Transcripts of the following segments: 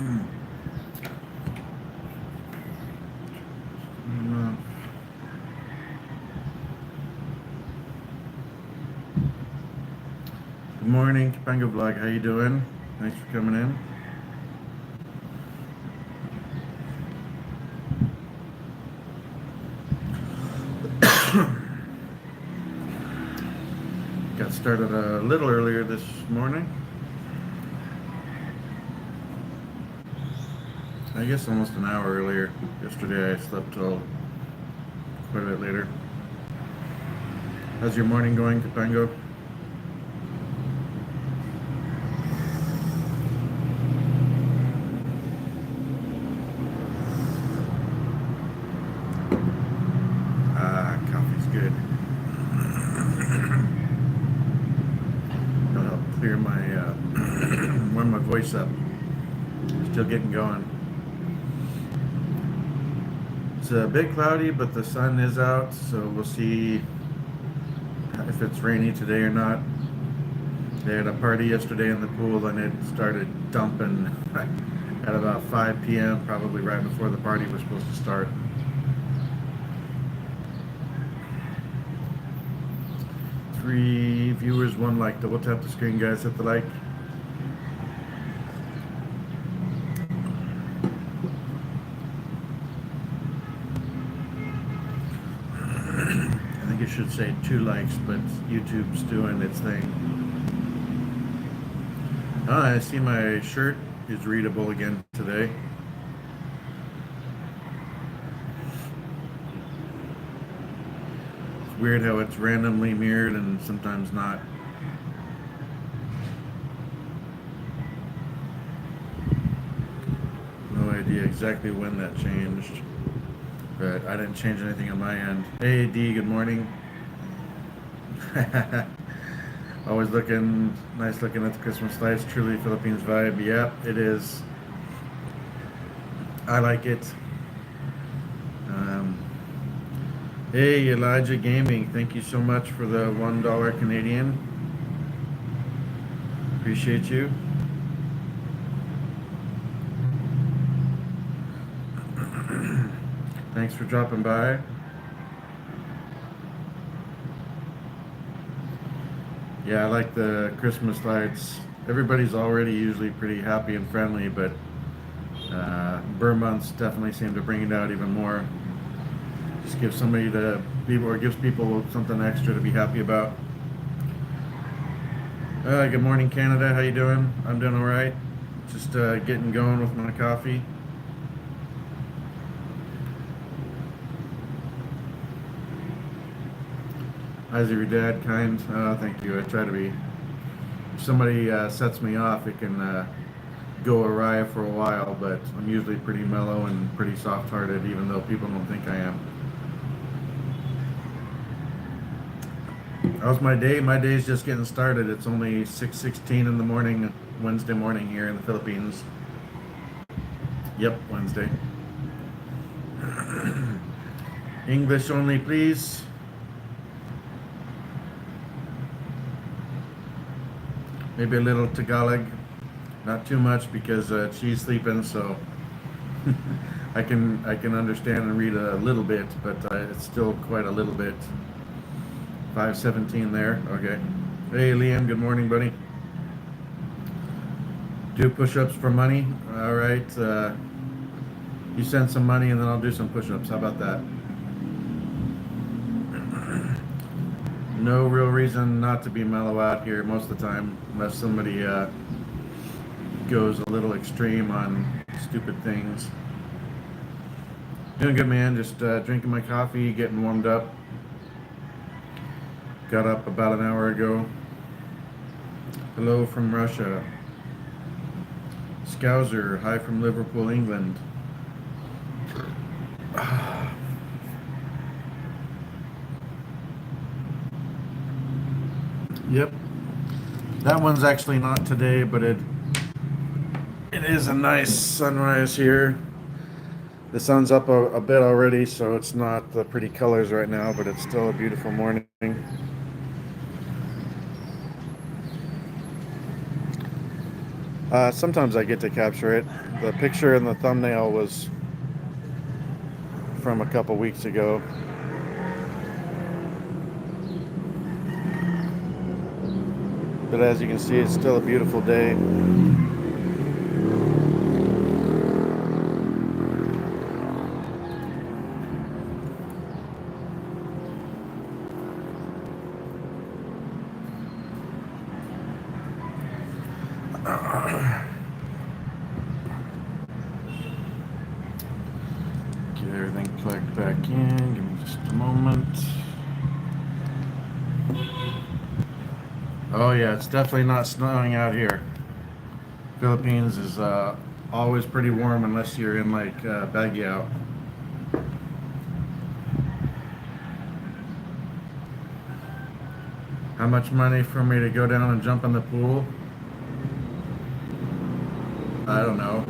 Good morning, Topanga Vlog. How you doing? Thanks for coming in. Got started a little earlier this morning. I guess almost an hour earlier. Yesterday I slept till quite a bit later. How's your morning going, Topanga? Coffee's good. It'll help clear my, warm my voice up. Still getting going. It's a bit cloudy, but the sun is out, so we'll see if it's rainy today or not. They had a party yesterday in the pool and it started dumping at about 5 p.m., probably right before the party was supposed to start. Three viewers, one like. Double tap the screen, guys. Hit the like. I think it should say 2 likes, but YouTube's doing its thing. Oh, I see my shirt is readable again today. It's weird how it's randomly mirrored and sometimes not. No idea exactly when that changed, but I didn't change anything on my end. Hey D, good morning. Always looking nice, looking at the Christmas lights. Truly Philippines vibe. Yep, it is. I like it. Hey Elijah Gaming, thank you so much for the $1 Canadian. Appreciate you. Thanks for dropping by. Yeah, I like the Christmas lights. Everybody's already usually pretty happy and friendly, but burn months definitely seem to bring it out even more. Just gives somebody to people, or gives people something extra to be happy about. Good morning, Canada. How you doing? I'm doing all right. Just getting going with my coffee. How's your dad? Kind? Thank you. I try to be. If somebody sets me off, it can go awry for a while, but I'm usually pretty mellow and pretty soft-hearted, even though people don't think I am. How's my day? My day's just getting started. It's only 6:16 in the morning, Wednesday morning here in the Philippines. Yep, Wednesday. English only, please. Maybe a little Tagalog, not too much because she's sleeping, so I can understand and read a little bit, but it's still quite a little bit. 5:17 there. Okay. Hey Liam, good morning, buddy. Do push-ups for money. All right. You send some money and then I'll do some push-ups. How about that? No real reason not to be mellow out here most of the time, unless somebody goes a little extreme on stupid things. Doing good, man. Just drinking my coffee, getting warmed up. Got up about an hour ago. Hello from Russia. Scouser, hi from Liverpool, England. Yep. That one's actually not today, but it is a nice sunrise here. The sun's up a bit already, so it's not the pretty colors right now, but it's still a beautiful morning. Sometimes I get to capture it. The picture in the thumbnail was from a couple weeks ago. But as you can see, it's still a beautiful day. Get everything plugged back in. Give me just a moment. Oh yeah, it's definitely not snowing out here. Philippines is always pretty warm unless you're in like Baguio. How much money for me to go down and jump in the pool? I don't know.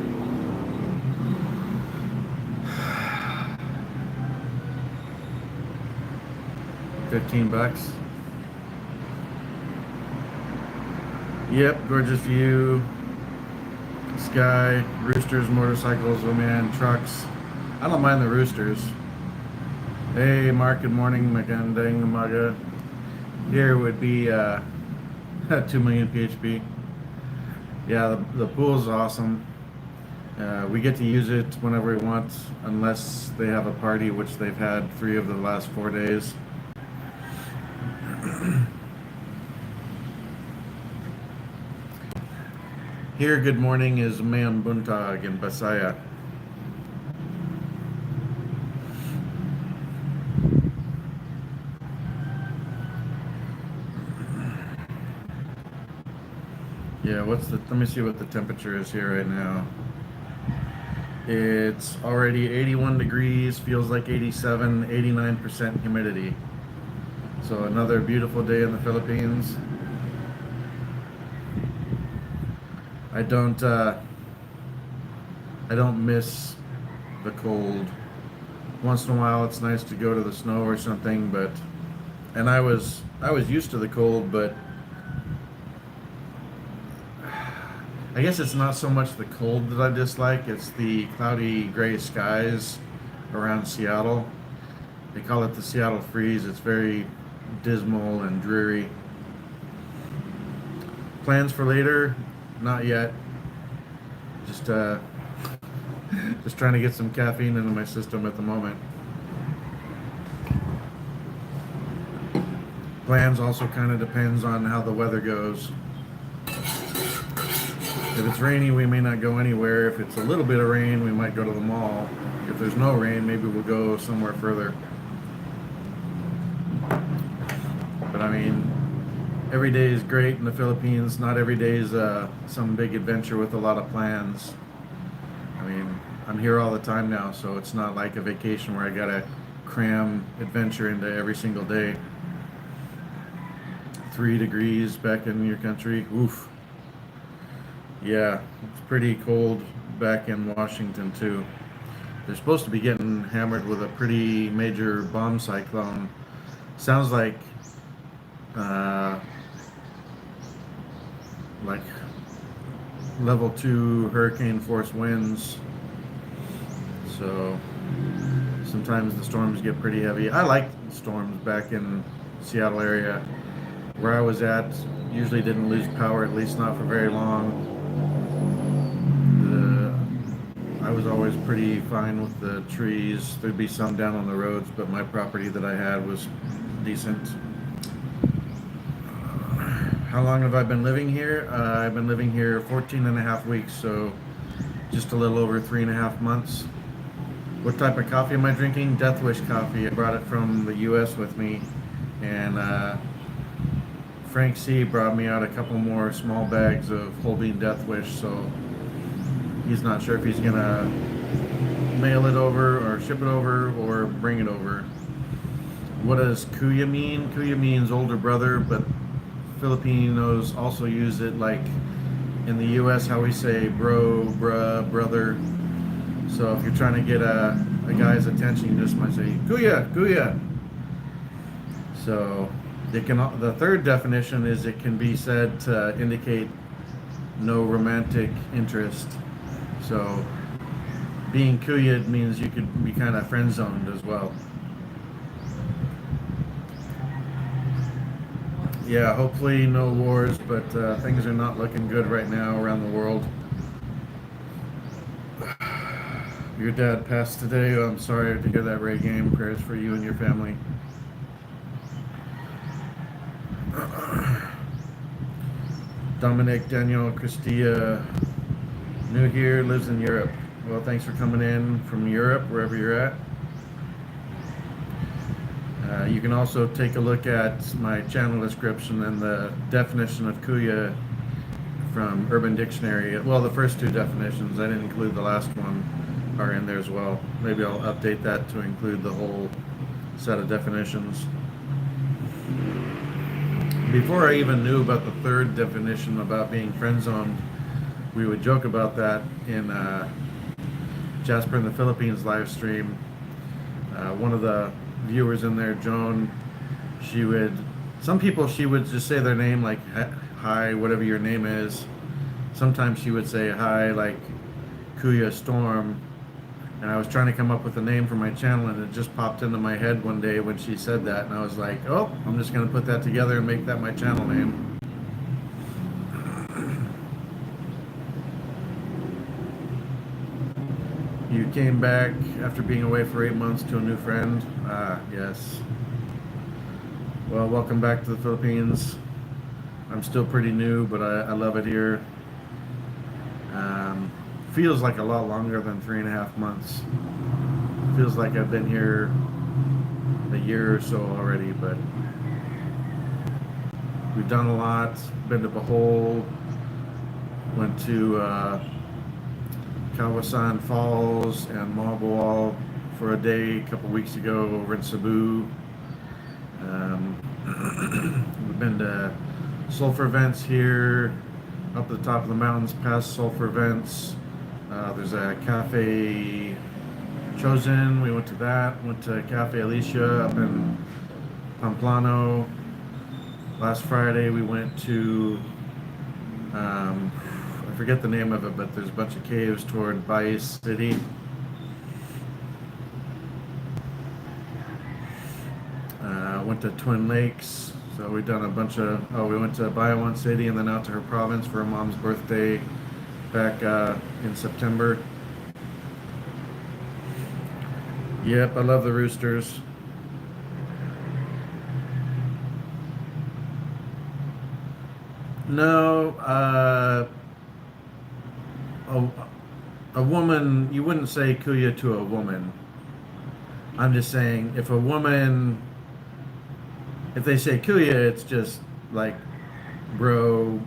15 bucks. Yep, gorgeous view. Sky, roosters, motorcycles, oh man, trucks. I don't mind the roosters. Hey, Mark, good morning, Magandang umaga. Here would be 2 million PHP. Yeah, the pool's awesome. We get to use it whenever we want, unless they have a party, which they've had 3 of the last 4 days. Here, good morning is Mayan Buntag in Basaya. Yeah, let me see what the temperature is here right now. It's already 81 degrees, feels like 87, 89% humidity. So another beautiful day in the Philippines. I don't miss the cold. Once in a while it's nice to go to the snow or something, and I was used to the cold, but I guess it's not so much the cold that I dislike, it's the cloudy gray skies around Seattle. They call it the Seattle freeze. It's very dismal and dreary. Plans for later? Not yet. Just just trying to get some caffeine into my system at the moment. Plans also kind of depends on how the weather goes. If it's rainy, we may not go anywhere. If it's a little bit of rain, we might go to the mall. If there's no rain, maybe we'll go somewhere further. But I mean, every day is great in the Philippines. Not every day is some big adventure with a lot of plans. I mean, I'm here all the time now, so it's not like a vacation where I gotta cram adventure into every single day. 3 degrees back in your country. Oof. Yeah, it's pretty cold back in Washington too. They're supposed to be getting hammered with a pretty major bomb cyclone. Sounds like level 2 hurricane force winds. So sometimes the storms get pretty heavy. I like storms back in Seattle area. Where I was at, usually didn't lose power, at least not for very long. I was always pretty fine with the trees. There'd be some down on the roads, but my property that I had was decent. How long have I been living here? I've been living here 14 and a half weeks, so just a little over 3.5 months. What type of coffee am I drinking? Death Wish coffee. I brought it from the US with me, and Frank C brought me out a couple more small bags of whole bean Death Wish, so he's not sure if he's gonna mail it over or ship it over or bring it over. What does Kuya mean? Kuya means older brother, but Filipinos also use it like in the US how we say bro, bruh, brother. So if you're trying to get a guy's attention, you just might say Kuya, Kuya. So the third definition is it can be said to indicate no romantic interest. So being Kuya means you could be kind of friend zoned as well. Yeah, hopefully no wars, but things are not looking good right now around the world. Your dad passed today. Oh, I'm sorry to hear that, Ray Game. Prayers for you and your family. Dominic, Daniel, Christia, new here, lives in Europe. Well, thanks for coming in from Europe, wherever you're at. You can also take a look at my channel description and the definition of Kuya from Urban Dictionary. Well, the first two definitions, I didn't include the last one, are in there as well. Maybe I'll update that to include the whole set of definitions. Before I even knew about the third definition about being friend zoned, we would joke about that in Jasper in the Philippines live stream. One of the viewers in there, Joan, some people she would just say their name like hi, whatever your name is. Sometimes she would say hi like KuyaStorm, and I was trying to come up with a name for my channel, and it just popped into my head one day when she said that, and I was like, oh, I'm just gonna put that together and make that my channel name. You came back after being away for 8 months to a new friend. Ah, yes. Well, welcome back to the Philippines. I'm still pretty new, but I love it here. Feels like a lot longer than 3.5 months. Feels like I've been here a year or so already, but we've done a lot. Been to Bohol, went to Kawasan Falls and Mobile for a day a couple weeks ago over in Cebu. We've been to sulfur vents here, up the top of the mountains past sulfur vents. There's a Cafe Chosen, we went to that. Went to Cafe Alicia up in Pamplano. Last Friday we went to, I forget the name of it, but there's a bunch of caves toward Baez City. Went to Twin Lakes. So we done a bunch of, we went to Bayawan City and then out to her province for her mom's birthday back in September. Yep, I love the roosters. No, a woman, you wouldn't say Kuya to a woman. I'm just saying, if they say Kuya, it's just like, bro,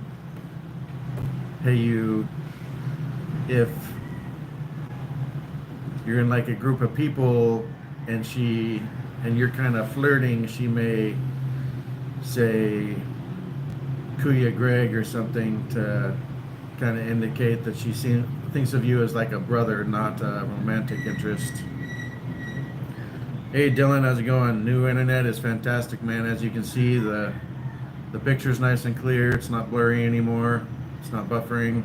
hey you. If you're in like a group of people and you're kind of flirting, she may say Kuya Greg or something to kind of indicate that she thinks of you as like a brother, not a romantic interest. Hey Dylan, how's it going? New internet is fantastic, man. As you can see, the picture's nice and clear. It's not blurry anymore. It's not buffering.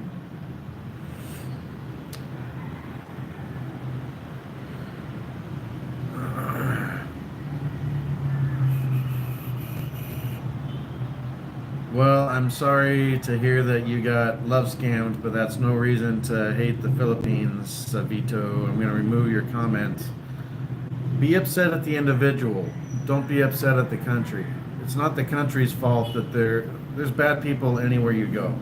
Well, I'm sorry to hear that you got love scammed, but that's no reason to hate the Philippines, Vito. I'm going to remove your comment. Be upset at the individual. Don't be upset at the country. It's not the country's fault that there's bad people anywhere you go.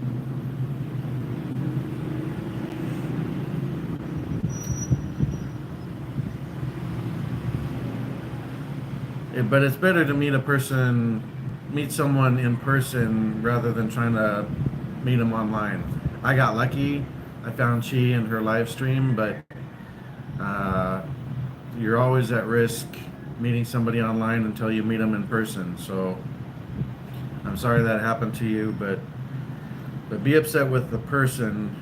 But it's better to meet someone in person rather than trying to meet them online. I got lucky. I found she in her live stream, but you're always at risk meeting somebody online until you meet them in person. So I'm sorry that happened to you, but be upset with the person,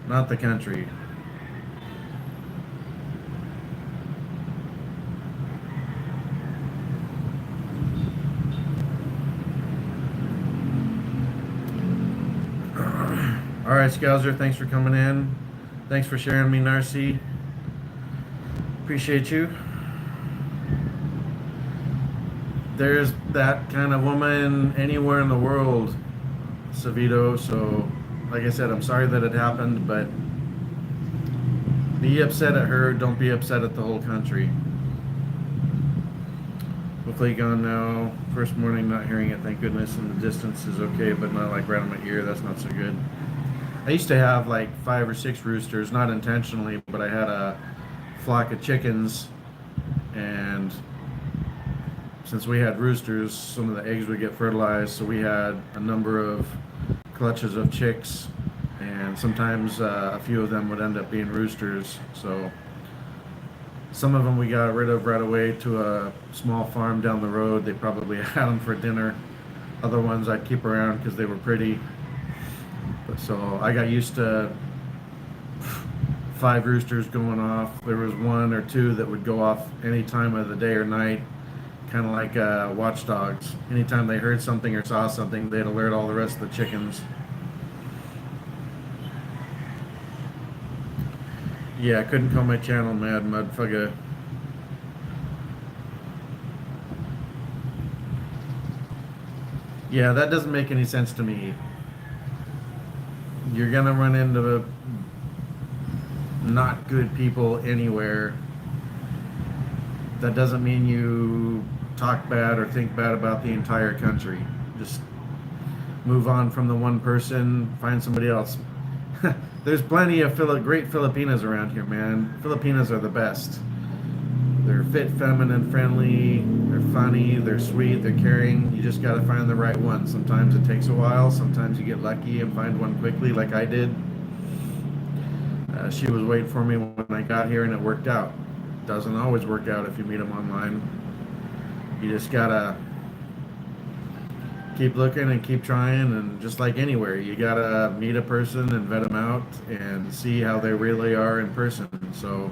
not the country. All right, Scouser, thanks for coming in. Thanks for sharing me, Narcy. Appreciate you. There's that kind of woman anywhere in the world, Savito. So, like I said, I'm sorry that it happened, but be upset at her. Don't be upset at the whole country. Hopefully gone now. First morning, not hearing it, thank goodness. And the distance is okay, but not like right on my ear. That's not so good. I used to have like 5 or 6 roosters, not intentionally, but I had a flock of chickens, and since we had roosters, some of the eggs would get fertilized, so we had a number of clutches of chicks, and sometimes a few of them would end up being roosters. So some of them we got rid of right away to a small farm down the road. They probably had them for dinner. Other ones I'd keep around because they were pretty. But so I got used to 5 roosters going off. There was 1 or 2 that would go off any time of the day or night, kind of like watchdogs. Anytime they heard something or saw something, they'd alert all the rest of the chickens. Yeah, I couldn't call my channel Mad Mudfugga. Yeah, that doesn't make any sense to me. You're gonna run into not good people anywhere. That doesn't mean you talk bad or think bad about the entire country. Just move on from the one person, find somebody else. There's plenty of great Filipinas around here, man. Filipinas are the best. They're fit, feminine, friendly, they're funny, they're sweet, they're caring. You just gotta find the right one. Sometimes it takes a while, sometimes you get lucky and find one quickly, like I did. She was waiting for me when I got here and it worked out. Doesn't always work out if you meet them online. You just gotta keep looking and keep trying, and just like anywhere, you gotta meet a person and vet them out and see how they really are in person. So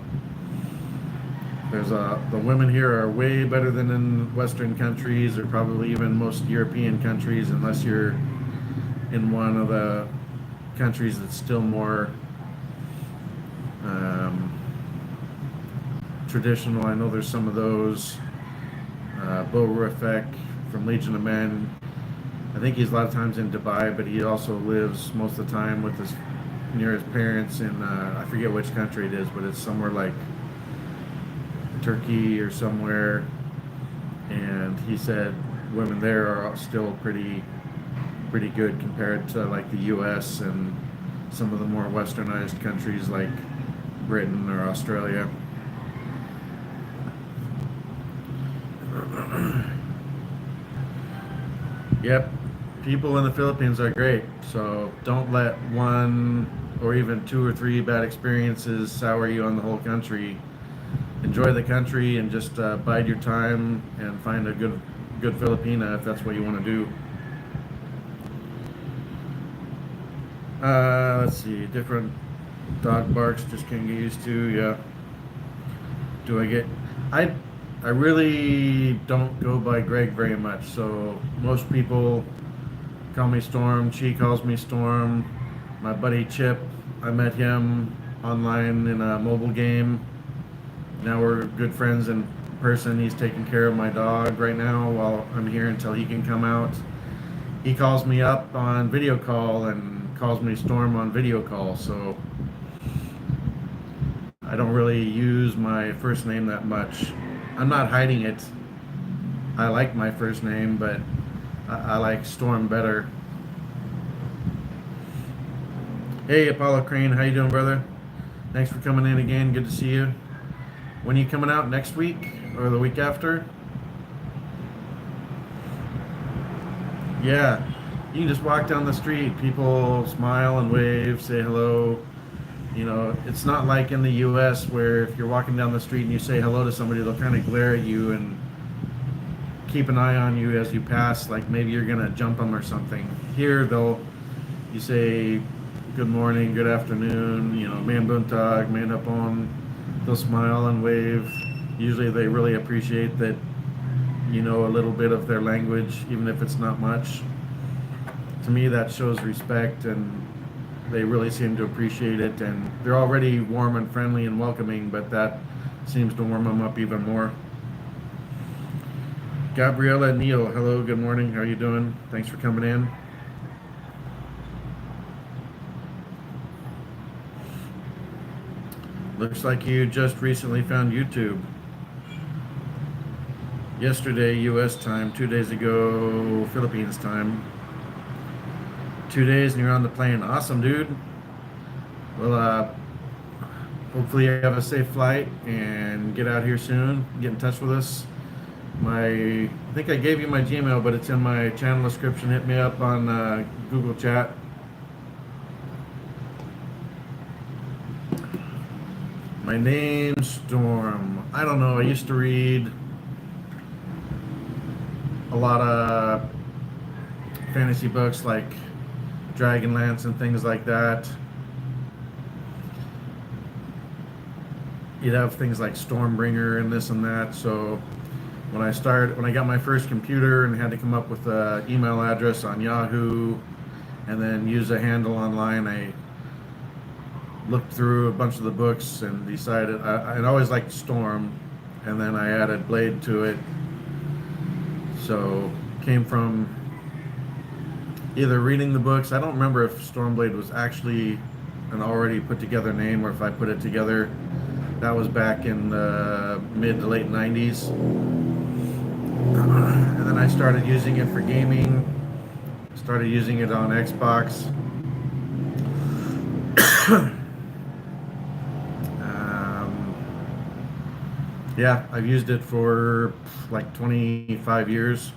the women here are way better than in Western countries, or probably even most European countries, unless you're in one of the countries that's still more traditional. I know there's some of those. Bo Rafek from Legion of Men, I think he's a lot of times in Dubai, but he also lives most of the time with near his parents in I forget which country it is, but it's somewhere like Turkey or somewhere. And he said women there are still pretty good compared to like the U.S. and some of the more westernized countries like Britain or Australia. Yep, people in the Philippines are great, so don't let 1 or even 2 or 3 bad experiences sour you on the whole country. Enjoy the country and just bide your time and find a good Filipina if that's what you want to do. Let's see, different dog barks just can't get used to. Yeah. Do I get? I really don't go by Greg very much, so most people call me Storm. She calls me Storm. My buddy Chip, I met him online in a mobile game. Now we're good friends in person. He's taking care of my dog right now while I'm here until he can come out. He calls me up on video call and calls me Storm on video call, so I don't really use my first name that much. I'm not hiding it. I like my first name, but I like Storm better. Hey, Apollo Crane, how you doing, brother? Thanks for coming in again. Good to see you. When are you coming out? Next week or the week after? Yeah, you can just walk down the street. People smile and wave, say hello. You know, it's not like in the U.S. where if you're walking down the street and you say hello to somebody, they'll kind of glare at you and keep an eye on you as you pass, like maybe you're gonna jump them or something. Here, you say good morning, good afternoon, you know, man buntag, man hapon. They'll smile and wave. Usually they really appreciate that you know a little bit of their language, even if it's not much. To me, that shows respect, and they really seem to appreciate it, and they're already warm and friendly and welcoming, but that seems to warm them up even more. Gabriella Neal, hello, good morning. How are you doing? Thanks for coming in. Looks like you just recently found YouTube. Yesterday, U.S. time, 2 days ago, Philippines time. 2 days and you're on the plane. Awesome, dude. Well, hopefully you have a safe flight and get out here soon. Get in touch with us. I think I gave you my Gmail, but it's in my channel description. Hit me up on Google Chat. My name's Storm. I don't know. I used to read a lot of fantasy books like Dragonlance and things like that. You'd have things like Stormbringer and this and that. So when I got my first computer and had to come up with an email address on Yahoo and then use a handle online, I looked through a bunch of the books and decided I'd always liked Storm, and then I added Blade to it. So came from either reading the books. I don't remember if Stormblade was actually an already put together name or if I put it together. That was back in the mid to late 90s. And then I started using it for gaming. Started using it on Xbox. Yeah, I've used it for like 25 years.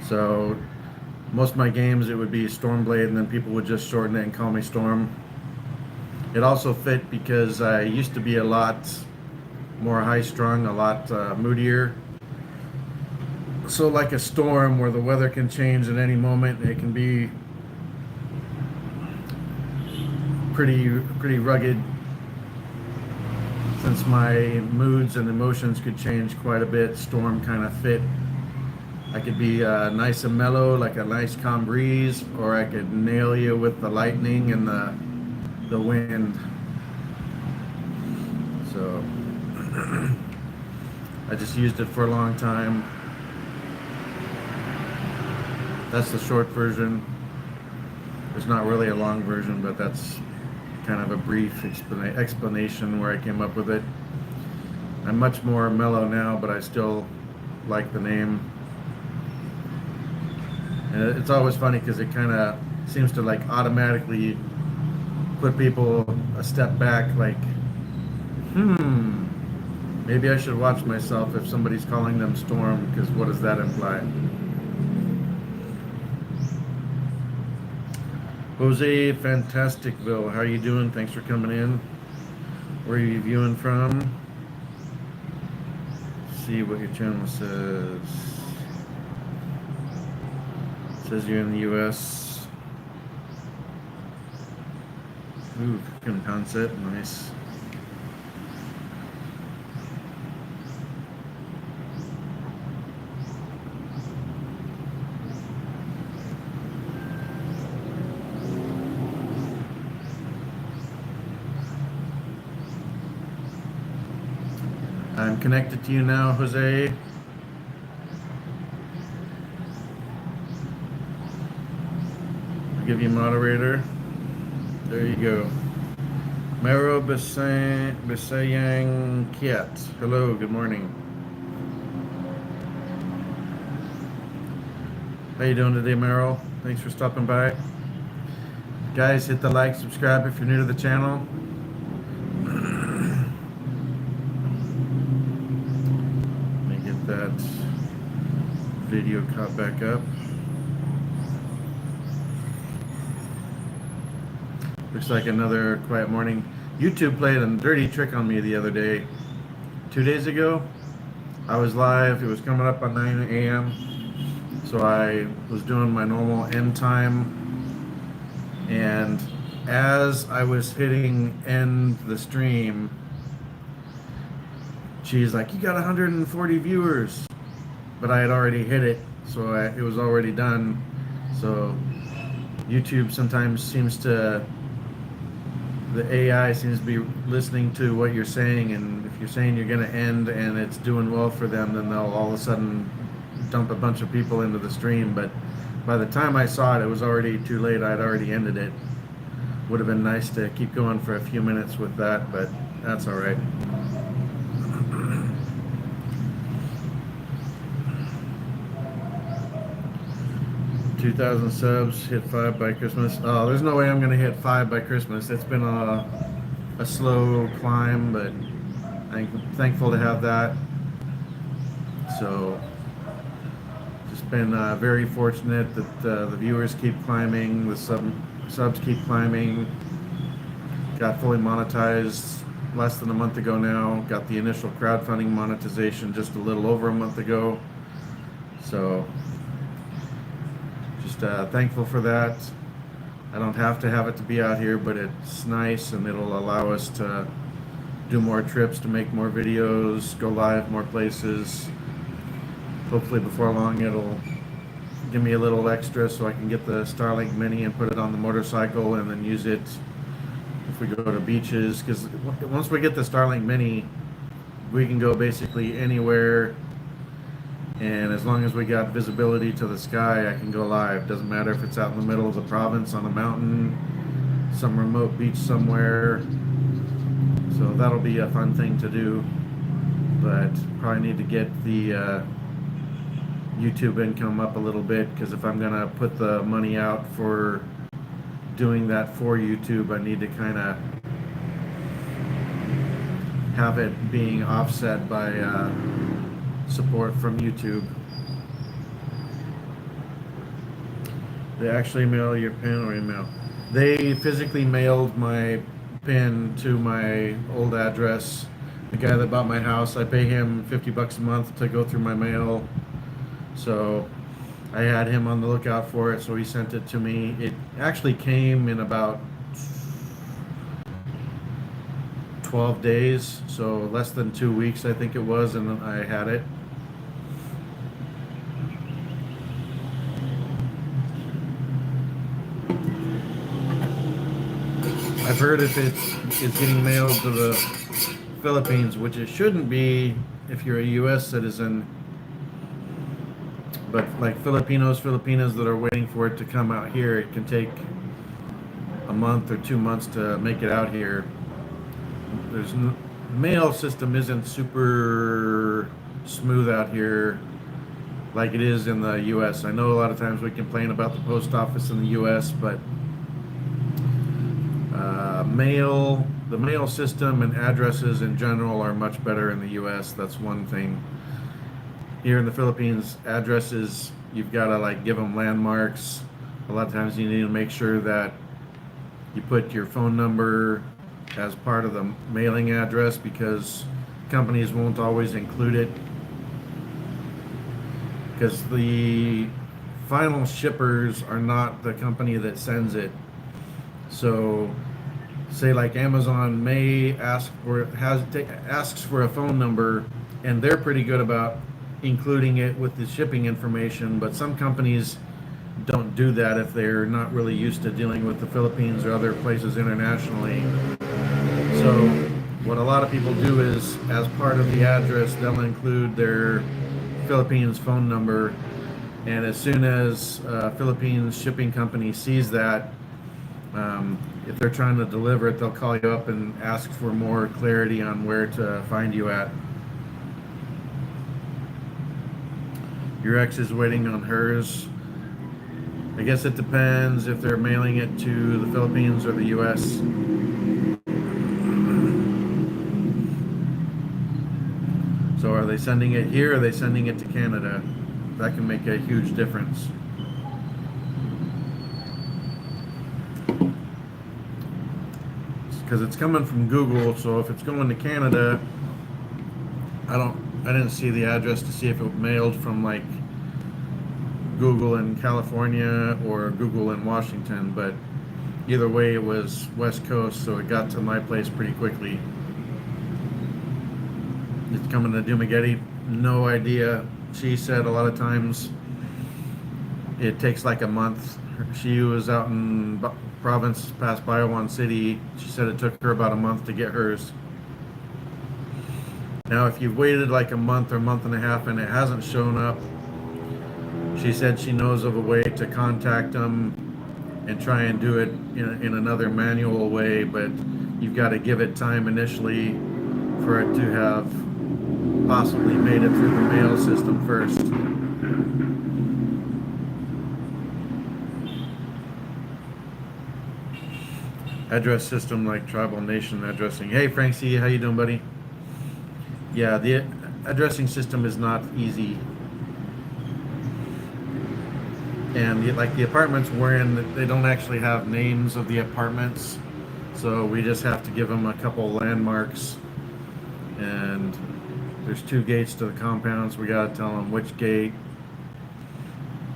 So most of my games, it would be Stormblade, and then people would just shorten it and call me Storm. It also fit because I used to be a lot more high-strung, a lot moodier. So like a storm where the weather can change at any moment, it can be pretty rugged. Since my moods and emotions could change quite a bit, Storm kind of fit. I could be nice and mellow, like a nice calm breeze, or I could nail you with the lightning and the wind. So I just used it for a long time. That's the short version. There's not really a long version, but that's kind of a brief explanation where I came up with it. I'm much more mellow now, but I still like the name. And it's always funny because it kind of seems to like automatically put people a step back, like, maybe I should watch myself if somebody's calling them Storm, because what does that imply? Jose Fantasticville, how are you doing? Thanks for coming in. Where are you viewing from? Let's see what your channel says. It says you're in the US. Ooh, couldn't pronounce it. Nice. I'm connected to you now, Jose. I'll give you a moderator. There you go. Mero Bisayang Kiat. Hello, good morning. How you doing today, Meryl? Thanks for stopping by. Guys, hit the like, subscribe if you're new to the channel. That video caught back up. Looks like another quiet morning. YouTube played a dirty trick on me the other day. 2 days ago, I was live. It was coming up on 9 a.m. So I was doing my normal end time. And as I was hitting end the stream, she's like, you got 140 viewers, but I had already hit it, so it was already done. So YouTube sometimes seems to, the AI seems to be listening to what you're saying, and if you're saying you're going to end and it's doing well for them, then they'll all of a sudden dump a bunch of people into the stream. But by the time I saw it, it was already too late. I'd already ended it. Would have been nice to keep going for a few minutes with that, but that's all right. 2,000 subs, hit 5 by Christmas. Oh, there's no way I'm gonna hit 5 by Christmas. It's been a slow climb, but I'm thankful to have that. So just been very fortunate that the viewers keep climbing, the subs keep climbing. Got fully monetized less than a month ago now. Got the initial crowdfunding monetization just a little over a month ago. So just thankful for that. I don't have to have it to be out here, but it's nice, and it'll allow us to do more trips, to make more videos, go live more places. Hopefully before long it'll give me a little extra so I can get the Starlink Mini and put it on the motorcycle and then use it if we go to beaches, because once we get the Starlink Mini, we can go basically anywhere, and as long as we got visibility to the sky, I can go live. Doesn't matter if it's out in the middle of the province on a mountain, some remote beach somewhere. So that'll be a fun thing to do, but probably need to get the YouTube income up a little bit, because if I'm gonna put the money out for doing that for YouTube, I need to kind of have it being offset by support from YouTube. They actually mail your pin or email? They physically mailed my pin to my old address. The guy that bought my house, I pay him $50 a month to go through my mail. So I had him on the lookout for it, so he sent it to me. It actually came in about 12 days, so less than 2 weeks I think it was, and I had it. I've heard if it's getting mailed to the Philippines, which it shouldn't be if you're a US citizen, but like Filipinas that are waiting for it to come out here, it can take a month or 2 months to make it out here. There's mail system isn't super smooth out here like it is in the US. I know a lot of times we complain about the post office in the US, but the mail system and addresses in general are much better in the US. That's one thing. Here in the Philippines, addresses, you've got to like give them landmarks. A lot of times you need to make sure that you put your phone number as part of the mailing address, because companies won't always include it, because the final shippers are not the company that sends it. So say like Amazon may ask for asks for a phone number, and they're pretty good about including it with the shipping information, but some companies don't do that if they're not really used to dealing with the Philippines or other places internationally. So what a lot of people do is, as part of the address, they'll include their Philippines phone number, and as soon as Philippines shipping company sees that, if they're trying to deliver it, they'll call you up and ask for more clarity on where to find you at. Your ex is waiting on hers. I guess it depends if they're mailing it to the Philippines or the US. So are they sending it here, or are they sending it to Canada? That can make a huge difference. Because it's coming from Google, so if it's going to Canada, I didn't see the address to see if it mailed from like Google in California or Google in Washington, but either way it was West Coast, so it got to my place pretty quickly. It's coming to Dumaguete, no idea. She said a lot of times it takes like a month. She was out in province past Biowan City. She said it took her about a month to get hers. Now, if you've waited like a month or month and a half and it hasn't shown up, she said she knows of a way to contact them and try and do it in another manual way, but you've got to give it time initially for it to have possibly made it through the mail system first. Address system like tribal nation addressing. Hey Francie, how you doing, buddy? Yeah, the addressing system is not easy. And like the apartments we're in, they don't actually have names of the apartments. So we just have to give them a couple landmarks. And there's 2 gates to the compounds. We got to tell them which gate.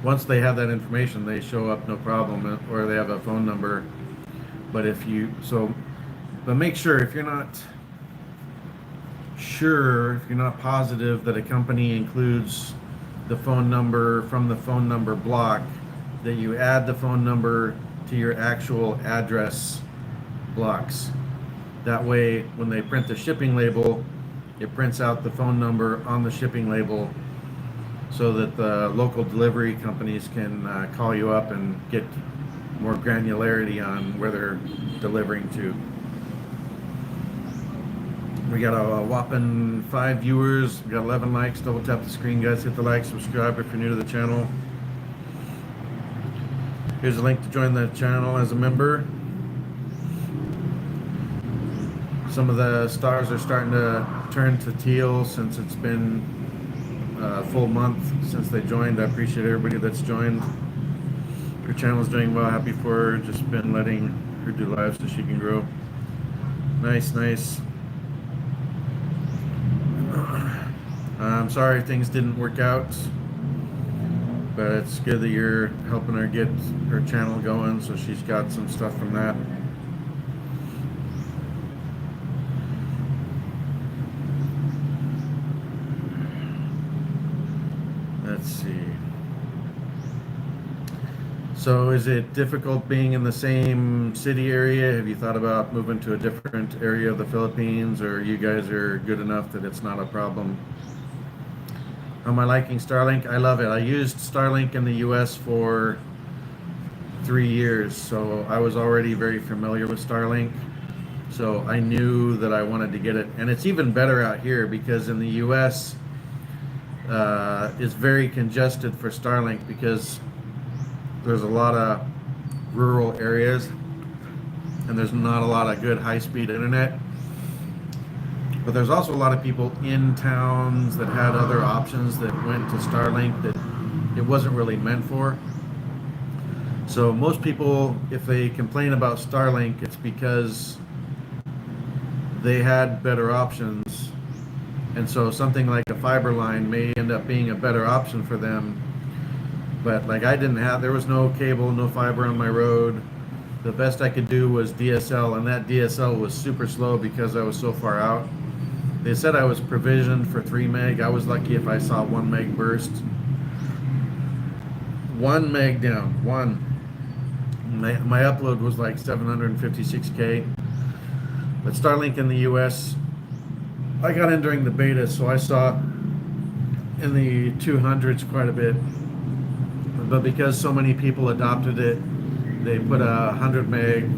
Once they have that information, they show up no problem, or they have a phone number. But but make sure if you're not positive that a company includes the phone number from the phone number block, that you add the phone number to your actual address blocks. That way, when they print the shipping label, it prints out the phone number on the shipping label so that the local delivery companies can call you up and get more granularity on where they're delivering to. We got a whopping 5 viewers. We got 11 likes. Double tap the screen, guys. Hit the like, subscribe if you're new to the channel. Here's a link to join the channel as a member. Some of the stars are starting to turn to teal since it's been a full month since they joined. I appreciate everybody that's joined. Her channel is doing well. Happy for her. Just been letting her do live so she can grow. Nice, nice. I'm sorry things didn't work out, but it's good that you're helping her get her channel going, so she's got some stuff from that. Let's see. So is it difficult being in the same city area? Have you thought about moving to a different area of the Philippines, or you guys are good enough that it's not a problem? How am I liking Starlink? I love it. I used Starlink in the US for 3 years, so I was already very familiar with Starlink. So I knew that I wanted to get it. And it's even better out here because in the US, it's very congested for Starlink because there's a lot of rural areas and there's not a lot of good high-speed internet. But there's also a lot of people in towns that had other options that went to Starlink that it wasn't really meant for. So most people, if they complain about Starlink, it's because they had better options. And so something like a fiber line may end up being a better option for them. But like there was no cable, no fiber on my road. The best I could do was DSL, and that DSL was super slow because I was so far out. They said I was provisioned for 3 meg. I was lucky if I saw 1 meg burst. 1 meg down, 1. My upload was like 756K. But Starlink in the US, I got in during the beta, so I saw in the 200s quite a bit. But because so many people adopted it, they put a 100 meg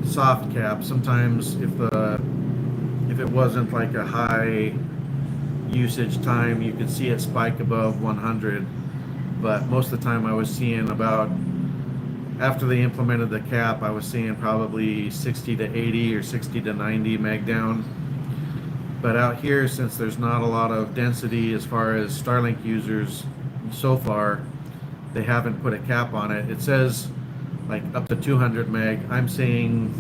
soft cap. Sometimes if it wasn't like a high usage time, you could see it spike above 100. But most of the time I was seeing after they implemented the cap, I was seeing probably 60 to 80 or 60 to 90 meg down. But out here, since there's not a lot of density as far as Starlink users so far, they haven't put a cap on it. It says like up to 200 meg. I'm seeing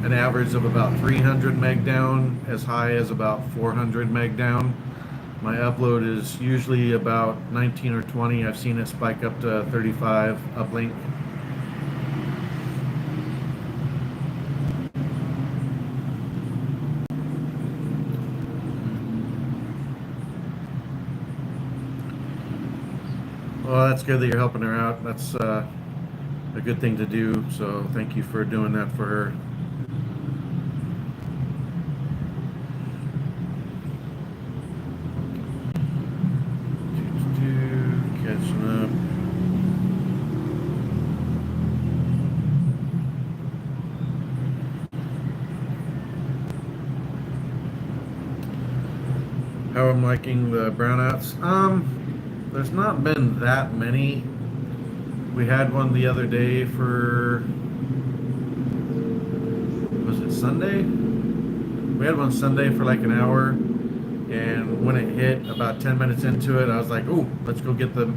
an average of about 300 meg down, as high as about 400 meg down. My upload is usually about 19 or 20. I've seen it spike up to 35 uplink. Well, that's good that you're helping her out. That's a good thing to do. So thank you for doing that for her. Catching up. How I'm liking the brownouts. There's not been that many. We had one the other day for, was it Sunday? We had one Sunday for like an hour, and when it hit about 10 minutes into it, I was like, "Oh, let's go get the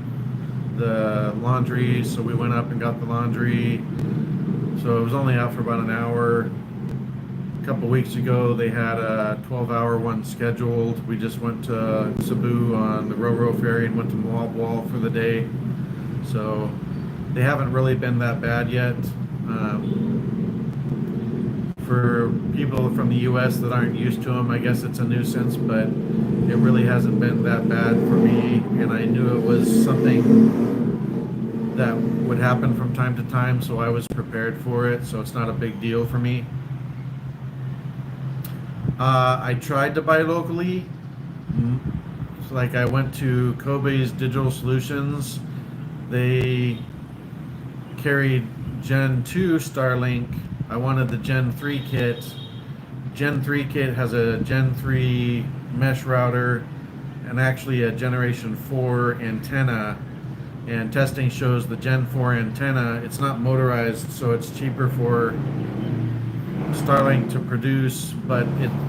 laundry." So we went up and got the laundry. So it was only out for about an hour. A couple weeks ago, they had a 12-hour one scheduled. We just went to Cebu on the Ro-Ro ferry and went to Wall for the day. So they haven't really been that bad yet. For people from the U.S. that aren't used to them, I guess it's a nuisance, but it really hasn't been that bad for me. And I knew it was something that would happen from time to time, so I was prepared for it. So it's not a big deal for me. I tried to buy locally. So like I went to Kobe's Digital Solutions. They carried Gen 2 Starlink. I wanted the Gen 3 kit. Gen 3 kit has a Gen 3 mesh router and actually a Generation 4 antenna. And testing shows the Gen 4 antenna, it's not motorized, so it's cheaper for Starlink to produce, but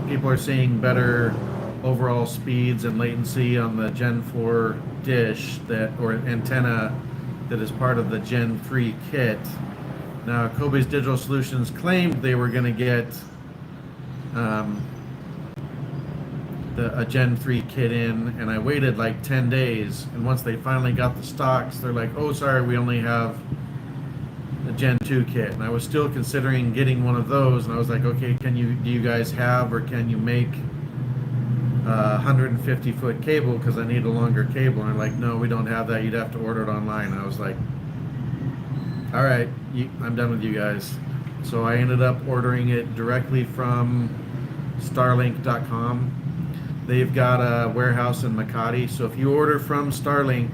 people are seeing better overall speeds and latency on the Gen 4 dish or antenna that is part of the Gen 3 kit. Now, Kobe's Digital Solutions claimed they were going to get a Gen 3 kit in, and I waited like 10 days, and once they finally got the stocks, they're like, "Oh, sorry, we only have the Gen 2 kit." And I was still considering getting one of those, and I was like, "Okay, do you guys have, or can you make 150-foot cable, because I need a longer cable?" And they're like, "No, we don't have that. You'd have to order it online." And I was like, "All right, I'm done with you guys." So I ended up ordering it directly from Starlink.com. They've got a warehouse in Makati, so if you order from Starlink,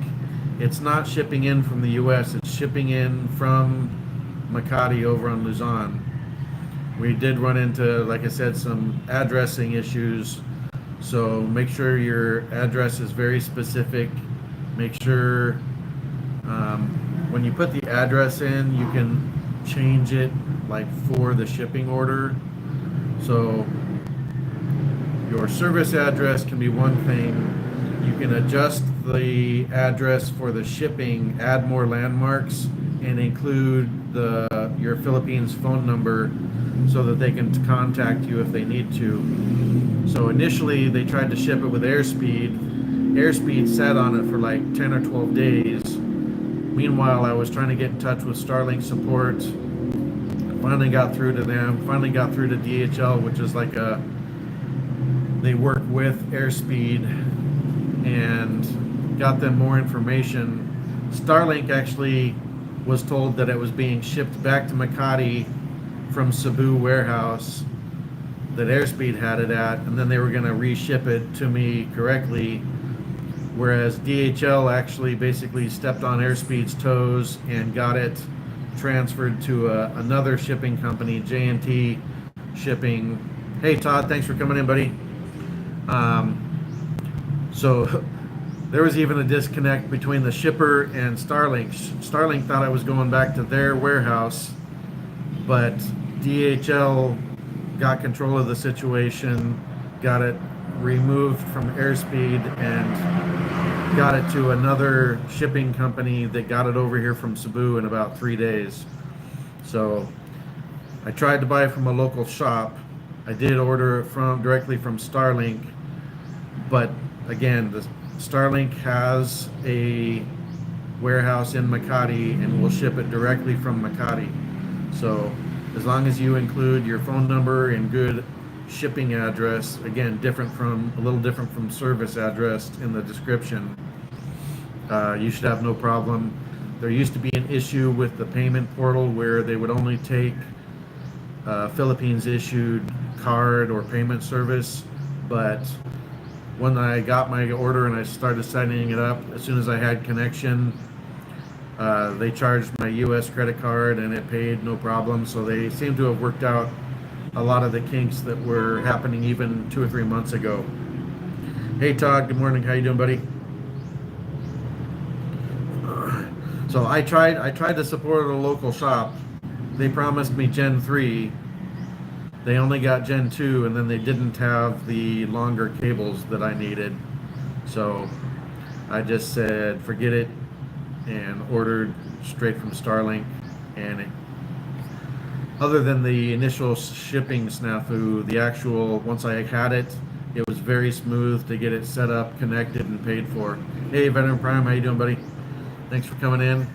it's not shipping in from the US, it's shipping in from Makati over on Luzon. We did run into, like I said, some addressing issues, so make sure your address is very specific. Make sure when you put the address in, you can change it like for the shipping order. So your service address can be one thing. You can adjust the address for the shipping, add more landmarks, and include your Philippines phone number so that they can contact you if they need to. So initially they tried to ship it with Airspeed. Airspeed sat on it for like 10 or 12 days. Meanwhile, I was trying to get in touch with Starlink support. Finally got through to them. Finally got through to DHL, which is like they work with Airspeed, and got them more information. Starlink actually was told that it was being shipped back to Makati from Cebu warehouse that Airspeed had it at, and then they were going to reship it to me correctly, whereas DHL actually basically stepped on Airspeed's toes and got it transferred to another shipping company, J&T Shipping. Hey Todd, thanks for coming in, buddy. So there was even a disconnect between the shipper and Starlink. Starlink thought I was going back to their warehouse, but DHL got control of the situation, got it removed from Airspeed, and got it to another shipping company that got it over here from Cebu in about 3 days. So I tried to buy from a local shop. I did order directly from Starlink, but again, the Starlink has a warehouse in Makati and will ship it directly from Makati. So as long as you include your phone number and good shipping address, again, a little different from service address in the description, You should have no problem. There used to be an issue with the payment portal where they would only take Philippines issued card or payment service, but when I got my order and I started setting it up, as soon as I had connection, they charged my US credit card and it paid no problem. So they seem to have worked out a lot of the kinks that were happening even 2 or 3 months ago. Hey Todd, good morning. How you doing, buddy? So I tried to support a local shop. They promised me Gen 3. They only got Gen 2, and then they didn't have the longer cables that I needed. So I just said forget it and ordered straight from Starlink. And other than the initial shipping snafu, the actual, once I had it, it was very smooth to get it set up, connected, and paid for. Hey, Veteran Prime, how you doing, buddy? Thanks for coming in.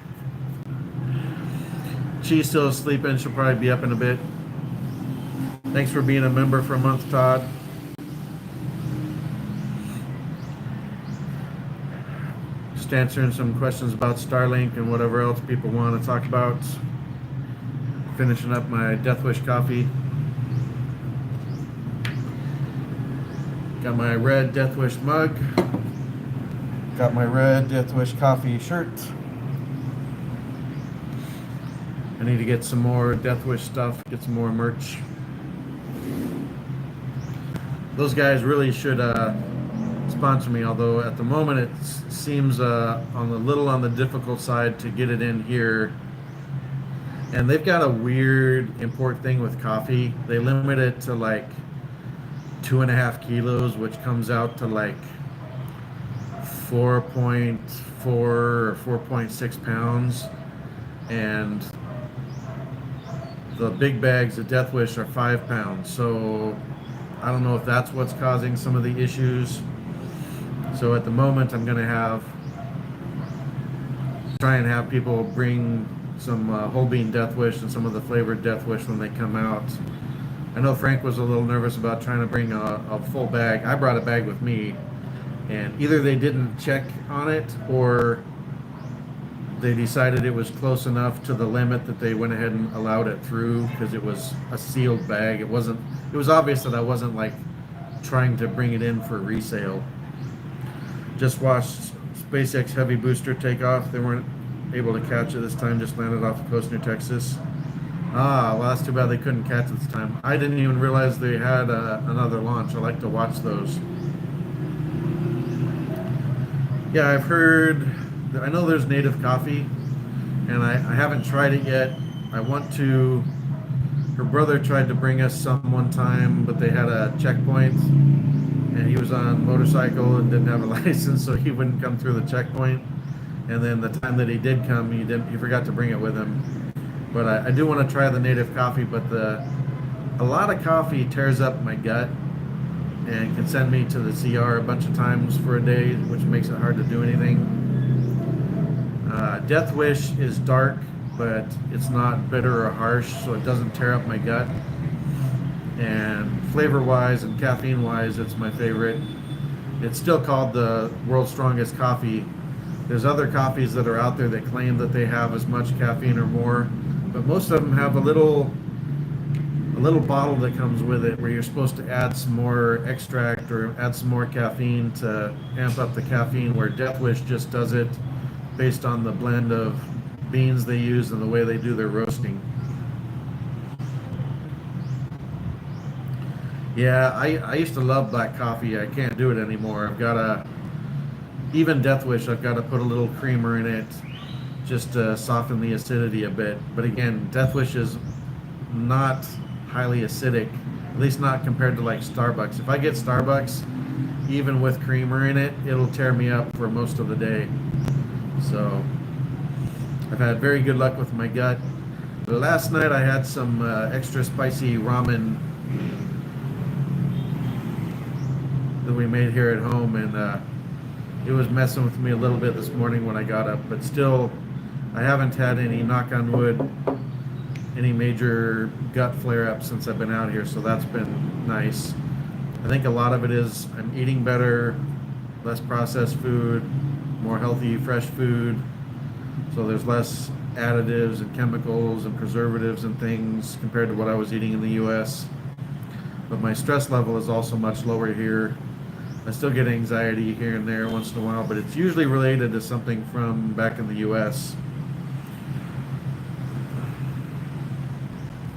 She's still sleeping. She'll probably be up in a bit. Thanks for being a member for a month, Todd. Just answering some questions about Starlink and whatever else people want to talk about. Finishing up my Death Wish coffee. Got my red Death Wish mug. Got my red Death Wish coffee shirt. I need to get some more Death Wish stuff, get some more merch. Those guys really should sponsor me, although at the moment it seems on the difficult side to get it in here. And they've got a weird import thing with coffee. They limit it to like 2.5 kilos, which comes out to like 4.4 or 4.6 pounds. And the big bags of Death Wish are 5 pounds. So I don't know if that's what's causing some of the issues. So at the moment, I'm going to try and have people bring some whole bean Death Wish and some of the flavored Death Wish when they come out. I know Frank was a little nervous about trying to bring a full bag. I brought a bag with me, and either they didn't check on it or they decided it was close enough to the limit that they went ahead and allowed it through because it was a sealed bag. It was obvious that I wasn't like trying to bring it in for resale. Just watched SpaceX Heavy booster take off. They weren't able to catch it this time, just landed off the coast near Texas. Well, that's too bad they couldn't catch it this time. I didn't even realize they had another launch. I like to watch those. Yeah, I know there's native coffee, and I haven't tried it yet. I want to. Her brother tried to bring us some one time, but they had a checkpoint, and he was on a motorcycle and didn't have a license, so he wouldn't come through the checkpoint. And then the time that he did come, he forgot to bring it with him. But I do want to try the native coffee, but a lot of coffee tears up my gut and can send me to the CR a bunch of times for a day, which makes it hard to do anything. Death Wish is dark, but it's not bitter or harsh, so it doesn't tear up my gut. And flavor-wise and caffeine-wise, it's my favorite. It's still called the world's strongest coffee. There's other coffees that are out there that claim that they have as much caffeine or more, but most of them have a little bottle that comes with it where you're supposed to add some more extract or add some more caffeine to amp up the caffeine, where Death Wish just does it based on the blend of beans they use and the way they do their roasting. Yeah, I used to love black coffee. I can't do it anymore. Even Death Wish, I've got to put a little creamer in it just to soften the acidity a bit. But again, Death Wish is not highly acidic, at least not compared to like Starbucks. If I get Starbucks, even with creamer in it, it'll tear me up for most of the day. So I've had very good luck with my gut. But last night I had some extra spicy ramen that we made here at home, and it was messing with me a little bit this morning when I got up, but still I haven't had any, knock on wood, any major gut flare-ups since I've been out here, so that's been nice. I think a lot of it is I'm eating better, less processed food, more healthy, fresh food. So there's less additives and chemicals and preservatives and things compared to what I was eating in the US. But my stress level is also much lower here. I still get anxiety here and there once in a while, but it's usually related to something from back in the US.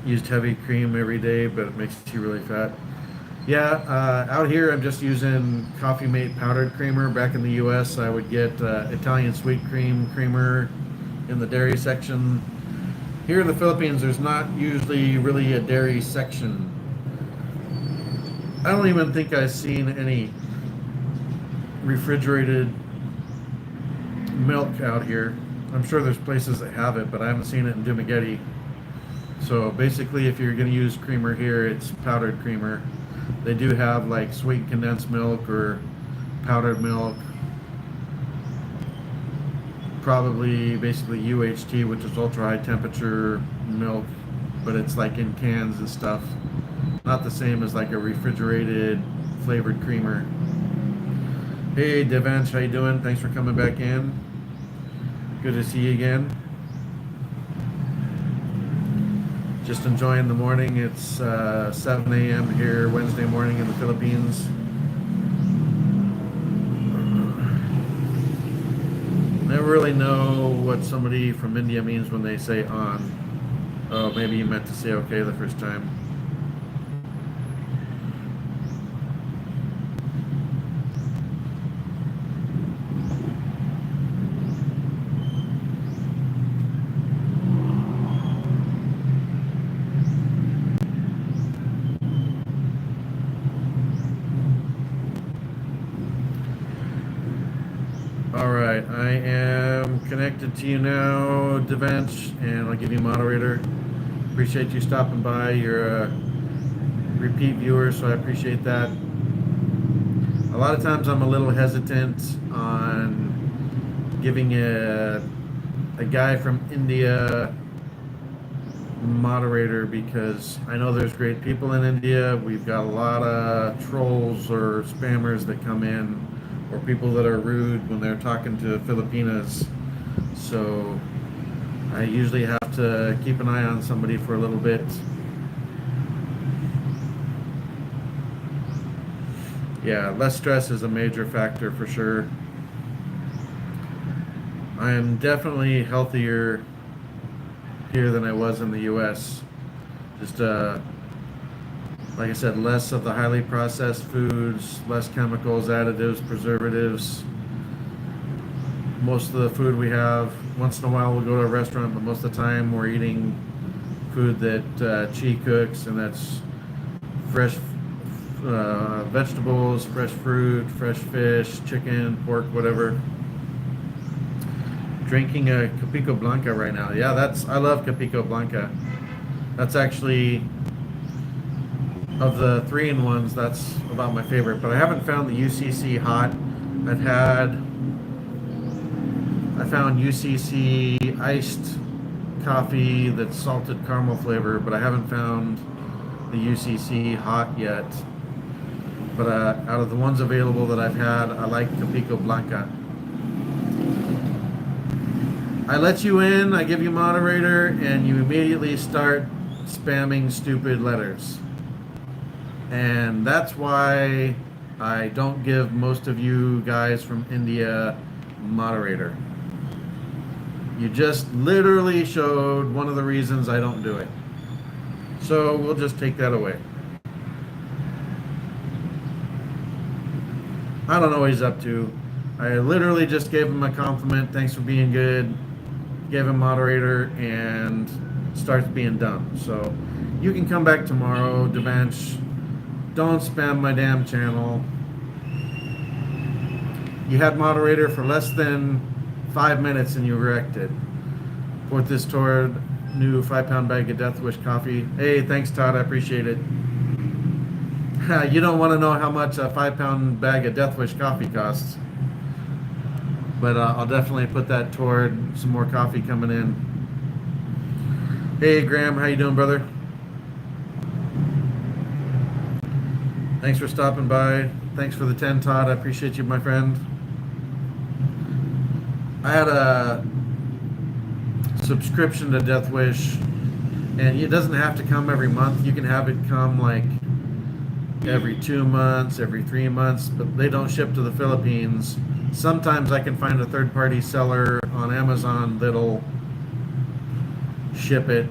Used heavy cream every day, but it makes you really fat. Yeah, out here I'm just using Coffee Mate powdered creamer. Back in the US, I would get Italian sweet cream creamer in the dairy section. Here in the Philippines, there's not usually really a dairy section. I don't even think I've seen any refrigerated milk out here. I'm sure there's places that have it, but I haven't seen it in Dumaguete. So basically, if you're going to use creamer here, it's powdered creamer. They do have like sweet condensed milk or powdered milk. Probably basically UHT, which is ultra high temperature milk, but it's like in cans and stuff. Not the same as like a refrigerated flavored creamer. Hey Devansh, how you doing? Thanks for coming back in. Good to see you again. Just enjoying the morning. It's 7 a.m. here Wednesday morning in the Philippines. Never really know what somebody from India means when they say on. Oh, maybe you meant to say okay the first time. Alright, I am connected to you now, Devansh, and I'll give you moderator. Appreciate you stopping by. You're a repeat viewer, so I appreciate that. A lot of times I'm a little hesitant on giving a guy from India moderator because I know there's great people in India. We've got a lot of trolls or spammers that come in, or people that are rude when they're talking to Filipinas. So I usually have to keep an eye on somebody for a little bit. Yeah, less stress is a major factor for sure. I am definitely healthier here than I was in the US. Just like I said, less of the highly processed foods, less chemicals, additives, preservatives. Most of the food we have, once in a while we'll go to a restaurant, but most of the time we're eating food that Chi cooks, and that's fresh vegetables, fresh fruit, fresh fish, chicken, pork, whatever. Drinking a Capico Blanca right now. Yeah, I love Capico Blanca. That's actually, of the 3-in-1s, that's about my favorite, but I haven't found the UCC hot. I found UCC iced coffee that's salted caramel flavor, but I haven't found the UCC hot yet. But out of the ones available that I've had, I like Capico Blanca. I let you in, I give you moderator, and you immediately start spamming stupid letters. And that's why I don't give most of you guys from India moderator. You just literally showed one of the reasons I don't do it. So we'll just take that away. I don't know what he's up to. I literally just gave him a compliment. Thanks for being good. Gave him moderator and starts being dumb. So you can come back tomorrow, Devansh. Don't spam my damn channel. You had moderator for less than 5 minutes and you wrecked it. Put this toward new 5-pound bag of Death Wish coffee. Hey, thanks Todd, I appreciate it. You don't want to know how much a 5-pound bag of Death Wish coffee costs. But I'll definitely put that toward some more coffee coming in. Hey Graham, how you doing, brother? Thanks for stopping by. Thanks for the 10, Todd. I appreciate you, my friend. I had a subscription to Death Wish, and it doesn't have to come every month. You can have it come like every 2 months, every 3 months, but they don't ship to the Philippines. Sometimes I can find a third-party seller on Amazon that'll ship it.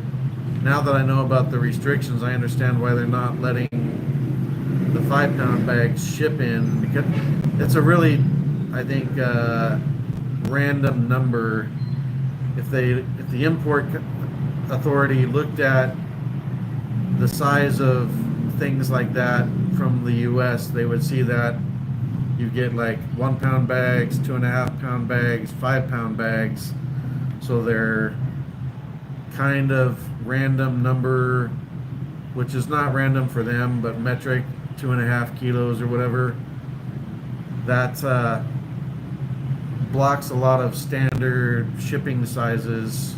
Now that I know about the restrictions, I understand why they're not letting the 5 pound bags ship in, because it's a really, I think, random number. If the import authority looked at the size of things like that from the U.S., they would see that you get like 1 pound bags, 2.5 pound bags, 5 pound bags. So they're kind of random number, which is not random for them, but metric, 2.5 kilos or whatever. That blocks a lot of standard shipping sizes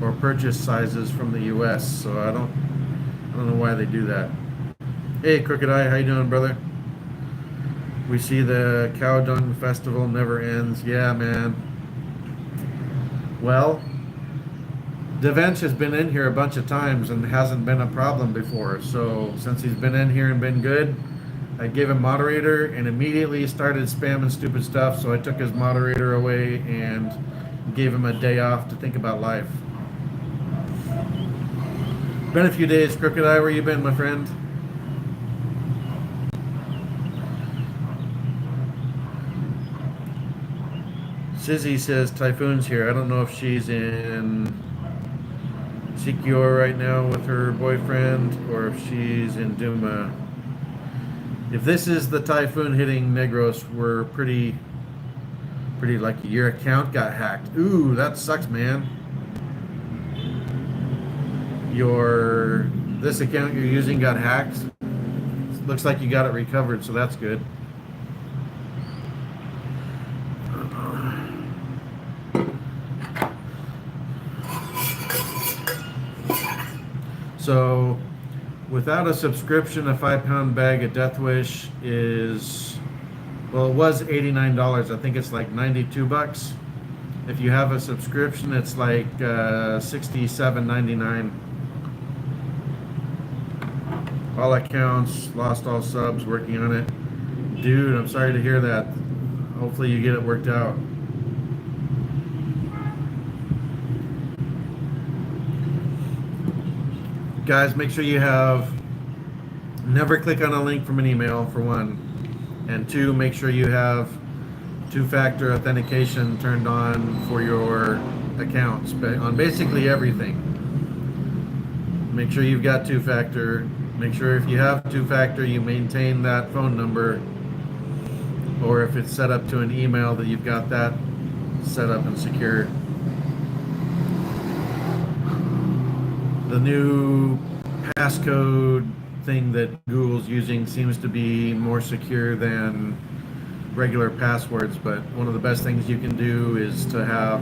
or purchase sizes from the U.S. So I don't know why they do that. Hey, Crooked Eye, how you doing, brother? We see the Cow Dung Festival never ends. Yeah, man. Well, Devench has been in here a bunch of times and hasn't been a problem before. So since he's been in here and been good, I gave him moderator and immediately started spamming stupid stuff. So I took his moderator away and gave him a day off to think about life. Been a few days, Crooked Eye. Where you been, my friend? Sizzy says Typhoon's here. I don't know if she's in Sikior right now with her boyfriend or if she's in Duma. If this is the typhoon hitting Negros, we're pretty lucky. Your account got hacked. Ooh, that sucks, man. This account you're using got hacked. Looks like you got it recovered, so that's good. So, without a subscription, a 5 pound bag of Death Wish is, well, it was $89. I think it's like $92. If you have a subscription, it's like $67.99. All accounts, lost all subs, working on it. Dude, I'm sorry to hear that. Hopefully you get it worked out. Guys, make sure you never click on a link from an email, for one. And two, make sure you have two-factor authentication turned on for your accounts, on basically everything. Make sure you've got two-factor. Make sure if you have two-factor, you maintain that phone number, or if it's set up to an email, that you've got that set up and secure. The new passcode thing that Google's using seems to be more secure than regular passwords, but one of the best things you can do is to have,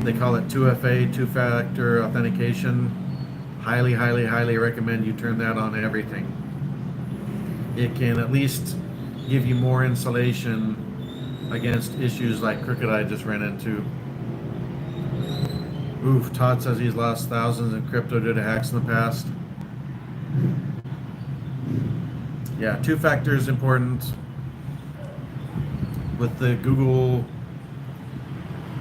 they call it 2FA, two-factor authentication. Highly, highly, highly recommend you turn that on everything. It can at least give you more insulation against issues like Crooked Eye just ran into. Oof, Todd says he's lost thousands in crypto due to hacks in the past. Yeah, two-factor is important. With the Google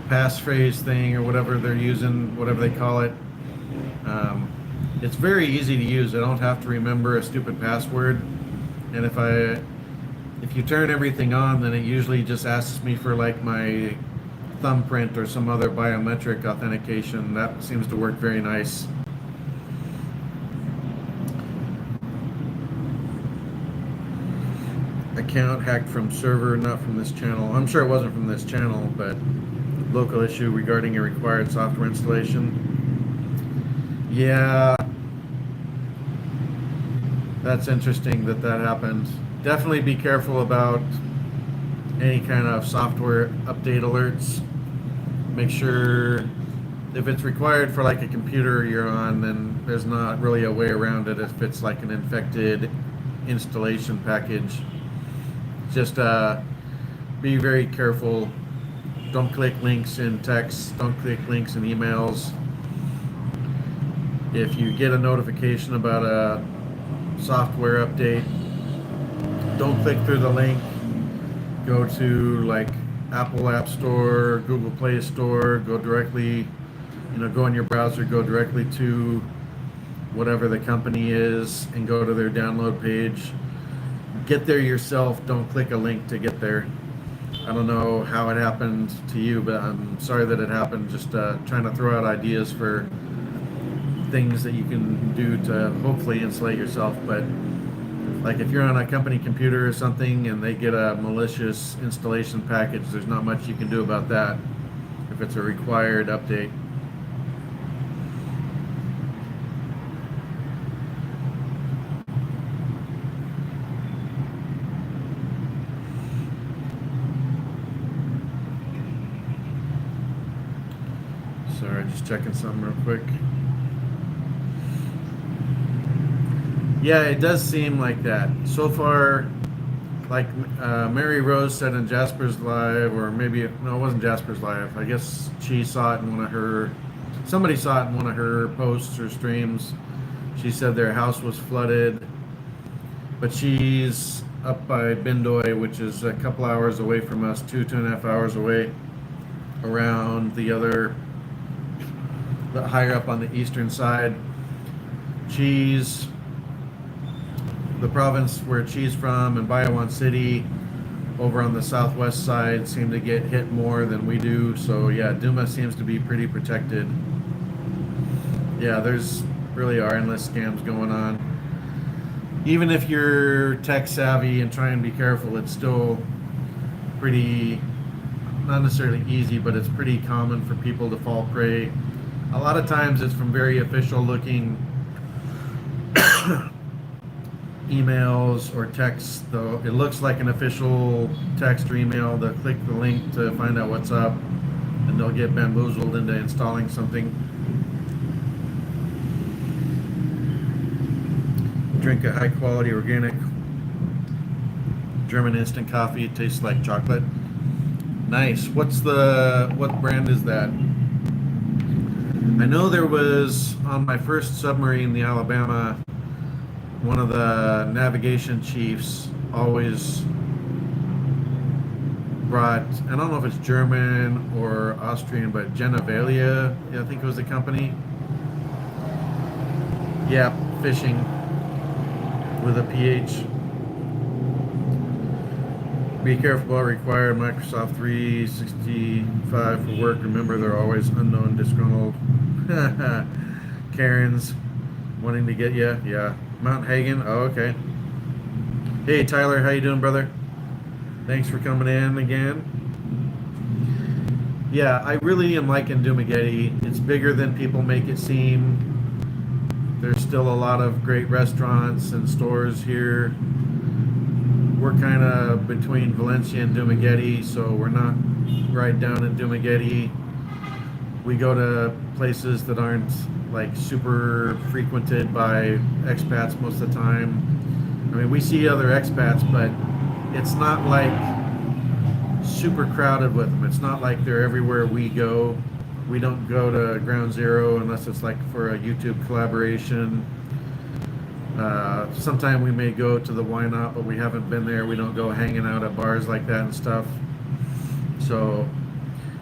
passphrase thing or whatever they're using, whatever they call it, it's very easy to use. I don't have to remember a stupid password. And if you turn everything on, then it usually just asks me for like my thumbprint or some other biometric authentication. That seems to work very nice. Account hacked from server, not from this channel. I'm sure it wasn't from this channel, but local issue regarding a required software installation. Yeah, that's interesting that happened. Definitely be careful about any kind of software update alerts. Make sure if it's required for like a computer you're on, then there's not really a way around it if it's like an infected installation package. Just be very careful Don't click links in text. Don't click links in emails. If you get a notification about a software update, don't click through the link. Go to like Apple App Store, Google Play Store, go directly, go in your browser, go directly to whatever the company is and go to their download page. Get there yourself. Don't click a link to get there. I don't know how it happened to you, but I'm sorry that it happened. Just trying to throw out ideas for things that you can do to hopefully insulate yourself. But like if you're on a company computer or something and they get a malicious installation package, there's not much you can do about that if it's a required update. Sorry, just checking something real quick. Yeah, it does seem like that. So far, like Mary Rose said in Jasper's Live, or maybe, no, it wasn't Jasper's Live. I guess she saw it in somebody saw it in one of her posts or streams. She said their house was flooded, but she's up by Bindoy, which is a couple hours away from us, 2.5 hours away, around the higher up on the eastern side. The province where she's from and Bayawan City over on the southwest side seem to get hit more than we do. So yeah, Duma seems to be pretty protected. Yeah, there's really are endless scams going on. Even if you're tech savvy and try and be careful, it's still pretty, not necessarily easy, but it's pretty common for people to fall prey. A lot of times it's from very official looking emails or texts, though it looks like an official text or email. They'll click the link to find out what's up and they'll get bamboozled into installing something. Drink a high quality organic German instant coffee. It tastes like chocolate. Nice. What brand is that? I know there was, on my first submarine, the Alabama, one of the navigation chiefs always brought, I don't know if it's German or Austrian, but Genavalia, I think it was the company. Yeah, fishing with a PH. Be careful about required Microsoft 365 for work. Remember, they're always unknown, disgruntled Karens wanting to get you. Yeah. Mount Hagen. Oh, okay. Hey, Tyler. How you doing, brother? Thanks for coming in again. Yeah, I really am liking Dumaguete. It's bigger than people make it seem. There's still a lot of great restaurants and stores here. We're kind of between Valencia and Dumaguete, so we're not right down in Dumaguete. We go to places that aren't like super frequented by expats most of the time. I mean, we see other expats, but it's not like super crowded with them. It's not like they're everywhere we go. We don't go to Ground Zero unless it's like for a YouTube collaboration. Sometime we may go to the Why Not, but we haven't been there. We don't go hanging out at bars like that and stuff. So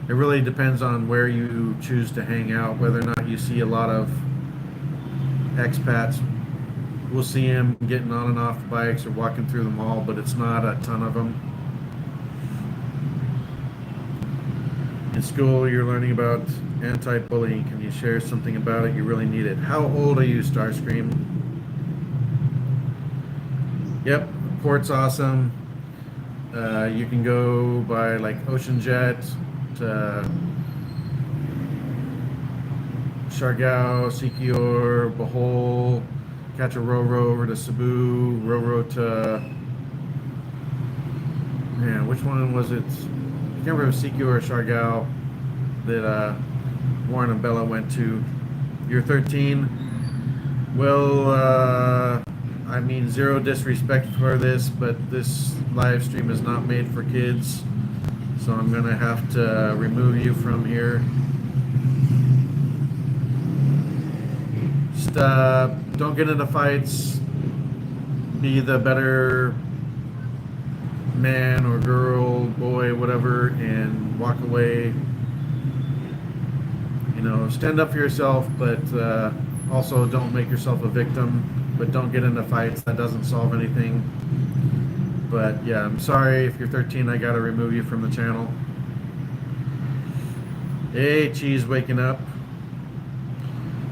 it really depends on where you choose to hang out, whether or not you see a lot of expats. We'll see them getting on and off bikes or walking through the mall, but it's not a ton of them. In school, you're learning about anti-bullying. Can you share something about it? You really need it. How old are you, Starscream? Yep, port's awesome. You can go by like Ocean Jet to Siargao, Siquijor, Bohol, catch a Roro over to Cebu, Roro to, man, which one was it? I can't remember if it was Siquijor or Siargao that Warren and Bella went to. You're 13. Well, I mean, zero disrespect for this, but this live stream is not made for kids. So I'm gonna have to remove you from here. Just don't get into fights. Be the better man or girl, boy, whatever, and walk away. You know, stand up for yourself, but also don't make yourself a victim. But don't get into fights. That doesn't solve anything. But yeah, I'm sorry if you're 13. I gotta remove you from the channel. Hey, Cheese, waking up.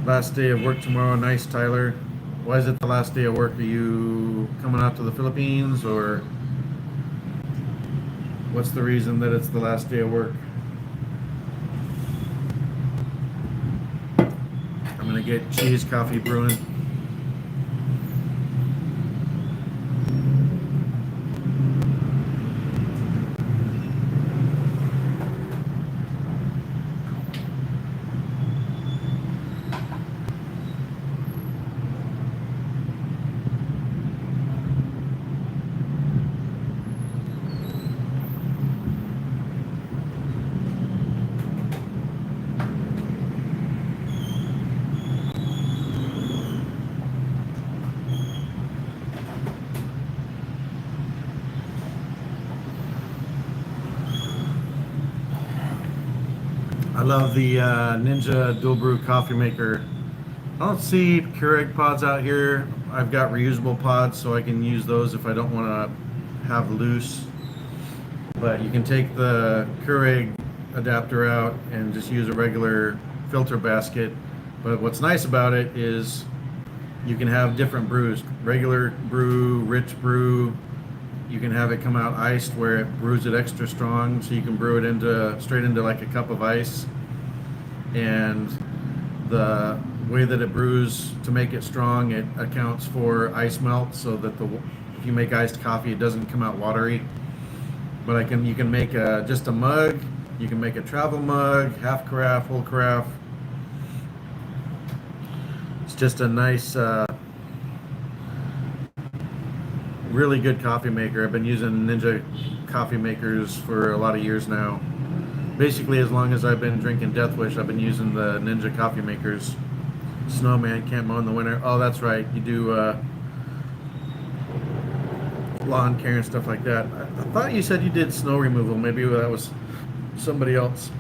Last day of work tomorrow. Nice, Tyler. Why is it the last day of work? Are you coming out to the Philippines, or what's the reason that it's the last day of work? I'm gonna get Cheese coffee brewing. I love the Ninja dual brew coffee maker. I don't see Keurig pods out here. I've got reusable pods, so I can use those if I don't want to have loose. But you can take the Keurig adapter out and just use a regular filter basket. But what's nice about it is you can have different brews. Regular brew, rich brew. You can have it come out iced where it brews it extra strong, so you can brew it straight into like a cup of ice. And the way that it brews to make it strong, it accounts for ice melt, so that if you make iced coffee, it doesn't come out watery. But you can make just a mug. You can make a travel mug, half carafe, whole carafe. It's just a nice, really good coffee maker. I've been using Ninja coffee makers for a lot of years now. Basically, as long as I've been drinking Death Wish, I've been using the Ninja coffee makers. Snowman can't mow in the winter. Oh, that's right. You do lawn care and stuff like that. I thought you said you did snow removal. Maybe that was somebody else.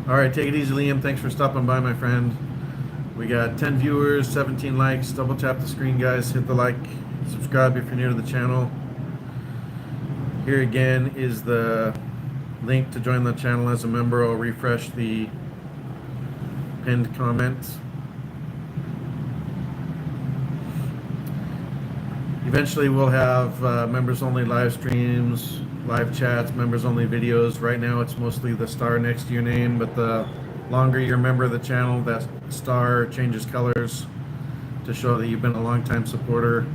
All right, take it easy, Liam. Thanks for stopping by, my friend. We got 10 viewers, 17 likes. Double tap the screen, guys. Hit the like. Subscribe if you're new to the channel. Here again is the link to join the channel as a member. I'll refresh the pinned comment. Eventually we'll have members only live streams, live chats, members only videos. Right now it's mostly the star next to your name, but the longer you're a member of the channel, that star changes colors to show that you've been a long-time supporter.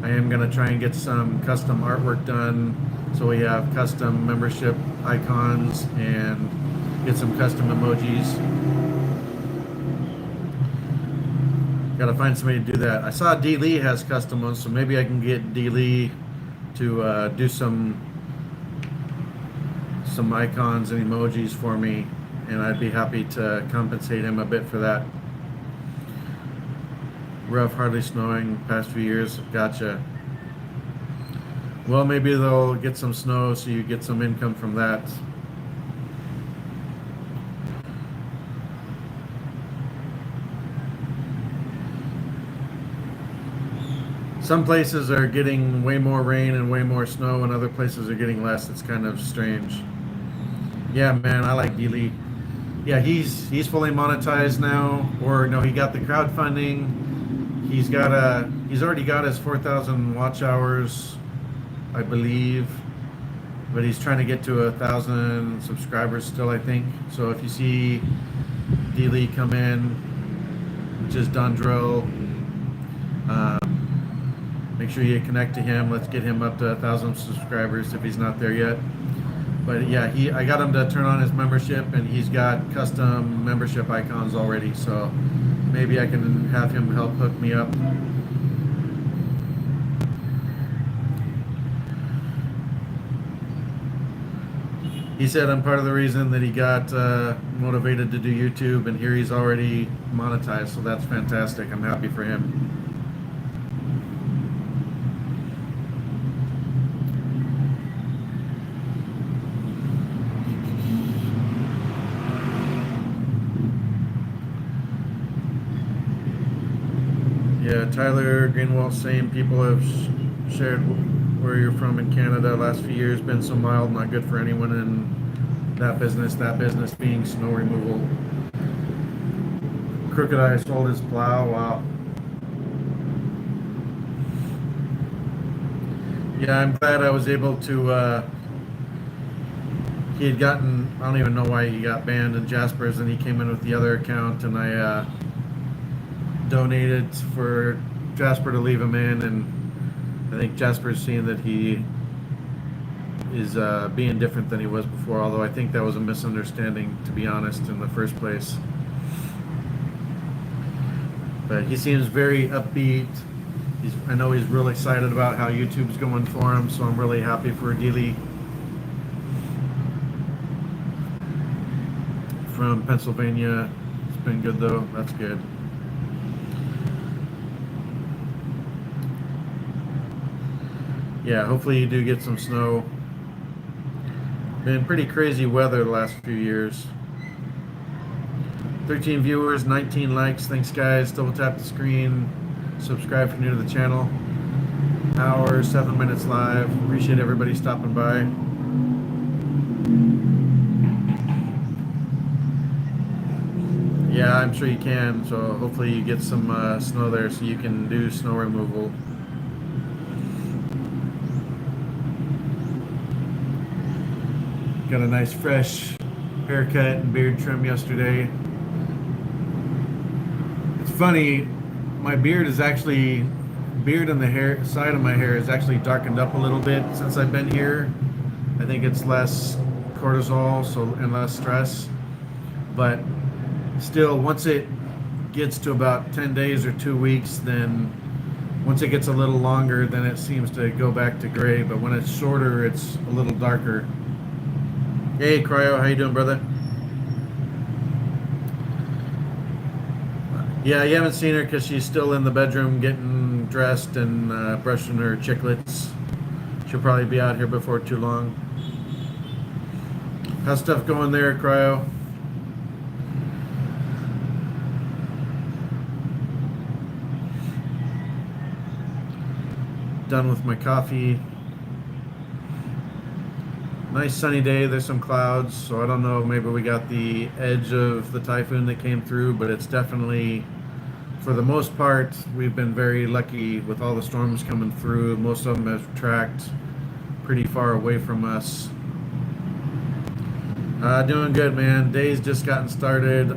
I am going to try and get some custom artwork done, so we have custom membership icons and get some custom emojis. Got to find somebody to do that. I saw D. Lee has custom ones, so maybe I can get D. Lee to do some icons and emojis for me, and I'd be happy to compensate him a bit for that. Rough, hardly snowing past few years. Gotcha. Well, maybe they'll get some snow so you get some income from that. Some places are getting way more rain and way more snow, and other places are getting less. It's kind of strange. Yeah, man, I like D-Lee. Yeah, he's fully monetized now, or no, he got the crowdfunding. He's already got his 4,000 watch hours, I believe, but he's trying to get to 1,000 subscribers still, I think. So if you see D-Lee come in, which is Dundrill, make sure you connect to him. Let's get him up to 1,000 subscribers if he's not there yet. But yeah, I got him to turn on his membership, and he's got custom membership icons already. So maybe I can have him help hook me up. He said I'm part of the reason that he got motivated to do YouTube, and here he's already monetized, so that's fantastic. I'm happy for him. Yeah, Tyler Greenwald saying people have shared where you're from in Canada. Last few years been so mild, not good for anyone in that business. That business being snow removal. Crooked Eye sold his plow. Wow. Yeah, I'm glad I was able to. He had gotten, I don't even know why he got banned in Jasper's, and he came in with the other account, and I donated for Jasper to leave him in, and I think Jasper's seeing that he is being different than he was before, although I think that was a misunderstanding, to be honest, in the first place. But he seems very upbeat. I know he's real excited about how YouTube's going for him, so I'm really happy for Dealey from Pennsylvania. It's been good though. That's good. Yeah, hopefully you do get some snow. Been pretty crazy weather the last few years. 13 viewers, 19 likes. Thanks guys. Double tap the screen. Subscribe if you're new to the channel. Hour, 7 minutes live. Appreciate everybody stopping by. Yeah, I'm sure you can. So hopefully you get some snow there so you can do snow removal. Got a nice fresh haircut and beard trim yesterday. It's funny, my beard is actually, beard and the hair side of my hair is actually darkened up a little bit since I've been here. I think it's less cortisol and less stress. But still, once it gets to about 10 days or 2 weeks, then once it gets a little longer, then it seems to go back to gray. But when it's shorter, it's a little darker. Hey, Cryo, how you doing, brother? Yeah, you haven't seen her because she's still in the bedroom getting dressed and brushing her chiclets. She'll probably be out here before too long. How's stuff going there, Cryo? Done with my coffee. Nice sunny day. There's some clouds, so I don't know, maybe we got the edge of the typhoon that came through, but it's definitely, for the most part, we've been very lucky with all the storms coming through. Most of them have tracked pretty far away from us. Doing good, man. Day's just gotten started.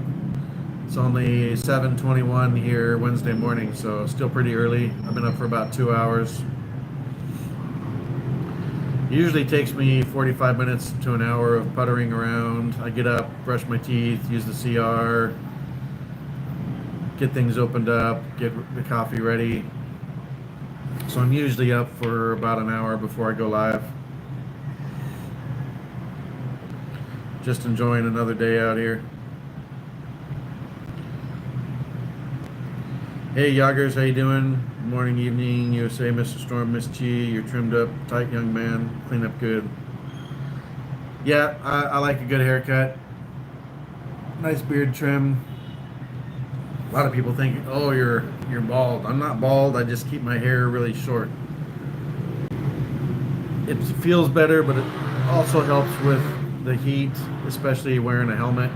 It's only 7:21 here Wednesday morning, so still pretty early. I've been up for about 2 hours. It usually takes me 45 minutes to an hour of puttering around. I get up, brush my teeth, use the CR, get things opened up, get the coffee ready. So I'm usually up for about an hour before I go live. Just enjoying another day out here. Hey Yoggers, how you doing? Morning, evening, USA, Mr. Storm, Miss Chi, you're trimmed up, tight young man, clean up good. Yeah, I like a good haircut. Nice beard trim. A lot of people think, oh, you're bald. I'm not bald, I just keep my hair really short. It feels better, but it also helps with the heat, especially wearing a helmet.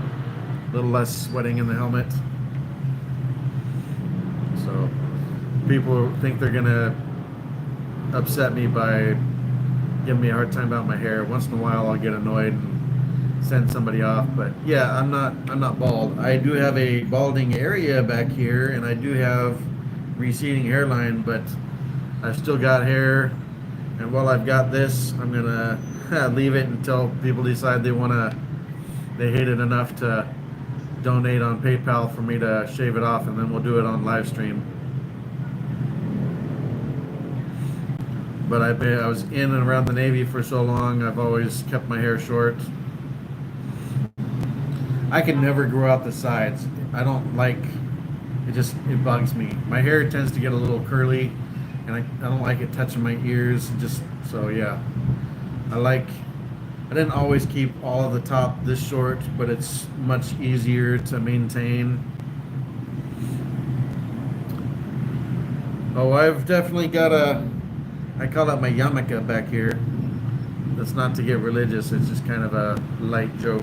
A little less sweating in the helmet. So people think they're gonna upset me by giving me a hard time about my hair. Once in a while I'll get annoyed and send somebody off, but yeah, I'm not bald. I do have a balding area back here, and I do have receding hairline, but I've still got hair, and while I've got this, I'm gonna leave it until people decide they hate it enough to donate on PayPal for me to shave it off, and then we'll do it on live stream. But I was in and around the Navy for so long, I've always kept my hair short. I can never grow out the sides. I don't like it, it bugs me. My hair tends to get a little curly, and I don't like it touching my ears. Just so yeah, I didn't always keep all of the top this short, but it's much easier to maintain. Oh, I've definitely got I call that my yarmulke back here. That's not to get religious, it's just kind of a light joke.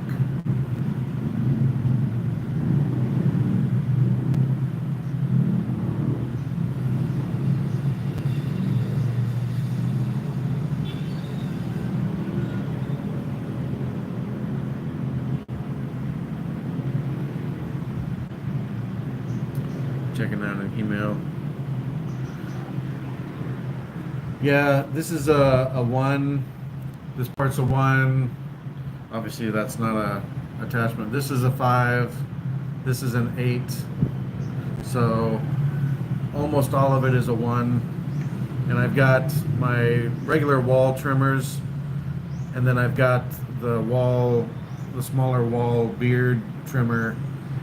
Checking out an email. Yeah, this is a 1. This part's a 1. Obviously, that's not a attachment. This is a 5. This is an 8. So almost all of it is a 1. And I've got my regular wall trimmers, and then I've got the smaller wall beard trimmer,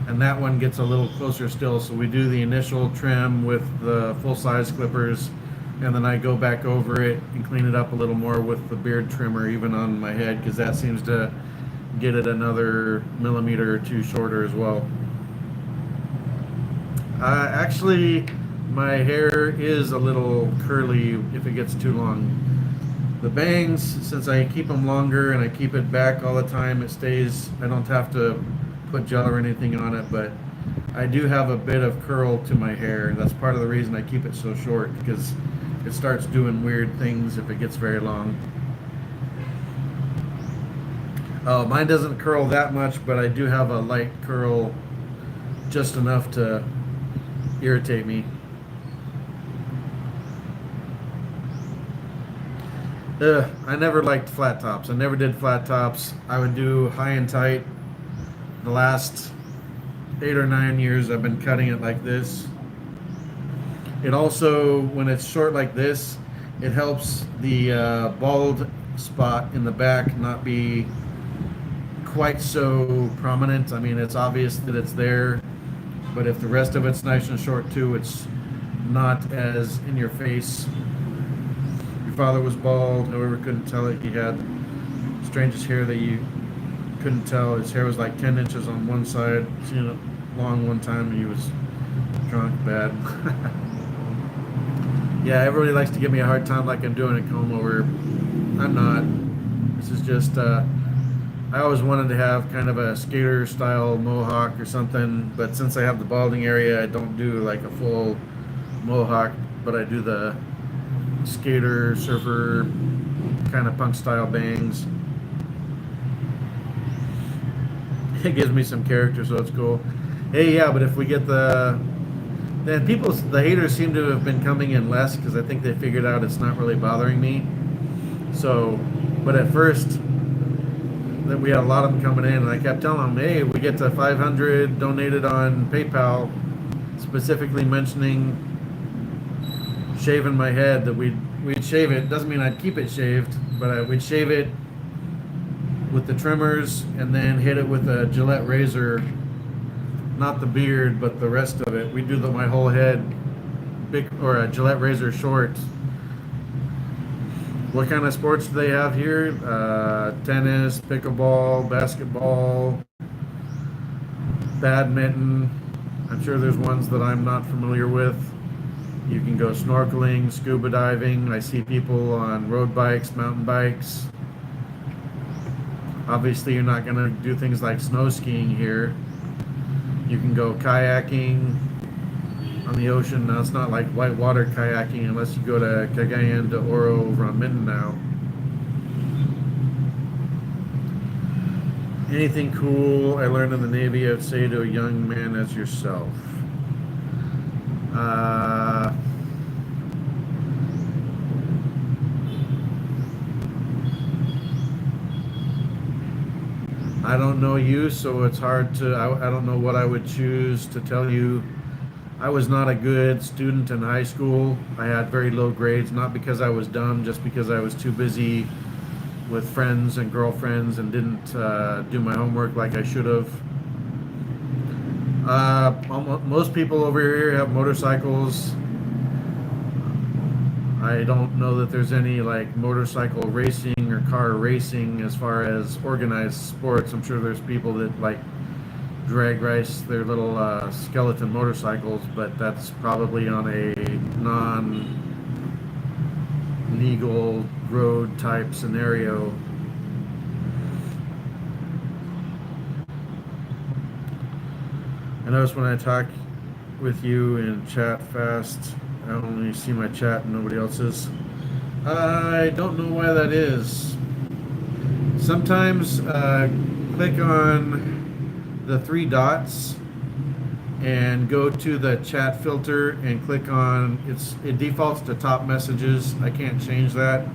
and that one gets a little closer still. So we do the initial trim with the full-size clippers, and then I go back over it and clean it up a little more with the beard trimmer, even on my head, because that seems to get it another millimeter or 2 shorter as well. Actually, my hair is a little curly if it gets too long. The bangs, since I keep them longer and I keep it back all the time, it stays. I don't have to put gel or anything on it, but I do have a bit of curl to my hair. That's part of the reason I keep it so short, because it starts doing weird things if it gets very long. Mine doesn't curl that much, but I do have a light curl, just enough to irritate me. I never liked flat tops. I never did flat tops. I would do high and tight. The last 8 or 9 years I've been cutting it like this. It also, when it's short like this, it helps the bald spot in the back not be quite so prominent. I mean, it's obvious that it's there, but if the rest of it's nice and short too, it's not as in your face. Your father was bald, however, couldn't tell it. He had strangest hair that you couldn't tell. His hair was like 10 inches on one side. Seen it long one time, and he was drunk bad. Yeah, everybody likes to give me a hard time like I'm doing a comb over. I'm not. This is just, I always wanted to have kind of a skater style mohawk or something, but since I have the balding area, I don't do like a full mohawk, but I do the skater, surfer, kind of punk style bangs. It gives me some character, so it's cool. Hey, yeah, but if we get the haters seem to have been coming in less, because I think they figured out it's not really bothering me. So, but at first, that we had a lot of them coming in, and I kept telling them, hey, we get to 500 donated on PayPal, specifically mentioning shaving my head, that we'd shave it. Doesn't mean I'd keep it shaved, but we'd shave it with the trimmers and then hit it with a Gillette razor, not the beard, but the rest of it. We do my whole head, big, or a Gillette razor short. What kind of sports do they have here? Tennis, pickleball, basketball, badminton. I'm sure there's ones that I'm not familiar with. You can go snorkeling, scuba diving. I see people on road bikes, mountain bikes. Obviously, you're not going to do things like snow skiing here. You can go kayaking on the ocean. Now, it's not like whitewater kayaking unless you go to Cagayan de Oro over on Mindanao. Anything cool I learned in the Navy I'd say to a young man as yourself? I don't know you, so it's hard to, I don't know what I would choose to tell you. I was not a good student in high school. I had very low grades, not because I was dumb, just because I was too busy with friends and girlfriends and didn't do my homework like I should have. Most people over here have motorcycles. I don't know that there's any like motorcycle racing or car racing as far as organized sports. I'm sure there's people that like drag race their little skeleton motorcycles, but that's probably on a non-legal road type scenario. I notice when I talk with you in chat fast, I only see my chat and nobody else's. I don't know why that is. Sometimes click on the three dots and go to the chat filter and click on, it defaults to top messages. I can't change that.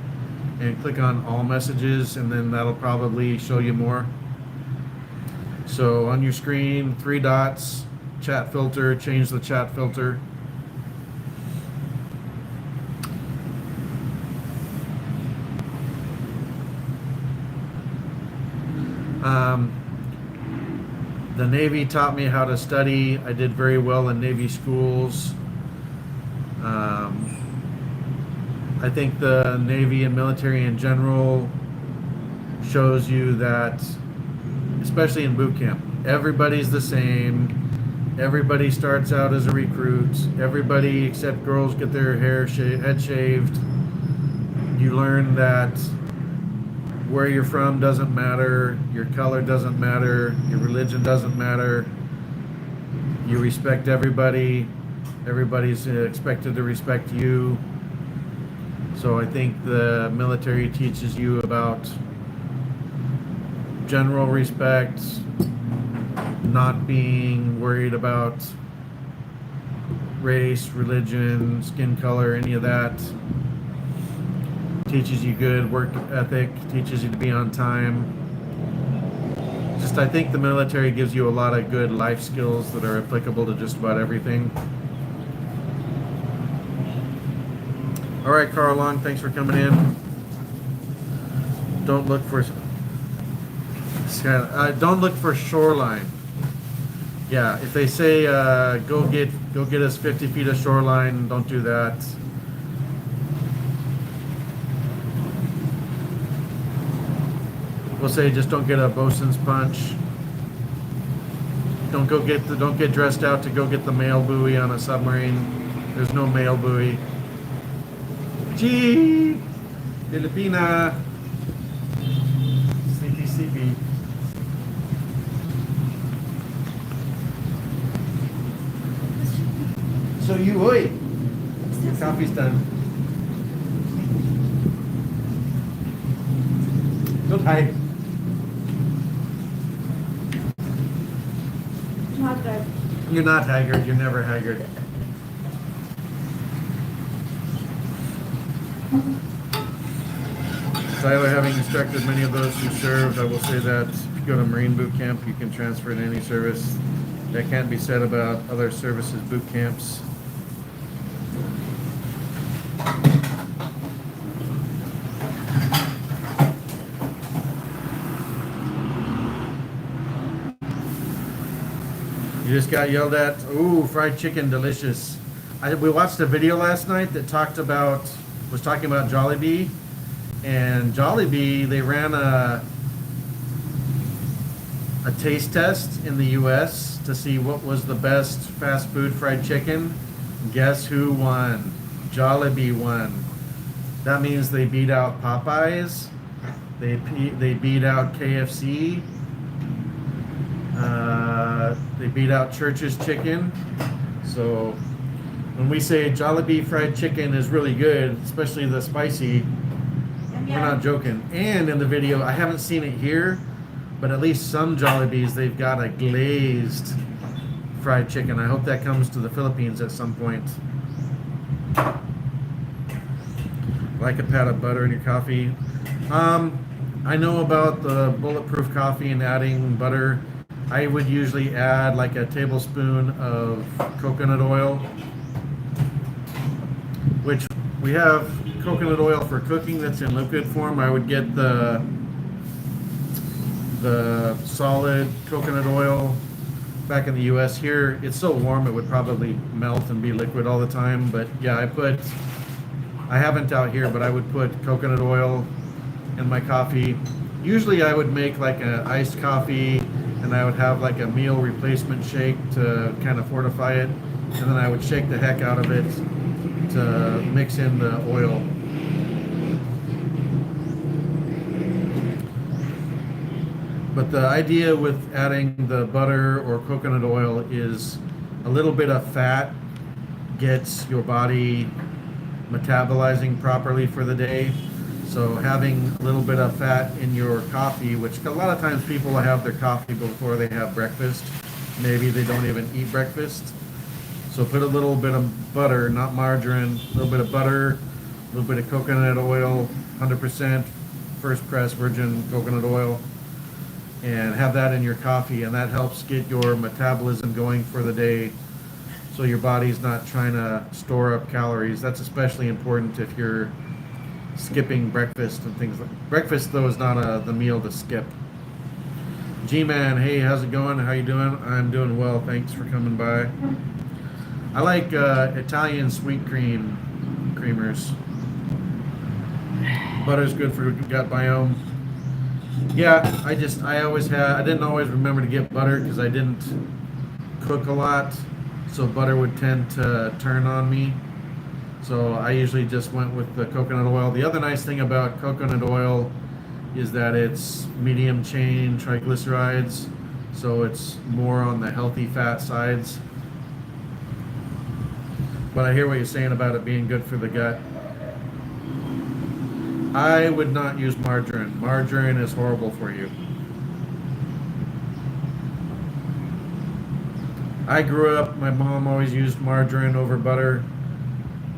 And click on all messages, and then that'll probably show you more. So on your screen, three dots, chat filter, change the chat filter. The Navy taught me how to study. I did very well in Navy schools. I think the Navy and military in general shows you that, especially in boot camp, everybody's the same. Everybody starts out as a recruit. Everybody except girls get their head shaved. You learn that where you're from doesn't matter, your color doesn't matter, your religion doesn't matter. You respect everybody. Everybody's expected to respect you. So I think the military teaches you about general respect, not being worried about race, religion, skin color, any of that. Teaches you good work ethic, teaches you to be on time. Just, I think the military gives you a lot of good life skills that are applicable to just about everything. All right, Carl Long, thanks for coming in. Don't look for shoreline. Yeah, if they say go get us 50 feet of shoreline, don't do that. We'll say just don't get a bosun's punch. Don't get dressed out to go get the mail buoy on a submarine. There's no mail buoy. Gee, Filipina. Sleepy, sleepy. So your coffee's done. Don't hide. You're not haggard. You're never haggard. Tyler, having instructed many of those who served, I will say that if you go to Marine boot camp, you can transfer to any service. That can't be said about other services boot camps. You just got yelled at. Ooh, fried chicken, delicious. We watched a video last night that was talking about Jollibee, and Jollibee, they ran a taste test in the U.S. to see what was the best fast food fried chicken. Guess who won? Jollibee won. That means they beat out Popeyes. They beat out KFC. They beat out Church's Chicken. So when we say Jollibee fried chicken is really good, especially the spicy, we're not joking. And in the video, I haven't seen it here, but at least some Jollibees, they've got a glazed fried chicken. I hope that comes to the Philippines at some point. Like a pat of butter in your coffee. I know about the bulletproof coffee and adding butter. I would usually add like a tablespoon of coconut oil, which we have coconut oil for cooking that's in liquid form. I would get the solid coconut oil. Back in the US here, it's so warm it would probably melt and be liquid all the time. But yeah, I haven't out here, but I would put coconut oil in my coffee. Usually I would make like an iced coffee and I would have like a meal replacement shake to kind of fortify it. And then I would shake the heck out of it to mix in the oil. But the idea with adding the butter or coconut oil is a little bit of fat gets your body metabolizing properly for the day. So having a little bit of fat in your coffee, which a lot of times people have their coffee before they have breakfast. Maybe they don't even eat breakfast. So put a little bit of butter, not margarine, a little bit of butter, a little bit of coconut oil, 100% first press virgin coconut oil, and have that in your coffee, and that helps get your metabolism going for the day so your body's not trying to store up calories. That's especially important if you're skipping breakfast and things like breakfast. Though is not the meal to skip. G-Man, hey, how's it going? How you doing? I'm doing well, thanks for coming by. I like Italian sweet creamers. Butter's good for gut biome. Yeah, I didn't always remember to get butter because I didn't cook a lot, so butter would tend to turn on me. So I usually just went with the coconut oil. The other nice thing about coconut oil is that it's medium chain triglycerides, so it's more on the healthy fat sides. But I hear what you're saying about it being good for the gut. I would not use margarine. Margarine is horrible for you. I grew up, my mom always used margarine over butter.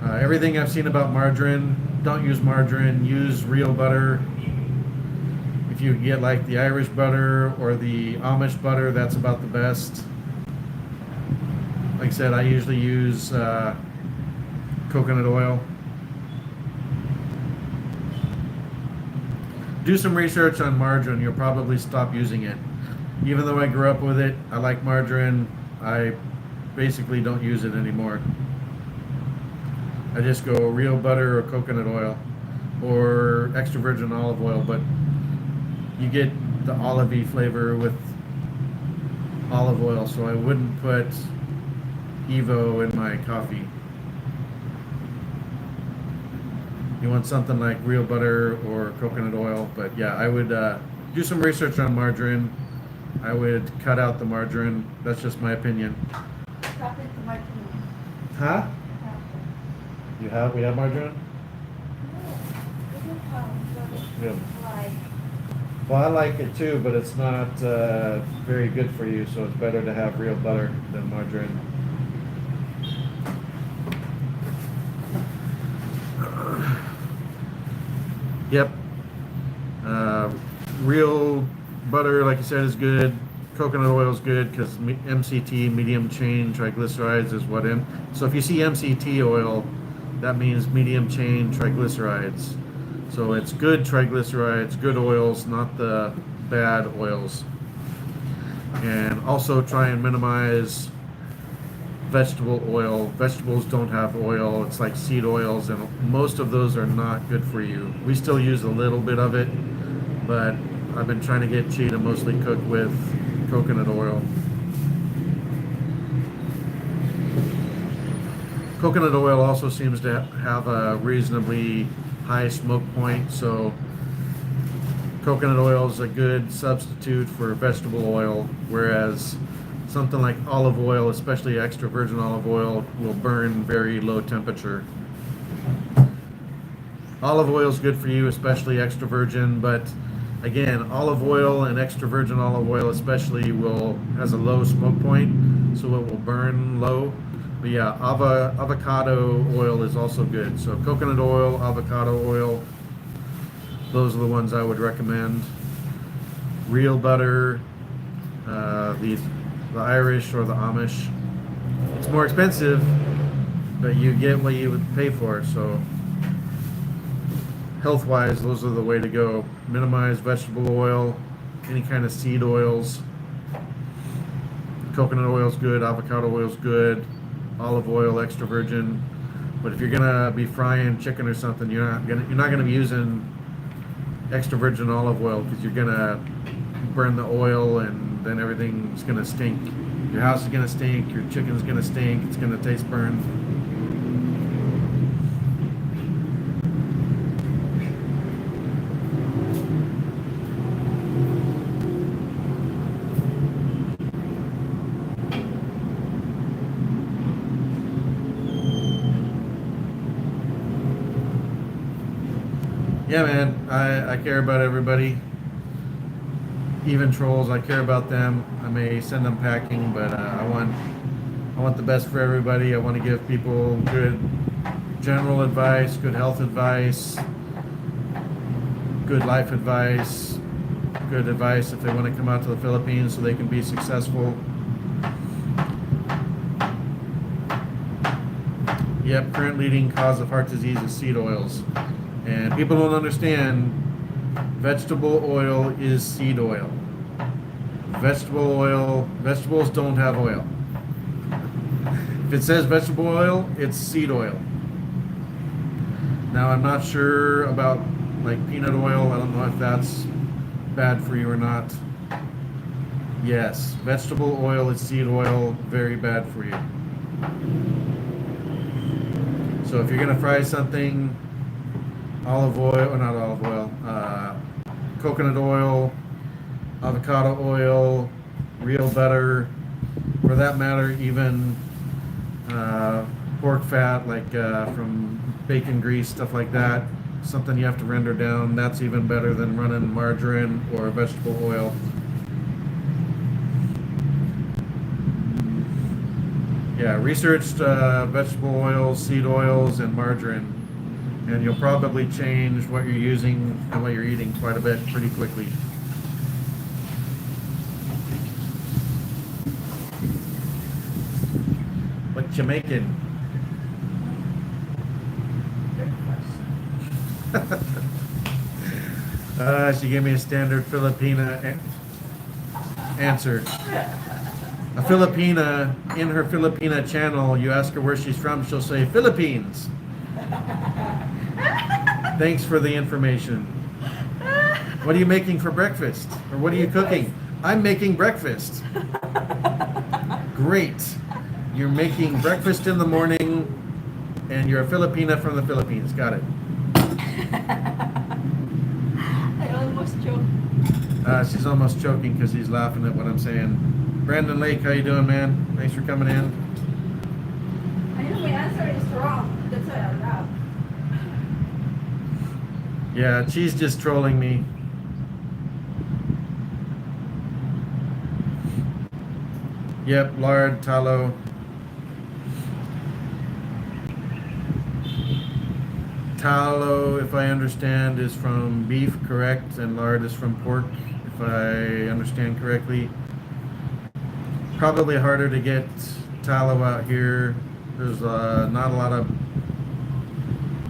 Everything I've seen about margarine, don't use margarine, use real butter. If you get like the Irish butter or the Amish butter, that's about the best. Like I said, I usually use coconut oil. Do some research on margarine, you'll probably stop using it. Even though I grew up with it, I like margarine, I basically don't use it anymore. I just go real butter or coconut oil or extra virgin olive oil, but you get the olivey flavor with olive oil, so I wouldn't put Evo in my coffee. You want something like real butter or coconut oil, but yeah, I would do some research on margarine. I would cut out the margarine. That's just my opinion. Huh? We have margarine? Yeah. Well, I like it too, but it's not very good for you, so it's better to have real butter than margarine. Yep. Real butter, like you said, is good. Coconut oil is good because MCT, medium chain triglycerides, is what in. So if you see MCT oil, that means medium chain triglycerides. So it's good triglycerides, good oils, not the bad oils. And also try and minimize vegetable oil. Vegetables don't have oil. It's like seed oils, and most of those are not good for you. We still use a little bit of it, but I've been trying to get Chi to mostly cook with coconut oil. Coconut oil also seems to have a reasonably high smoke point, so coconut oil is a good substitute for vegetable oil, whereas something like olive oil, especially extra virgin olive oil, will burn very low temperature. Olive oil is good for you, especially extra virgin, but again, olive oil and extra virgin olive oil especially has a low smoke point, so it will burn low. But yeah, avocado oil is also good. So coconut oil, avocado oil, Those are the ones I would recommend. Real butter, the Irish or the Amish. It's more expensive, but you get what you would pay for. So health-wise, those are the way to go. Minimize vegetable oil, any kind of seed oils. Coconut oil is good, avocado oil is good, olive oil, extra virgin. But if you're gonna be frying chicken or something, you're not gonna be using extra virgin olive oil, because you're gonna burn the oil and then everything's gonna stink. Your house is gonna stink, your chicken's gonna stink, it's gonna taste burned. Yeah, man, I care about everybody. Even trolls, I care about them. I may send them packing, but I want the best for everybody. I want to give people good general advice, good health advice, good life advice, good advice if they want to come out to the Philippines so they can be successful. Yep, current leading cause of heart disease is seed oils. And people don't understand, vegetable oil is seed oil. Vegetables don't have oil. If it says vegetable oil, it's seed oil. Now, I'm not sure about like peanut oil. I don't know if that's bad for you or not. Yes, vegetable oil is seed oil, very bad for you. So if you're gonna fry something, olive oil, or not olive oil, coconut oil, avocado oil, real butter, for that matter, even pork fat, like from bacon grease, stuff like that, something you have to render down, that's even better than running margarine or vegetable oil. Yeah, researched vegetable oils, seed oils, and margarine, and you'll probably change what you're using and what you're eating quite a bit pretty quickly. What you making? She gave me a standard Filipina answer. A Filipina, in her Filipina channel, you ask her where she's from, she'll say, Philippines. Thanks for the information. What are you making for breakfast? Or what are you cooking? I'm making breakfast. Great. You're making breakfast in the morning, and you're a Filipina from the Philippines. Got it. I almost choked. She's almost choking because he's laughing at what I'm saying. Brandon Lake, how you doing, man? Thanks for coming in. I know my answer is wrong. That's why I laugh. Yeah, she's just trolling me. Yep, lard, tallow. Tallow, if I understand, is from beef, correct? And lard is from pork, if I understand correctly. Probably harder to get tallow out here. There's not a lot of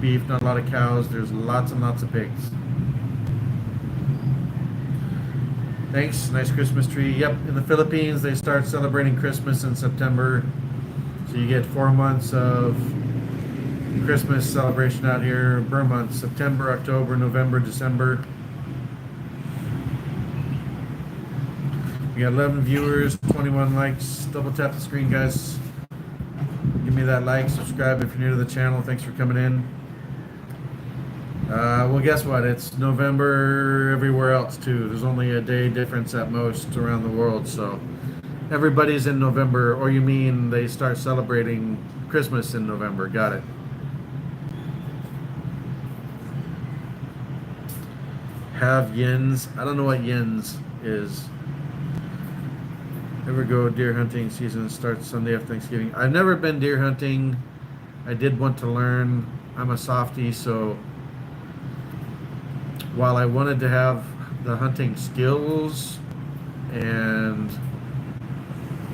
beef, not a lot of cows. There's lots and lots of pigs. Thanks. Nice Christmas tree. Yep, in the Philippines, they start celebrating Christmas in September. So you get 4 months of Christmas celebration out here. Burr months, September, October, November, December. We got 11 viewers, 21 likes. Double tap the screen, guys. Give me that like, subscribe if you're new to the channel. Thanks for coming in. Well, guess what? It's November everywhere else too. There's only a day difference at most around the world, so everybody's in November. Or you mean they start celebrating Christmas in November? Got it. Have yins. I don't know what yins is. Ever go deer hunting? Season starts Sunday after Thanksgiving. I've never been deer hunting. I did want to learn. I'm a softie, so while I wanted to have the hunting skills and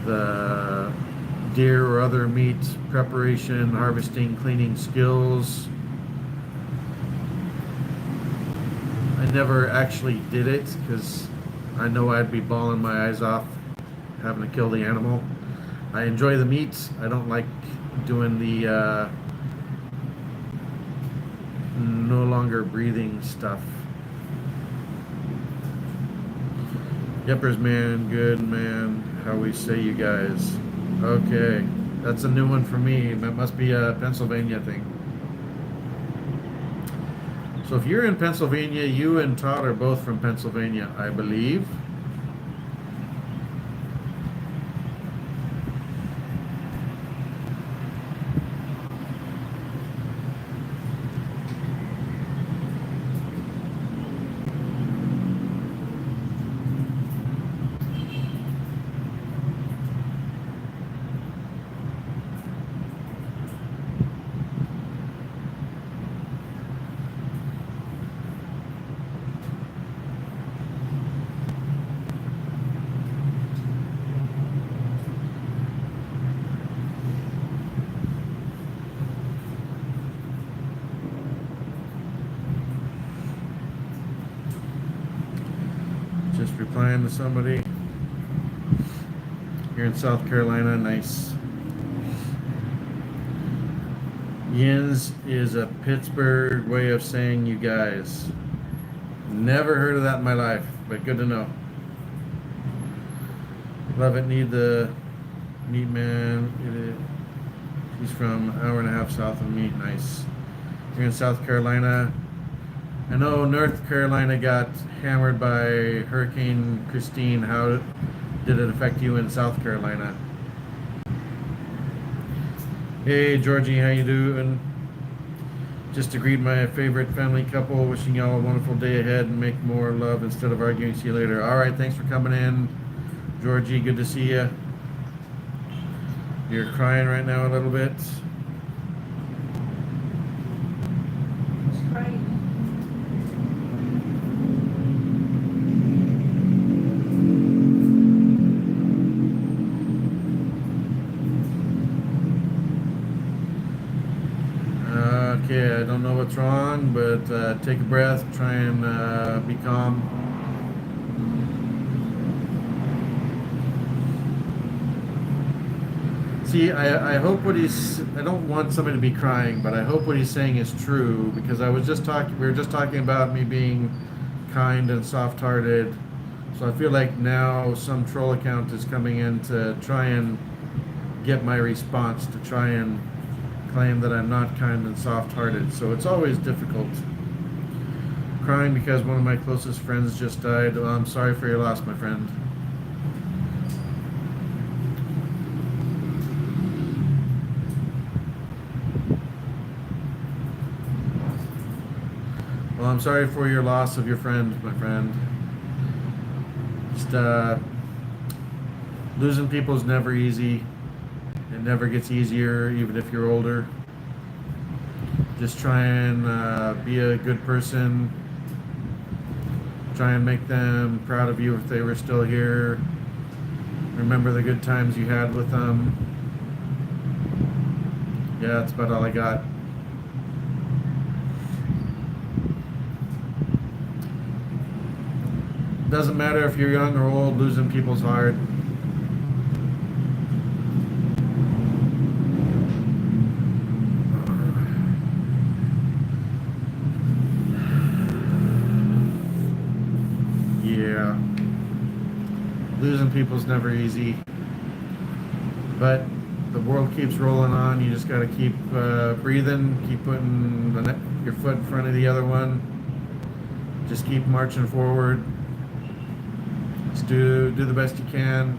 the deer or other meat preparation, harvesting, cleaning skills, I never actually did it because I know I'd be bawling my eyes off having to kill the animal. I enjoy the meat. I don't like doing the no longer breathing stuff. Yepers man, good man, how we say you guys. Okay, that's a new one for me. That must be a Pennsylvania thing. So if you're in Pennsylvania, you and Todd are both from Pennsylvania, I believe. Just replying to somebody. Here in South Carolina, nice. Yins is a Pittsburgh way of saying you guys. Never heard of that in my life, but good to know. Love it, need the meat man. He's from an hour and a half south of me, nice. Here in South Carolina. I know North Carolina got hammered by Hurricane Christine. How did it affect you in South Carolina? Hey Georgie, how you doing? Just to greet my favorite family couple, wishing y'all a wonderful day ahead and make more love instead of arguing. See you later. All right, thanks for coming in, Georgie. Good to see you. You're crying right now a little bit. Who's crying? Okay, I don't know what's wrong, but take a breath, try and be calm. See, I hope what he's, I don't want somebody to be crying, but I hope what he's saying is true, because we were just talking about me being kind and soft-hearted. So I feel like now some troll account is coming in to try and get my response, to try and claim that I'm not kind and soft-hearted. So it's always difficult. Crying because one of my closest friends just died. Well, I'm sorry for your loss, my friend. Well, I'm sorry for your loss of your friend, my friend. Just losing people is never easy. It never gets easier, even if you're older. Just try and be a good person. Try and make them proud of you if they were still here. Remember the good times you had with them. Yeah, that's about all I got. Doesn't matter if you're young or old, losing people's hard. Yeah. Losing people's never easy. But the world keeps rolling on. You just got to keep breathing, keep putting your foot in front of the other one. Just keep marching forward. Just do the best you can.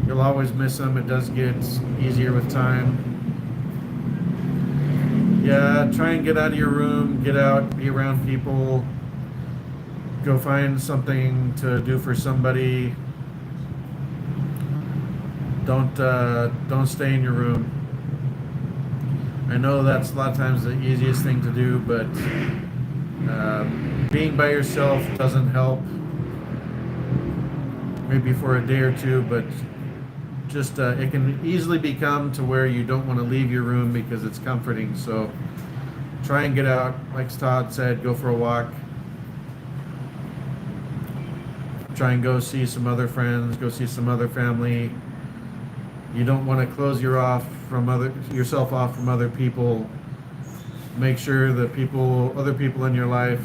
You'll always miss them. It does get easier with time. Yeah, try and get out of your room, get out, be around people. Go find something to do for somebody. Don't stay in your room. I know that's a lot of times the easiest thing to do, but Being by yourself doesn't help, maybe for a day or two, but just it can easily become to where you don't want to leave your room because it's comforting. So try and get out, like Todd said, go for a walk. Try and go see some other friends, go see some other family. You don't want to close yourself off from other people. Make sure that other people in your life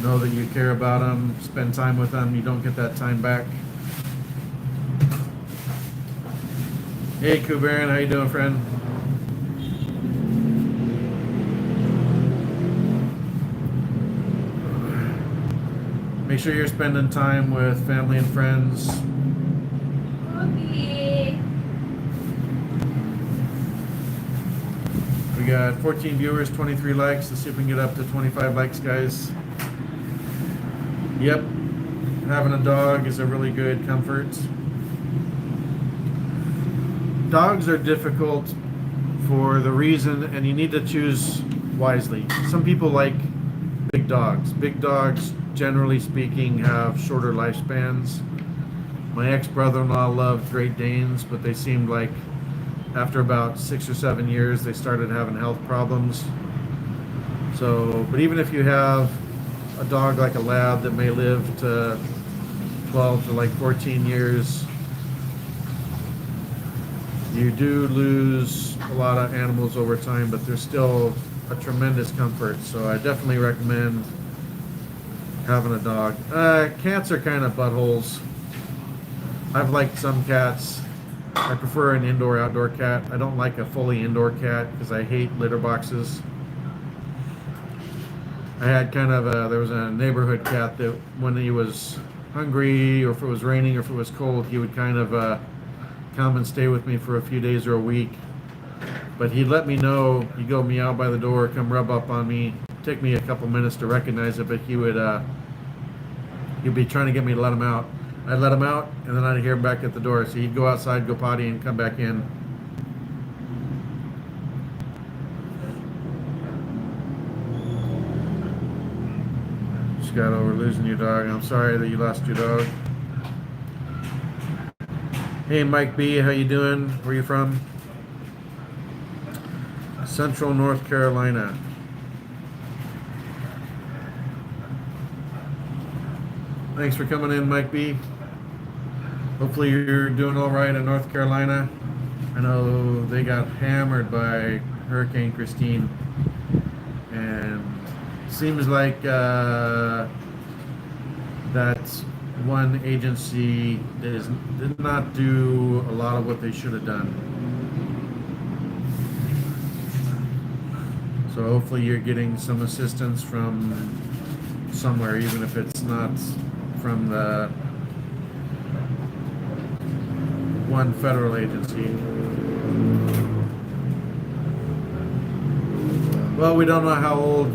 know that you care about them, spend time with them. You don't get that time back. Hey, Kubaran, how you doing, friend? Make sure you're spending time with family and friends. Okay. We got 14 viewers, 23 likes. Let's see if we can get up to 25 likes, guys. Yep, having a dog is a really good comfort. Dogs are difficult for the reason, and you need to choose wisely. Some people like big dogs. Big dogs, generally speaking, have shorter lifespans. My ex-brother-in-law loved Great Danes, but they seemed like after about 6 or 7 years, they started having health problems. So, but even if you have a dog like a lab that may live to 12 to like 14 years, you do lose a lot of animals over time, but they're still a tremendous comfort. So I definitely recommend having a dog. Cats are kind of buttholes. I've liked some cats. I prefer an indoor-outdoor cat. I don't like a fully indoor cat because I hate litter boxes. I had there was a neighborhood cat that when he was hungry or if it was raining or if it was cold, he would kind of come and stay with me for a few days or a week. But he'd let me know, he'd go meow by the door, come rub up on me. Take me a couple minutes to recognize it, but he'd be trying to get me to let him out. I'd let him out, and then I'd hear him back at the door. So he'd go outside, go potty, and come back in. Scott, we're losing your dog. I'm sorry that you lost your dog. Hey, Mike B, how you doing? Where you from? Central North Carolina. Thanks for coming in, Mike B. Hopefully you're doing all right in North Carolina. I know they got hammered by Hurricane Christine, and it seems like that one agency did not do a lot of what they should have done. So hopefully you're getting some assistance from somewhere, even if it's not from the one federal agency. Well, we don't know how old.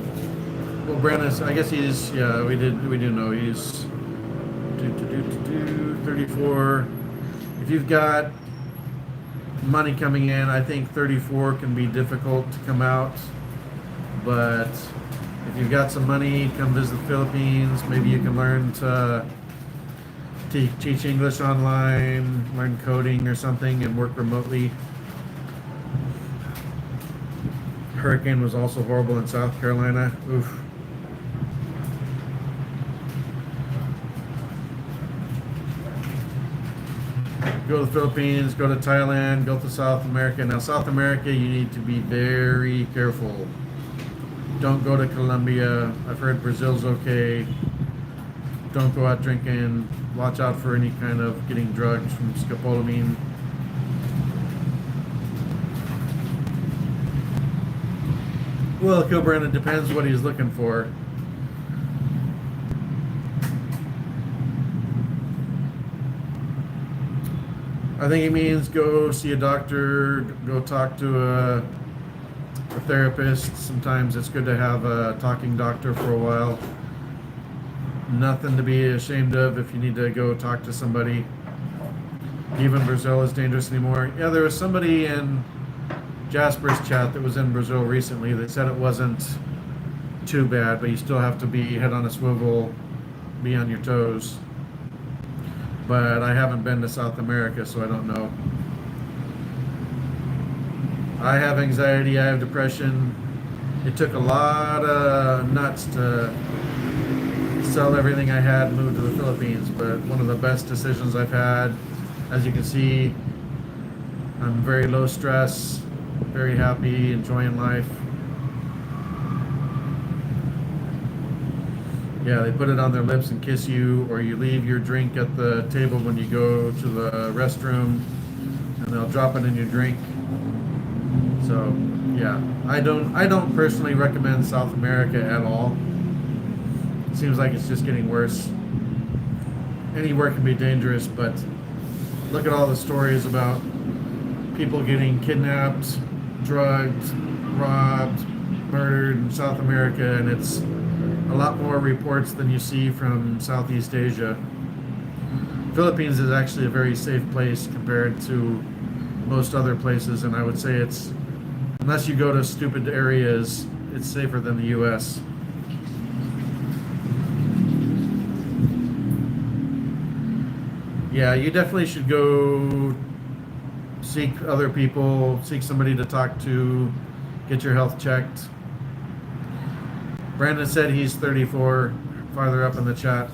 Well, Brandon, I guess he's, yeah, we do know he's 34. If you've got money coming in, I think 34 can be difficult to come out. But if you've got some money, come visit the Philippines. Maybe you can learn to teach English online, learn coding or something, and work remotely. Hurricane was also horrible in South Carolina. Oof. Go to the Philippines, go to Thailand, go to South America. Now, South America, you need to be very careful. Don't go to Colombia. I've heard Brazil's okay. Don't go out drinking. Watch out for any kind of getting drugs from scopolamine. Well, Kilbrand, it depends what he's looking for. I think he means go see a doctor, go talk to a therapist. Sometimes it's good to have a talking doctor for a while. Nothing to be ashamed of if you need to go talk to somebody. Even Brazil is dangerous anymore. Yeah, there was somebody in Jasper's chat that was in Brazil recently that said it wasn't too bad, but you still have to be head on a swivel, be on your toes. But I haven't been to South America, so I don't know. I have anxiety, I have depression. It took a lot of nuts to sell everything I had and move to the Philippines, but one of the best decisions I've had. As you can see, I'm very low stress, very happy, enjoying life. Yeah, they put it on their lips and kiss you, or you leave your drink at the table when you go to the restroom, and they'll drop it in your drink. So, yeah, I don't personally recommend South America at all. It seems like it's just getting worse. Anywhere can be dangerous, but look at all the stories about people getting kidnapped, drugged, robbed, murdered in South America, and it's a lot more reports than you see from Southeast Asia. Philippines is actually a very safe place compared to most other places, and I would say it's, unless you go to stupid areas, it's safer than the US. Yeah, you definitely should go seek other people, seek somebody to talk to, get your health checked. Brandon said he's 34, farther up in the chat.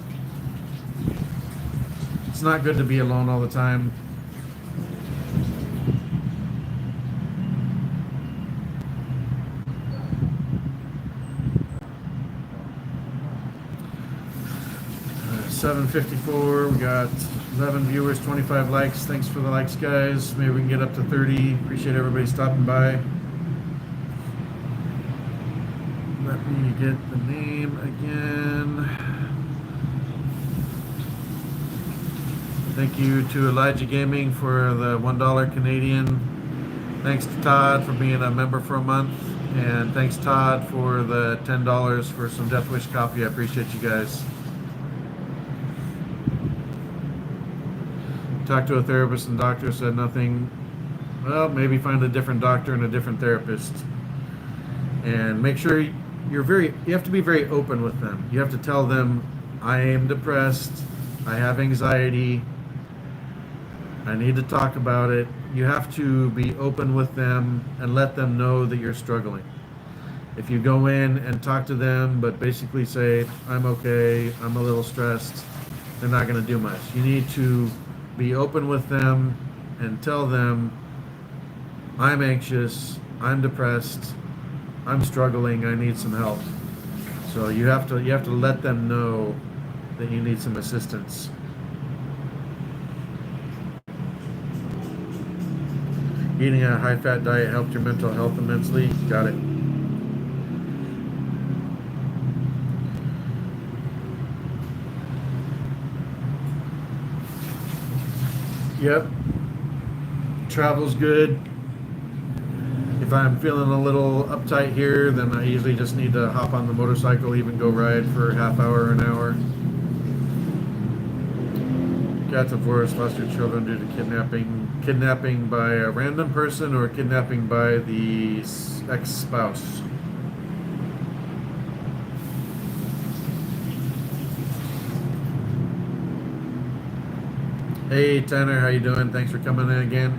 It's not good to be alone all the time. Uh, 7:54, we got 11 viewers, 25 likes. Thanks for the likes, guys. Maybe we can get up to 30. Appreciate everybody stopping by. Let me get the name again. Thank you to Elijah Gaming for the $1 Canadian. Thanks to Todd for being a member for a month. And thanks, Todd, for the $10 for some Death Wish coffee. I appreciate you guys. Talked to a therapist and doctor, said nothing. Well, maybe find a different doctor and a different therapist. And make sure you have to be very open with them. You have to tell them, I am depressed, I have anxiety, I need to talk about it. You have to be open with them and let them know that you're struggling. If you go in and talk to them but basically say, I'm okay, I'm a little stressed, they're not going to do much. You need to be open with them and tell them, I'm anxious, I'm depressed, I'm struggling, I need some help. So you have to let them know that you need some assistance. Eating a high-fat diet helped your mental health immensely. Got it. Yep. Travel's good. If I'm feeling a little uptight here, then I usually just need to hop on the motorcycle, even go ride for a half hour or an hour. Got divorced, lost your children due to kidnapping by a random person or kidnapping by the ex-spouse. Hey Tanner, how you doing? Thanks for coming in again.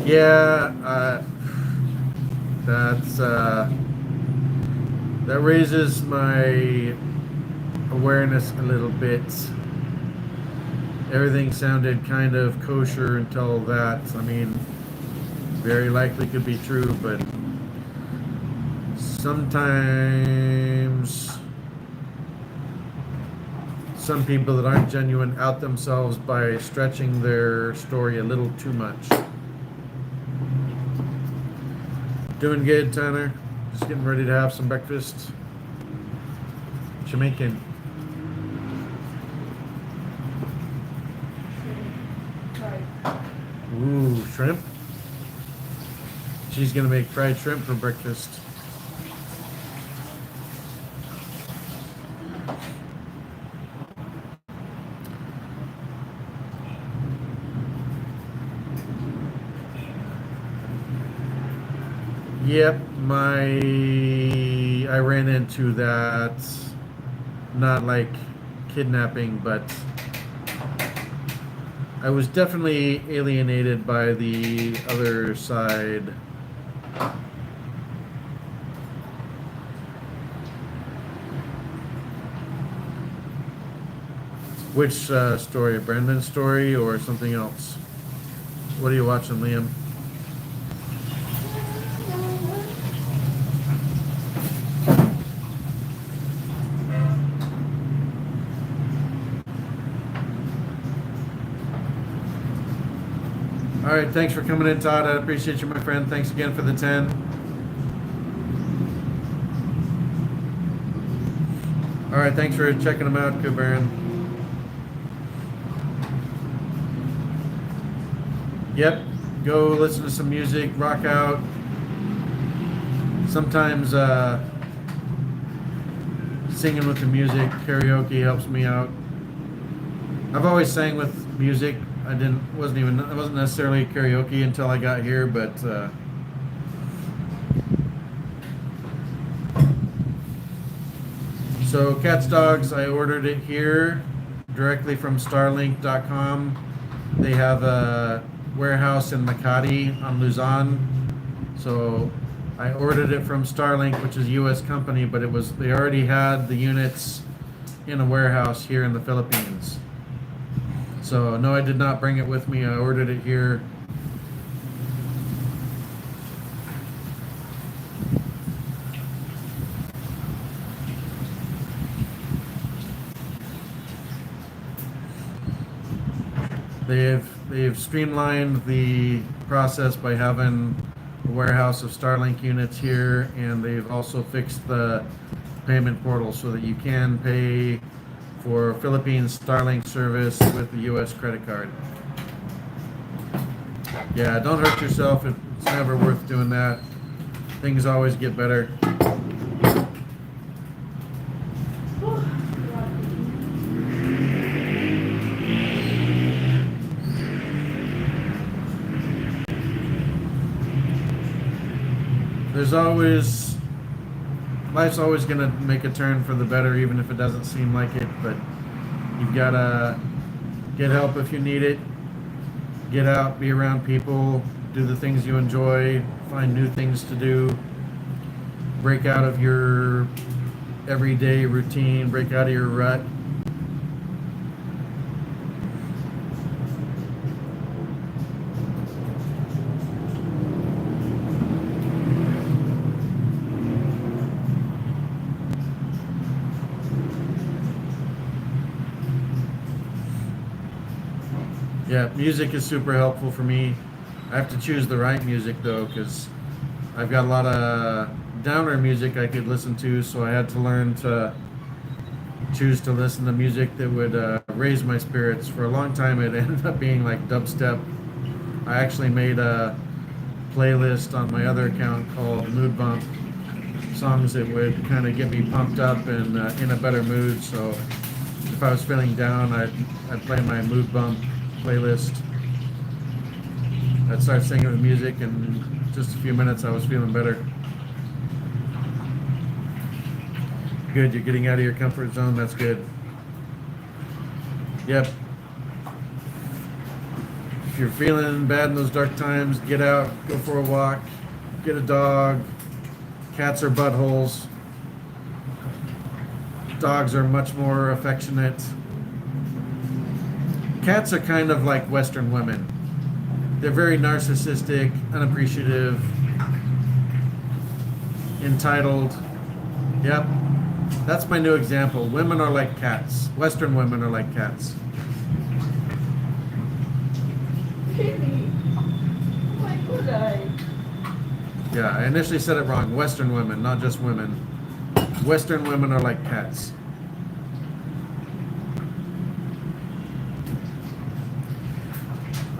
Yeah, that raises my awareness a little bit. Everything sounded kind of kosher until that. I mean, very likely could be true, but sometimes some people that aren't genuine out themselves by stretching their story a little too much. Doing good, Tanner. Just getting ready to have some breakfast. Jamaican. Ooh, shrimp. She's gonna make fried shrimp for breakfast. Yep, I ran into that, not like kidnapping, but I was definitely alienated by the other side. Which story? Brendan's story or something else? What are you watching, Liam? All right, thanks for coming in, Todd. I appreciate you, my friend. Thanks again for the 10. All right, thanks for checking them out, Kubaran. Yep, go listen to some music, rock out. Sometimes singing with the music, karaoke helps me out. I've always sang with music. It wasn't necessarily karaoke until I got here, but so Cats Dogs, I ordered it here directly from Starlink.com. They have a warehouse in Makati on Luzon. So I ordered it from Starlink, which is a US company, but they already had the units in a warehouse here in the Philippines. So no, I did not bring it with me. I ordered it here. They've streamlined the process by having a warehouse of Starlink units here, and they've also fixed the payment portal so that you can pay for Philippines Starlink service with the US credit card. Yeah, don't hurt yourself. It's never worth doing that. Things always get better. Life's always going to make a turn for the better, even if it doesn't seem like it, but you've got to get help if you need it, get out, be around people, do the things you enjoy, find new things to do, break out of your everyday routine, break out of your rut. Yeah, music is super helpful for me. I have to choose the right music though, because I've got a lot of downer music I could listen to, so I had to learn to choose to listen to music that would raise my spirits. For a long time it ended up being like dubstep. I actually made a playlist on my other account called Mood Bump, songs that would kind of get me pumped up and in a better mood. So if I was feeling down, I'd play my Mood Bump playlist. I'd start singing with music, and in just a few minutes I was feeling better. Good, you're getting out of your comfort zone. That's good. Yep. If you're feeling bad in those dark times, get out, go for a walk, get a dog. Cats are buttholes. Dogs are much more affectionate. Cats are kind of like Western women. They're very narcissistic, unappreciative, entitled. Yep, that's my new example. Women are like cats. Western women are like cats. Really? Why could I? Yeah, I initially said it wrong. Western women, not just women. Western women are like cats.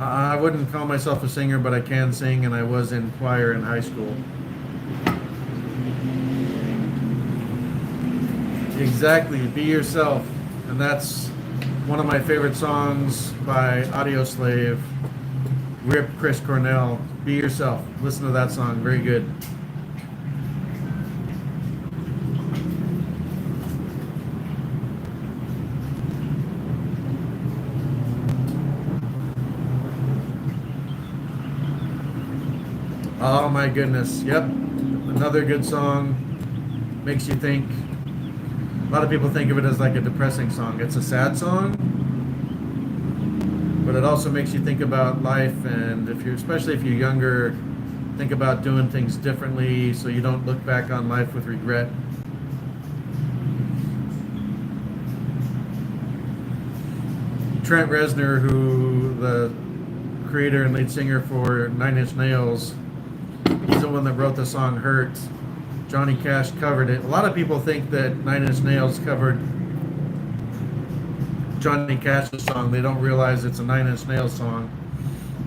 I wouldn't call myself a singer, but I can sing, and I was in choir in high school. Exactly, be yourself. And that's one of my favorite songs by Audioslave, Rip Chris Cornell. Be yourself. Listen to that song, very good. Oh my goodness. Yep. Another good song. Makes you think. A lot of people think of it as like a depressing song. It's a sad song, but it also makes you think about life, and if you're, especially if you're younger, think about doing things differently so you don't look back on life with regret. Trent Reznor, who the creator and lead singer for Nine Inch Nails, he's the one that wrote the song "Hurt." Johnny Cash covered it. A lot of people think that Nine Inch Nails covered Johnny Cash's song. They don't realize it's a Nine Inch Nails song.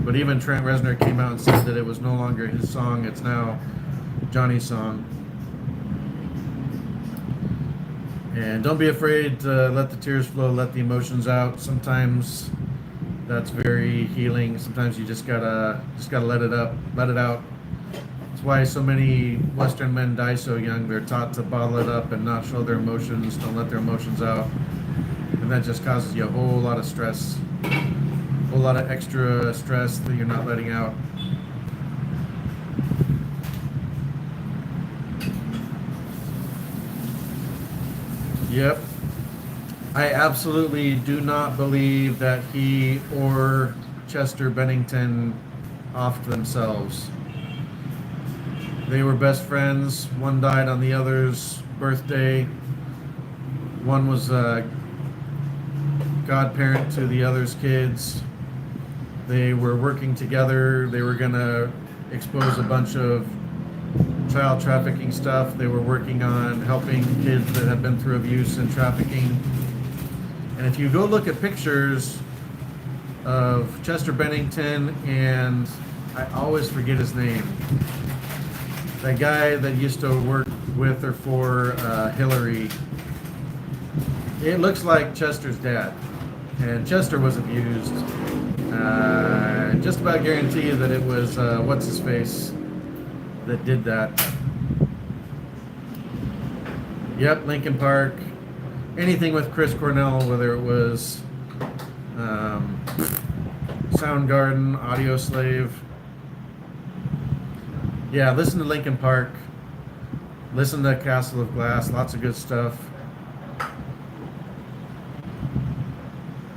But even Trent Reznor came out and said that it was no longer his song, it's now Johnny's song. And don't be afraid to let the tears flow, let the emotions out. Sometimes that's very healing. Sometimes you just gotta let it up, let it out. That's why so many Western men die so young. They're taught to bottle it up and not show their emotions, don't let their emotions out. And that just causes you a whole lot of stress, a whole lot of extra stress that you're not letting out. Yep. I absolutely do not believe that he or Chester Bennington offed themselves. They were best friends. One died on the other's birthday. One was a godparent to the other's kids. They were working together. They were going to expose a bunch of child trafficking stuff. They were working on helping kids that had been through abuse and trafficking. And if you go look at pictures of Chester Bennington and I always forget his name, that guy that used to work with or for Hillary, it looks like Chester's dad. And Chester was abused. Just about guarantee you that it was what's his face that did that. Yep, Lincoln Park. Anything with Chris Cornell, whether it was Soundgarden, Audio Slave. Yeah, listen to Lincoln Park. Listen to Castle of Glass. Lots of good stuff.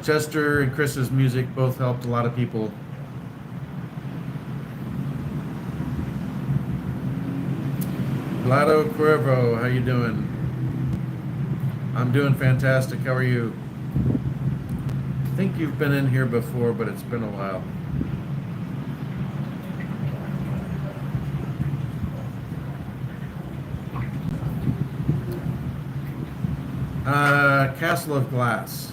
Chester and Chris's music both helped a lot of people. Vlado Cuervo, how you doing? I'm doing fantastic. How are you? I think you've been in here before, but it's been a while. Castle of Glass.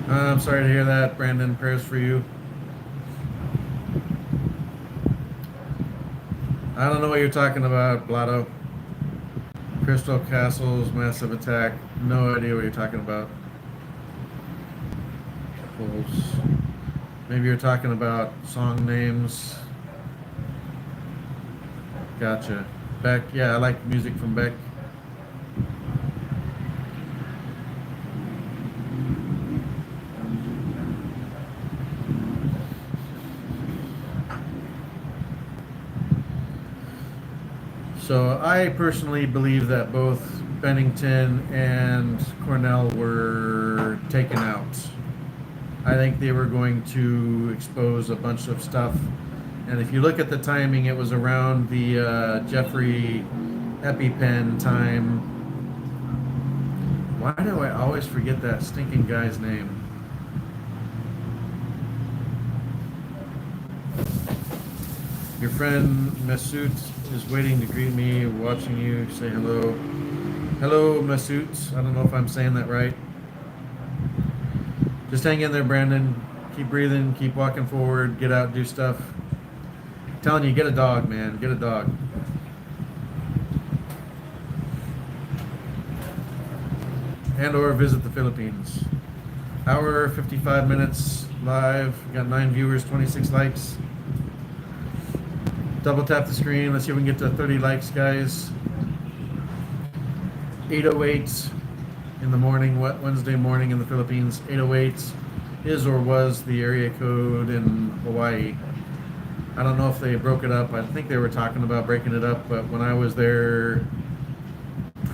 I'm sorry to hear that, Brandon. Prayers for you. I don't know what you're talking about, Blotto. Crystal Castles, Massive Attack. No idea what you're talking about. Pulse. Maybe you're talking about song names. Gotcha. Beck. Yeah, I like music from Beck. So I personally believe that both Bennington and Cornell were taken out. I think they were going to expose a bunch of stuff. And if you look at the timing, it was around the Jeffrey EpiPen time. Why do I always forget that stinking guy's name? Your friend Masoot is waiting to greet me, watching you, say hello. Hello, Masoot. I don't know if I'm saying that right. Just hang in there, Brandon. Keep breathing, keep walking forward, get out, do stuff. I'm telling you, get a dog, man. Get a dog. And or visit the Philippines. Hour, 55 minutes live. Got 9 viewers, 26 likes. Double tap the screen. Let's see if we can get to 30 likes, guys. 8:08 in the morning, Wednesday morning in the Philippines. 8:08. is or was the area code in Hawaii. I don't know if they broke it up. I think they were talking about breaking it up, but when I was there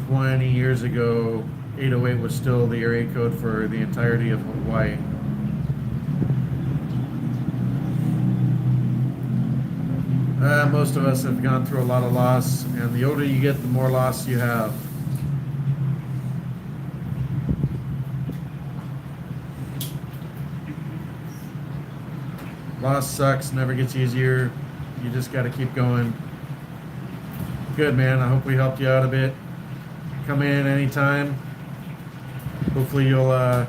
20 years ago, 808 was still the area code for the entirety of Hawaii. Most of us have gone through a lot of loss, and the older you get, the more loss you have. Loss sucks, never gets easier. You just got to keep going. Good, man. I hope we helped you out a bit. Come in anytime. Hopefully you'll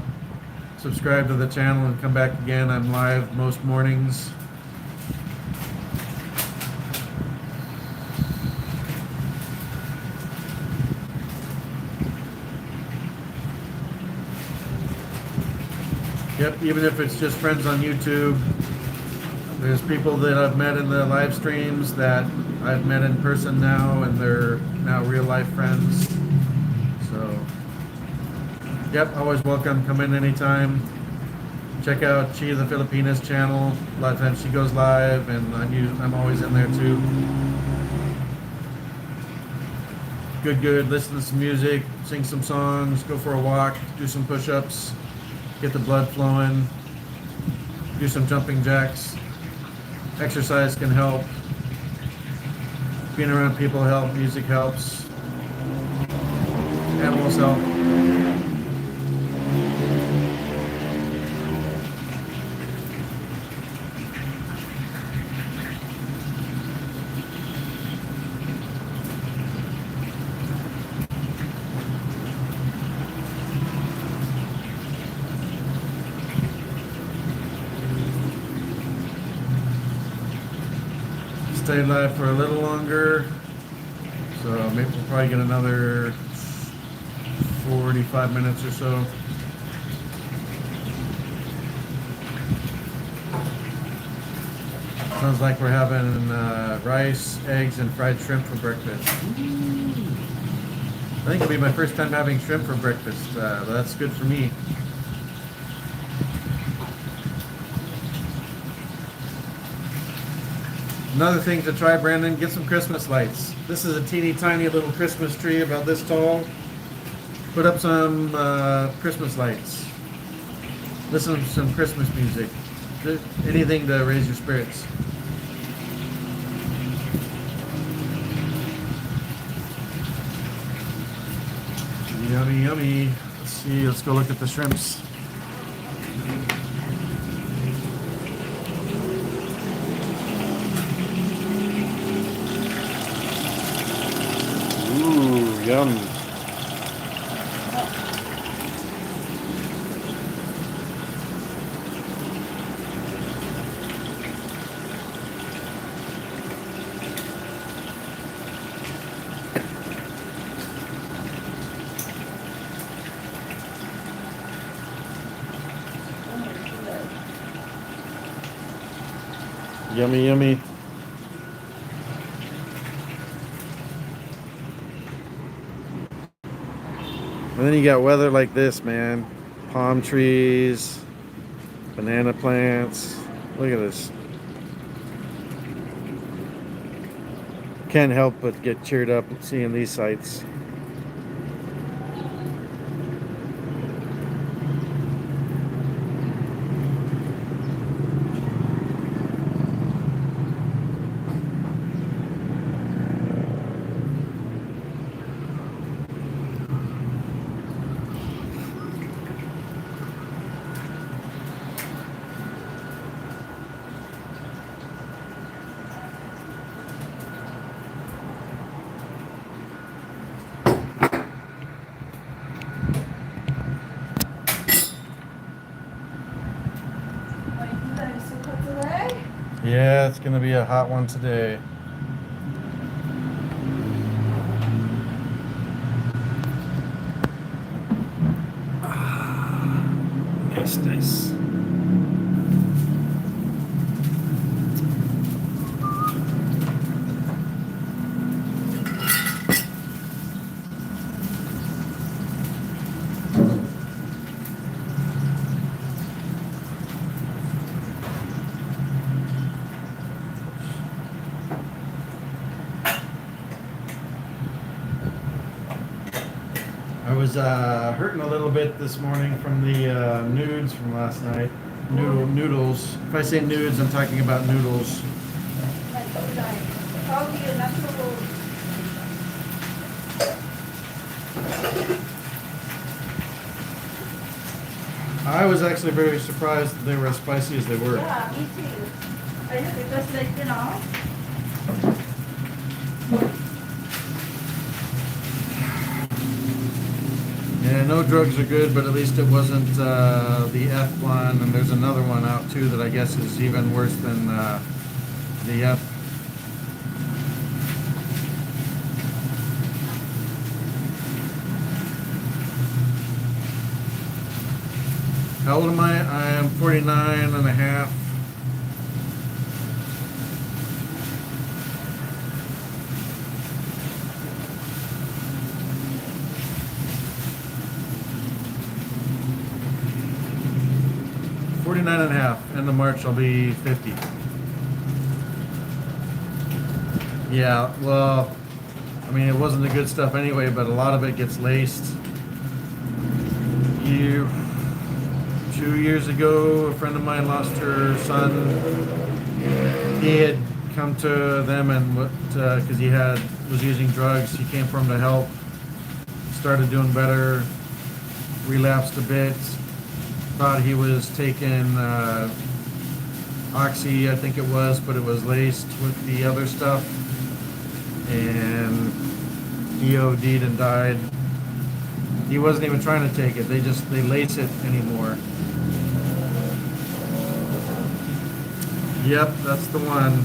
subscribe to the channel and come back again. I'm live most mornings. Yep, even if it's just friends on YouTube. There's people that I've met in the live streams that I've met in person now, and they're now real life friends. So, yep, always welcome. Come in anytime. Check out Chi the Filipinas channel. A lot of times she goes live, and I'm always in there too. Good. Listen to some music, sing some songs, go for a walk, do some push-ups, get the blood flowing, do some jumping jacks. Exercise can help. Being around people help. Music helps. Animals help. Stay live for a little longer, so maybe we'll probably get another 45 minutes or so. Sounds like we're having rice, eggs, and fried shrimp for breakfast. I think it'll be my first time having shrimp for breakfast. That's good for me. Another thing to try, Brandon, get some Christmas lights. This is a teeny tiny little Christmas tree about this tall. Put up some Christmas lights. Listen to some Christmas music. Anything to raise your spirits. Yummy, yummy. Let's see, let's go look at the shrimps. Ooh, yum. Yummy, yummy. And then you got weather like this, man. Palm trees, banana plants. Look at this. Can't help but get cheered up seeing these sights. Yeah, it's gonna be a hot one today. Nice. I was hurting a little bit this morning from the nudes from last night. Noodles. If I say nudes, I'm talking about noodles. How do you not to I was actually very surprised that they were as spicy as they were. Yeah, me too. I know because like, you know. Yeah, no drugs are good, but at least it wasn't the F one, and there's another one out too that I guess is even worse than the F. How old am I? I am 49 and a half. End of March, I'll be 50. Yeah, well, I mean, it wasn't the good stuff anyway, but a lot of it gets laced. 2 years ago, a friend of mine lost her son. He had come to them and because he was using drugs. He came for him to help. Started doing better. Relapsed a bit. Thought he was taking Oxy, I think it was, but it was laced with the other stuff, and he OD'd and died. He wasn't even trying to take it. They lace it anymore. Yep, that's the one.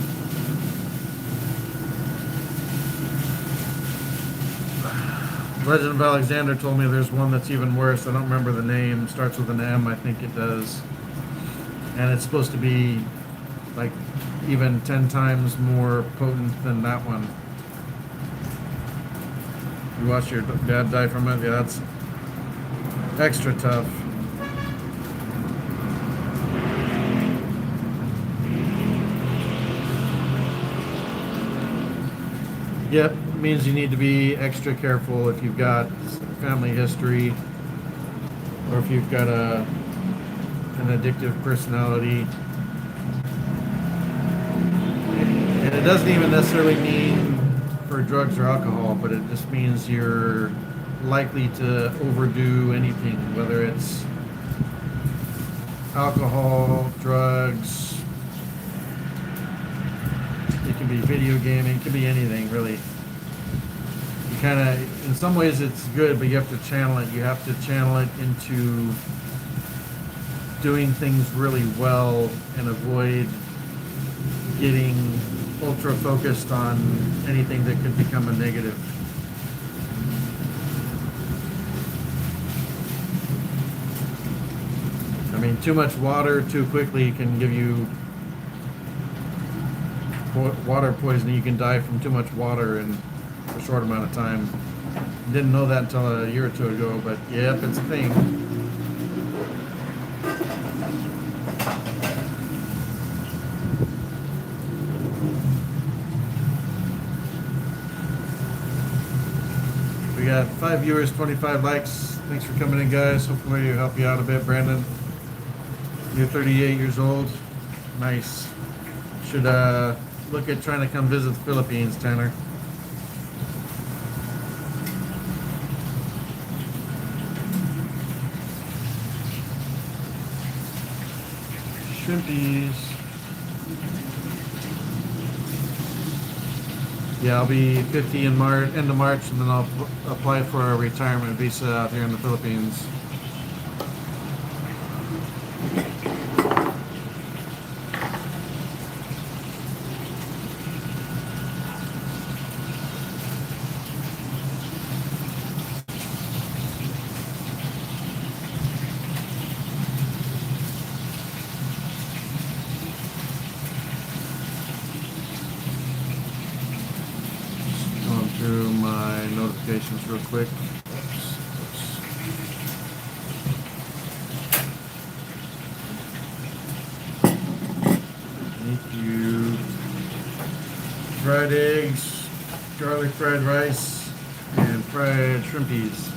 Legend of Alexander told me there's one that's even worse. I don't remember the name. Starts with an M, I think it does. And it's supposed to be like even 10 times more potent than that one. You watched your dad die from it? Yeah, that's extra tough. Yep, it means you need to be extra careful if you've got family history or if you've got an addictive personality. And it doesn't even necessarily mean for drugs or alcohol, but it just means you're likely to overdo anything, whether it's alcohol, drugs, it can be video gaming, it can be anything really. You kind of, in some ways it's good, but you have to channel it. You have to channel it into doing things really well and avoid getting ultra focused on anything that could become a negative. I mean, too much water too quickly can give you water poisoning. You can die from too much water in a short amount of time. Didn't know that until a year or two ago, but yep, it's a thing. We got 5 viewers, 25 likes. Thanks for coming in, guys. Hopefully it'll help you out a bit. Brandon, you're 38 years old. Nice. Should look at trying to come visit the Philippines, Tanner. Shrimpies. Yeah, I'll be 50 in end of March, and then I'll apply for a retirement visa out here in the Philippines. Through my notifications real quick. Oops. Thank you. Fried eggs, garlic fried rice, and fried shrimpies.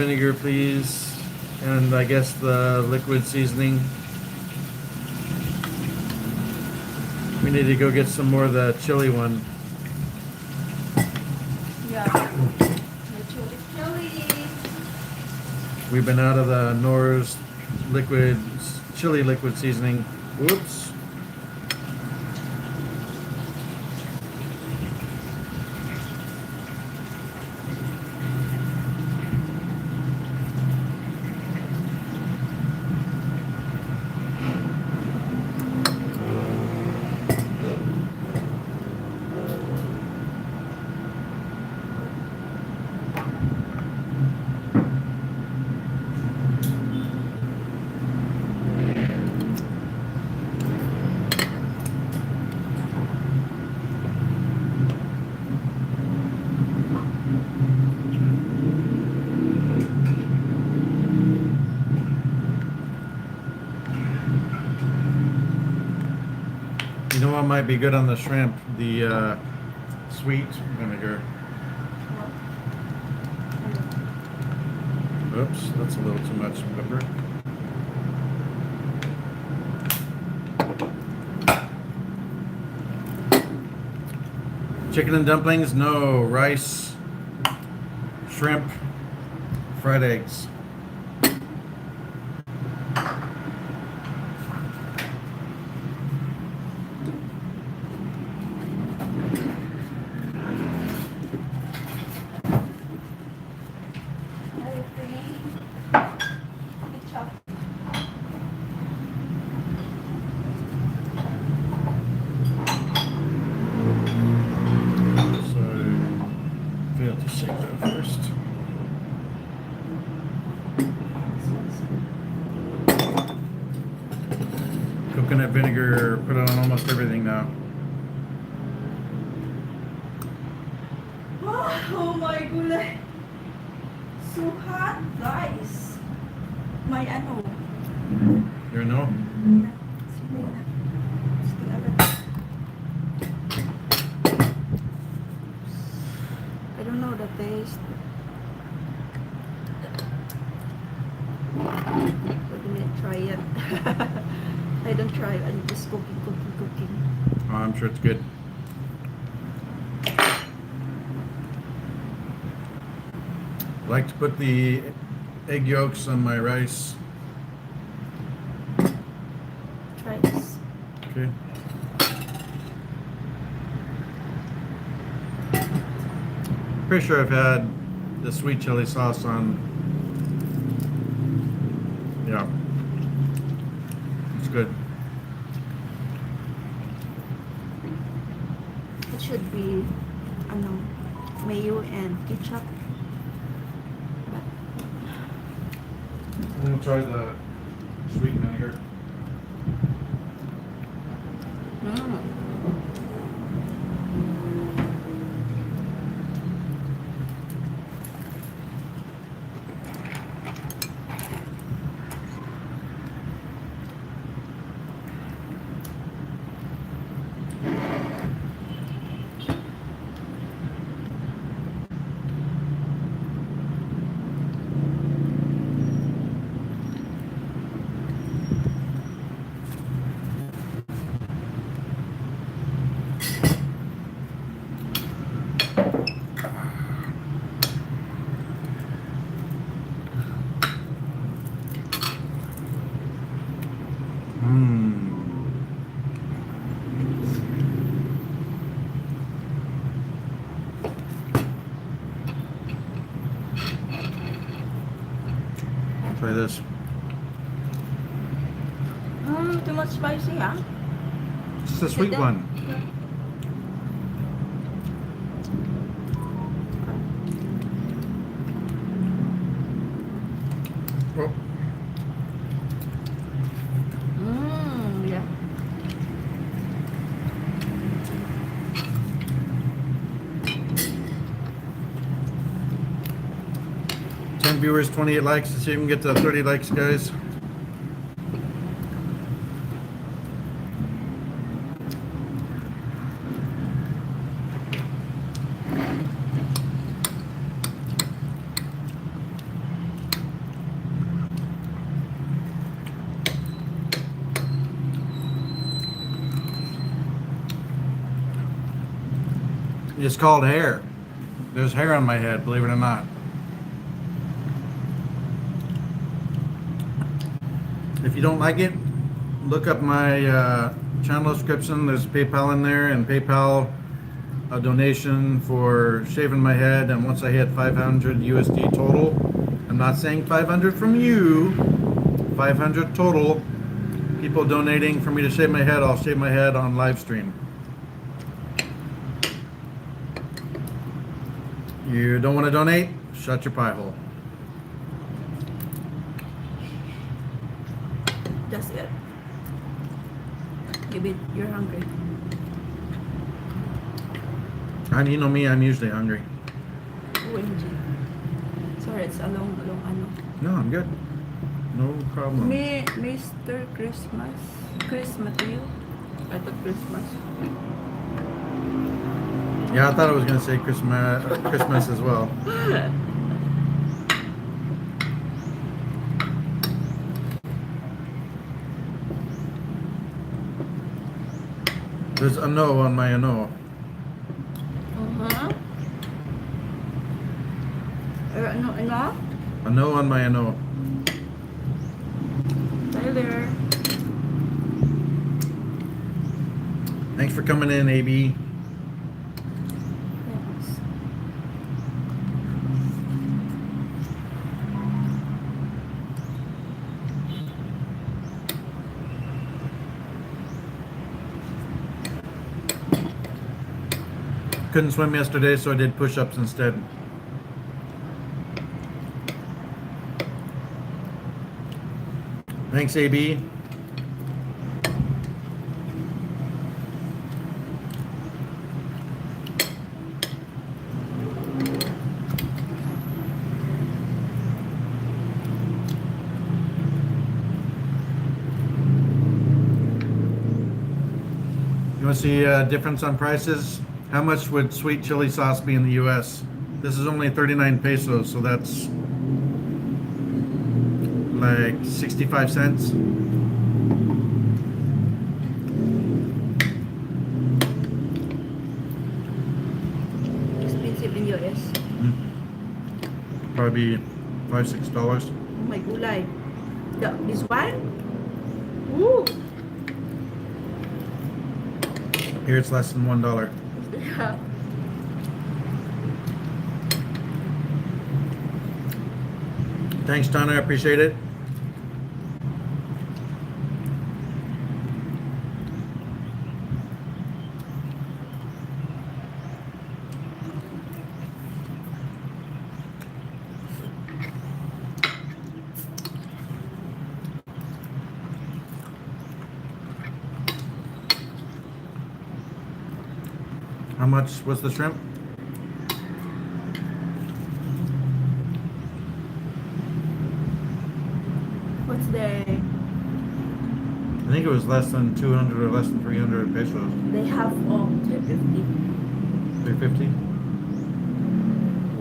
vinegar, please. And I guess the liquid seasoning. We need to go get some more of the chili one. Yeah. The chili. We've been out of the Knorr's liquid chili liquid seasoning. Whoops. You know what might be good on the shrimp? The sweet vinegar. Oops, that's a little too much pepper. Chicken and dumplings? No. Rice, shrimp, fried eggs. Coconut vinegar, put it on almost everything now. Oh my goodness. So hot, guys. My ano. You know? I don't know the taste. Let me try it. I don't try. I'm just cooking. Oh, I'm sure it's good. I like to put the egg yolks on my rice. Try this. Okay. Pretty sure I've had the sweet chili sauce on. Yeah. It's good. It should be ano, mayo and ketchup. I'm gonna try the sweet vinegar. Try this. Too much spicy, huh? It's the sweet one. Oh. Yeah. 10 viewers, 28 likes. Let's see if we can get to 30 likes, guys. It's called hair. There's hair on my head, believe it or not. If you don't like it, look up my channel description. There's PayPal in there, and PayPal a donation for shaving my head. And once I hit 500 USD total, I'm not saying 500 from you, 500 total people donating for me to shave my head, I'll shave my head on live stream. You don't want to donate? Shut your pie hole. That's it. You're hungry. You know me, I'm usually hungry. OMG. Sorry, it's a long ano. No, I'm good. No problem. Mr. Christmas. Christmas to you? I thought Christmas. Yeah, I thought I was going to say Christmas as well. There's a no on my no. Ano? A no on my no. Hi there. Thanks for coming in, AB. Thanks. Couldn't swim yesterday, so I did push-ups instead. Thanks, AB. You want to see a difference on prices? How much would sweet chili sauce be in the US? This is only 39 pesos, so that's like 65 cents. Expensive in US. Probably $5-6. Oh my gulay. This one? Woo! Here it's less than $1. Yeah. Thanks, Donna. I appreciate it. How much was the shrimp? What's the... I think it was less than 200 or less than 300 pesos. They have 350. 350?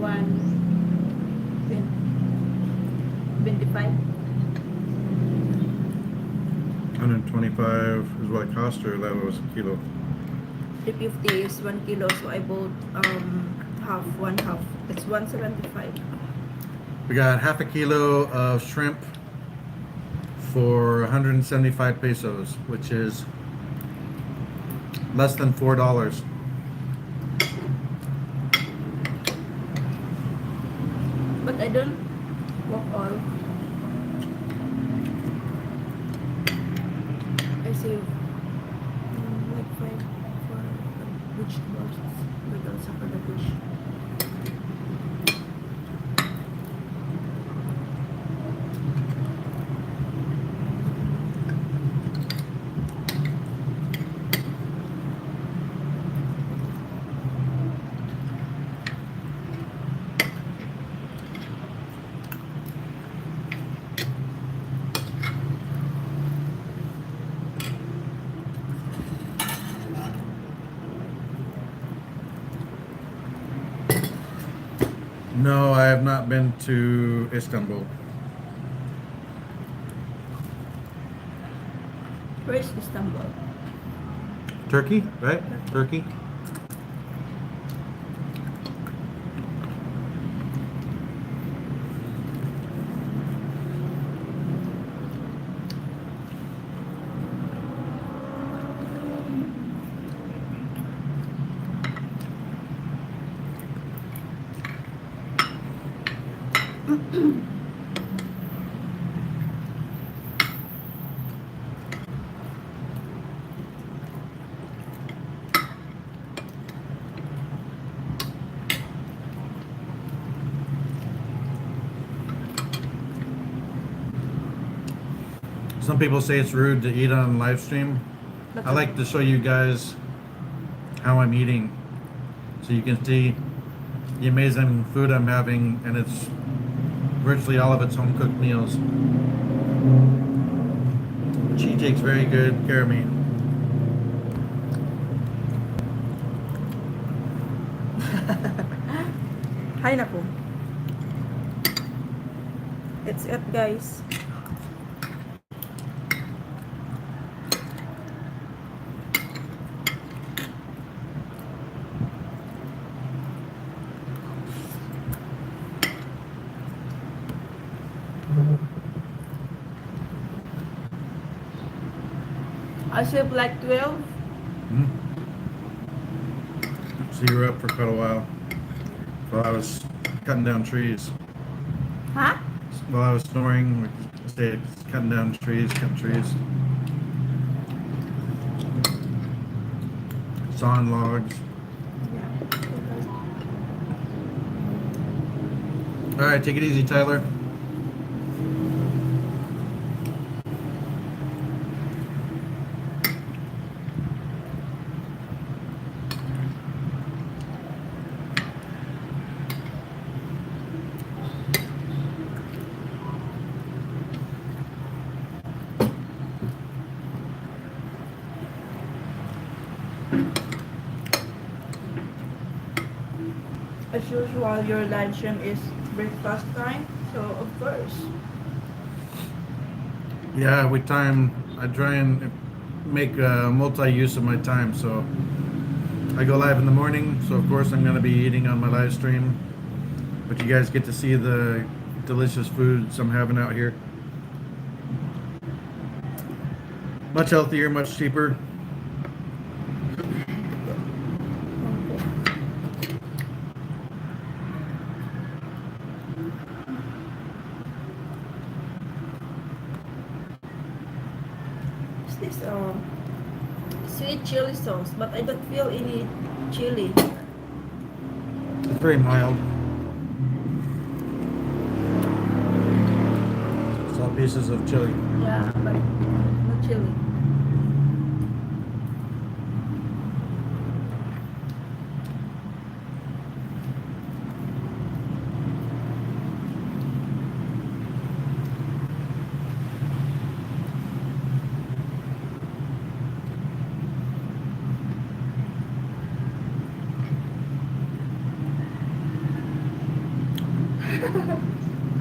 125. 125 is what it cost, or that was a kilo? 350 is 1 kilo, so I bought one half. It's 175. We got half a kilo of shrimp for 175 pesos, which is less than $4. But I don't walk all. I save like 5 for vegetables, but also for the fish. No, I have not been to Istanbul. Where is Istanbul? Turkey, right? Turkey. Some people say it's rude to eat on live stream. I like to show you guys how I'm eating so you can see the amazing food I'm having, and it's virtually all of it's home cooked meals. She takes very good care of me. Hay nako. It's it, guys. I sleep like 12. Hmm? So you were up for quite a while. While I was cutting down trees. Huh? While I was snoring, we stayed cutting down trees, cutting trees. Sawing logs. Yeah. Alright, take it easy, Tyler. As usual, your luncheon is breakfast time, so of course. Yeah, I try and make multi-use of my time. So I go live in the morning, so of course I'm going to be eating on my live stream. But you guys get to see the delicious foods I'm having out here. Much healthier, much cheaper. Is this sweet chili sauce? But I don't feel any chili. It's very mild. Small pieces of chili. Yeah, but no chili.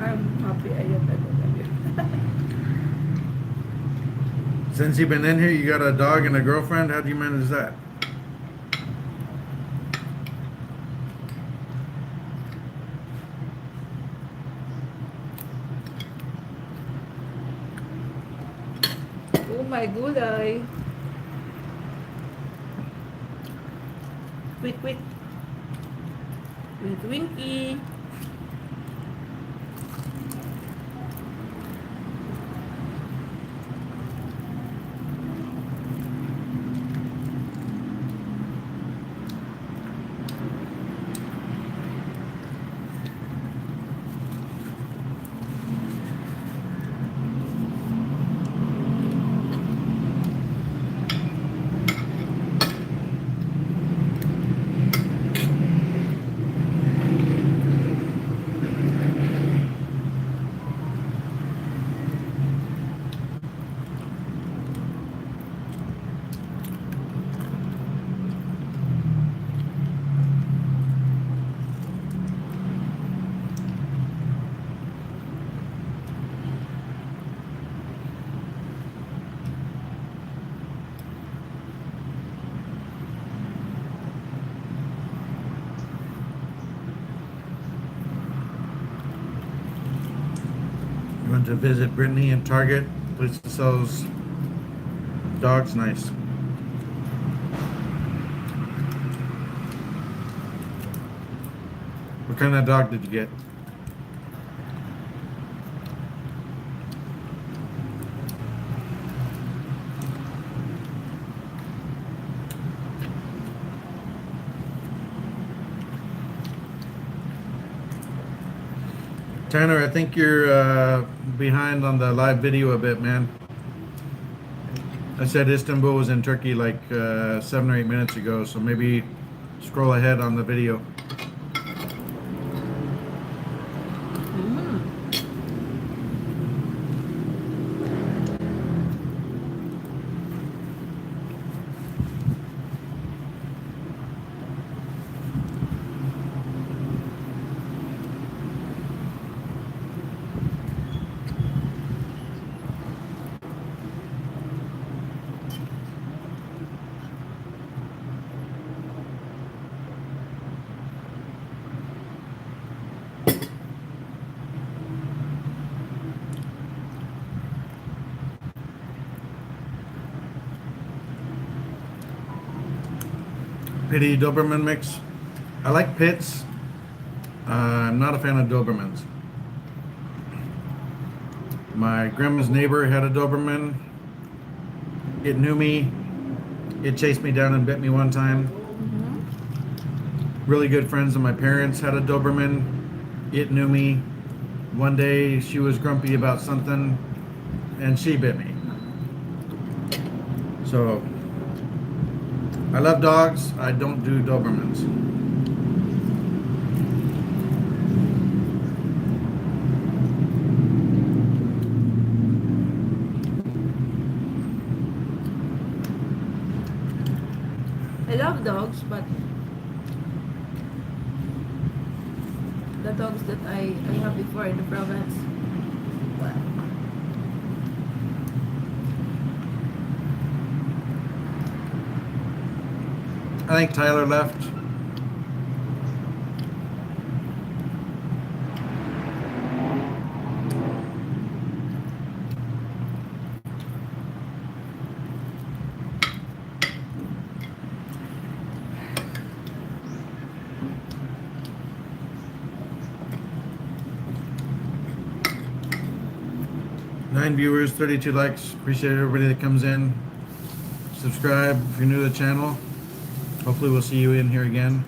I'm happy I am better than you. Since you've been in here, you got a dog and a girlfriend. How do you manage that? Oh my gulay. Quick, quick. With Winky. You went to visit Brittany in Target. Place that sells dogs. Nice. What kind of dog did you get? Tanner, I think you're behind on the live video a bit, man. I said Istanbul was in Turkey like 7 or 8 minutes ago, so maybe scroll ahead on the video. Mm. Pity Doberman mix. I like pits. I'm not a fan of Dobermans. My grandma's neighbor had a Doberman. It knew me. It chased me down and bit me one time. Really good friends of my parents had a Doberman. It knew me. One day she was grumpy about something and she bit me. So I love dogs. I don't do Dobermans. I love dogs, but the dogs that I have before in the province, well, I think Tyler left. Nine viewers, 32 likes. Appreciate everybody that comes in. Subscribe if you're new to the channel. Hopefully we'll see you in here again.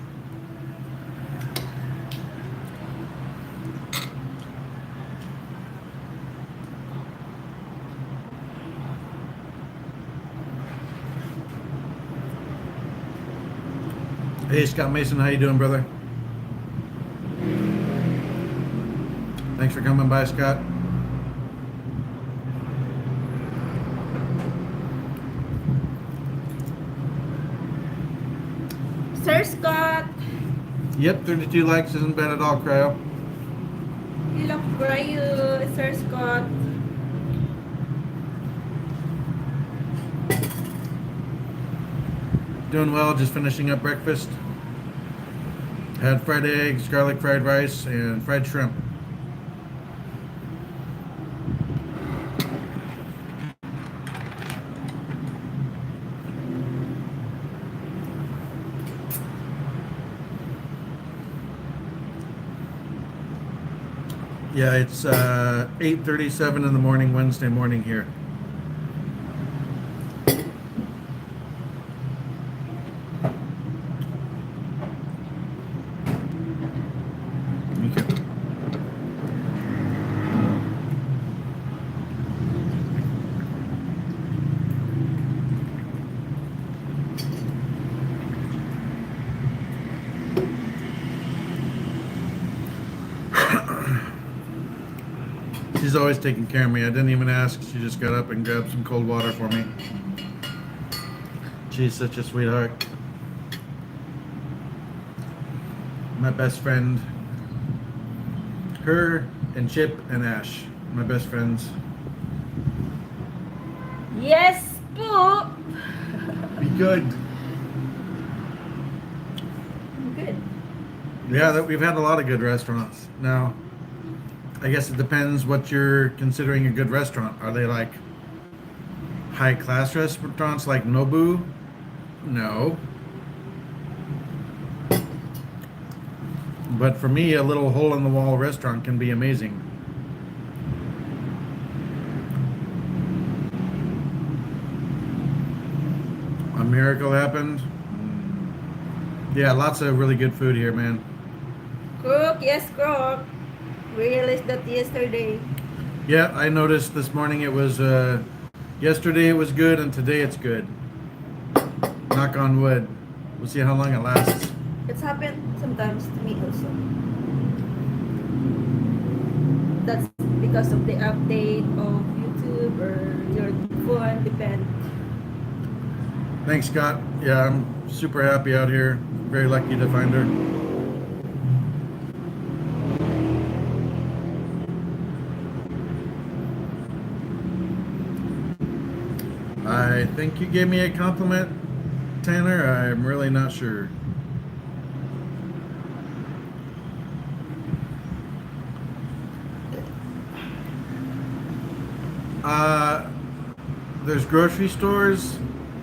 Hey Scott Mason, how you doing, brother? Thanks for coming by, Scott. Sir Scott, Yep, 32 likes isn't bad at all, Cryo. look for you, Sir Scott. Doing well, just finishing up breakfast. Had fried eggs, garlic fried rice, and fried shrimp. Yeah, it's 8:37 in the morning, Wednesday morning here. Okay. She's always taking care of me. I didn't even ask. She just got up and grabbed some cold water for me. She's such a sweetheart. My best friend. Her and Chip and Ash. My best friends. Yes, po. Be good. Good. Yeah, we've had a lot of good restaurants. Now, I guess it depends what you're considering a good restaurant. Are they like high class restaurants like Nobu? No. But for me, a little hole in the wall restaurant can be amazing. A miracle happened. Yeah, lots of really good food here, man. Cook, yes, cook. We realized that yesterday. Yeah, I noticed this morning it was, yesterday it was good and today it's good. Knock on wood. We'll see how long it lasts. It's happened sometimes to me also. That's because of the update of YouTube or your phone, depend. Thanks, Scott. Yeah, I'm super happy out here. Very lucky to find her. I think you gave me a compliment, Tanner. I'm really not sure. Uh, there's grocery stores,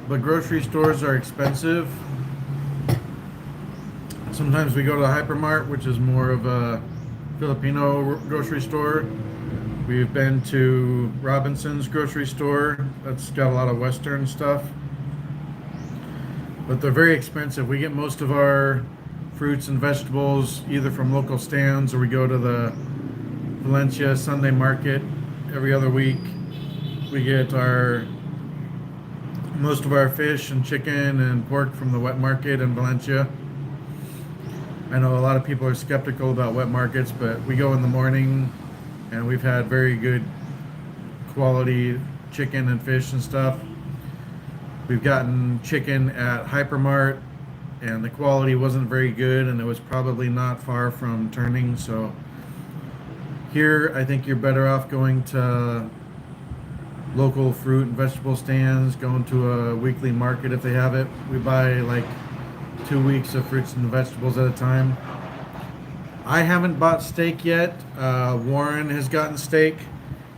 but grocery stores are expensive. Sometimes we go to the Hypermart, which is more of a Filipino grocery store. We've been to Robinson's grocery store. That's got a lot of Western stuff. But they're very expensive. We get most of our fruits and vegetables either from local stands or we go to the Valencia Sunday market every other week. We get our most of our fish and chicken and pork from the wet market in Valencia. I know a lot of people are skeptical about wet markets, but we go in the morning and we've had very good quality chicken and fish and stuff. We've gotten chicken at Hypermart and the quality wasn't very good and it was probably not far from turning. So here I think you're better off going to local fruit and vegetable stands, going to a weekly market if they have it. We buy like 2 weeks of fruits and vegetables at a time. I haven't bought steak yet. Warren has gotten steak.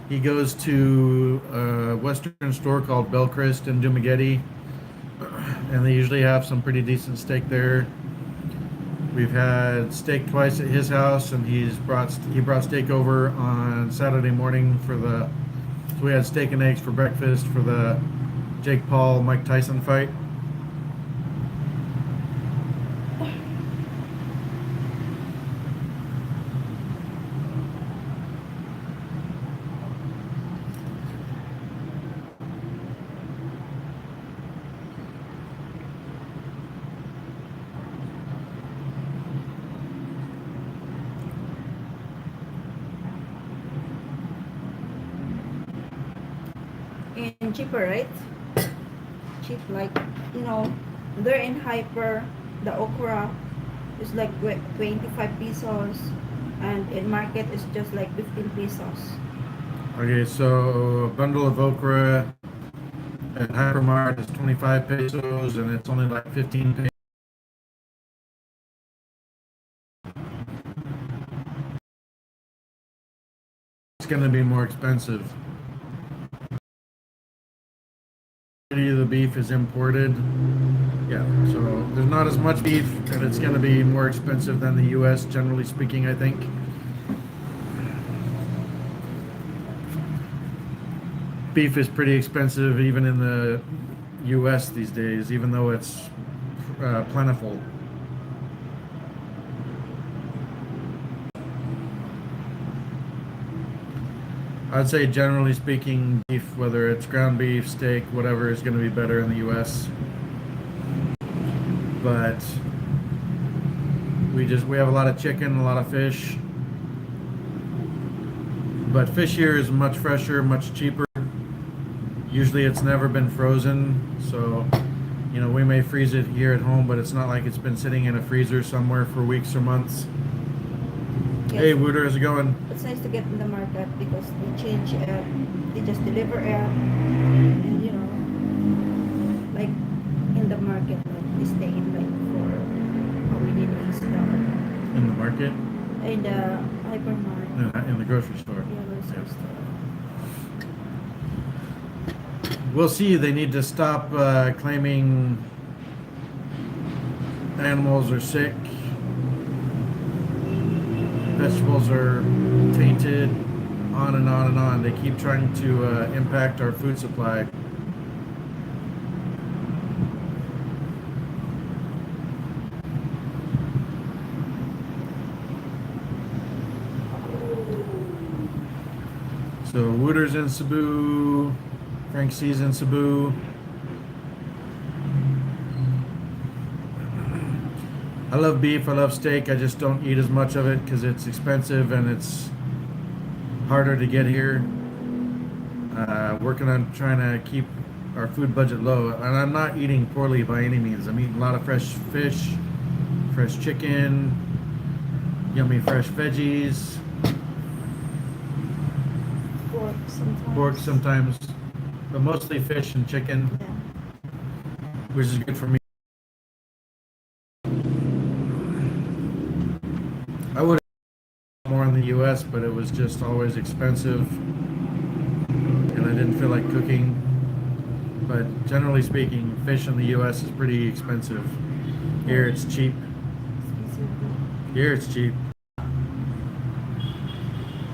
He goes to a Western store called Bellcrest in Dumaguete, and they usually have some pretty decent steak there. We've had steak twice at his house, and he brought steak over on Saturday morning for the. So we had steak and eggs for breakfast for the Jake Paul Mike Tyson fight. And cheaper, right? Cheap, like, you know, they're in Hyper, the okra is like 25 pesos, and in market is just like 15 pesos. Okay, so a bundle of okra at Hypermart is 25 pesos, and it's only like 15 pesos. It's going to be more expensive. The beef is imported. Yeah, so there's not as much beef, and it's going to be more expensive than the U.S. generally speaking, I think. Beef is pretty expensive even in the U.S. these days, even though it's plentiful. I'd say generally speaking, beef, whether it's ground beef, steak, whatever, is going to be better in the U.S. But we have a lot of chicken, a lot of fish. But fish here is much fresher, much cheaper. Usually it's never been frozen, so you know, we may freeze it here at home, but it's not like it's been sitting in a freezer somewhere for weeks or months. Yes. Hey, Wooder, how's it going? It's nice to get in the market because they change they just deliver and you know, like in the market, like they stay in like for how many days now. In the market? In the hypermarket. In the grocery store. Yeah, grocery Yeah. store. We'll see. They need to stop claiming animals are sick. Vegetables are tainted, on and on and on. They keep trying to impact our food supply. So Wooter's in Cebu, Frank C's in Cebu. I love beef, I love steak, I just don't eat as much of it because it's expensive and it's harder to get here. Working on trying to keep our food budget low, and I'm not eating poorly by any means. I'm eating a lot of fresh fish, fresh chicken, yummy fresh veggies, pork sometimes, but mostly fish and chicken, Yeah. which is good for me. I would have more in the US, but it was just always expensive and I didn't feel like cooking. But generally speaking, fish in the US is pretty expensive. Here it's cheap. Here it's cheap.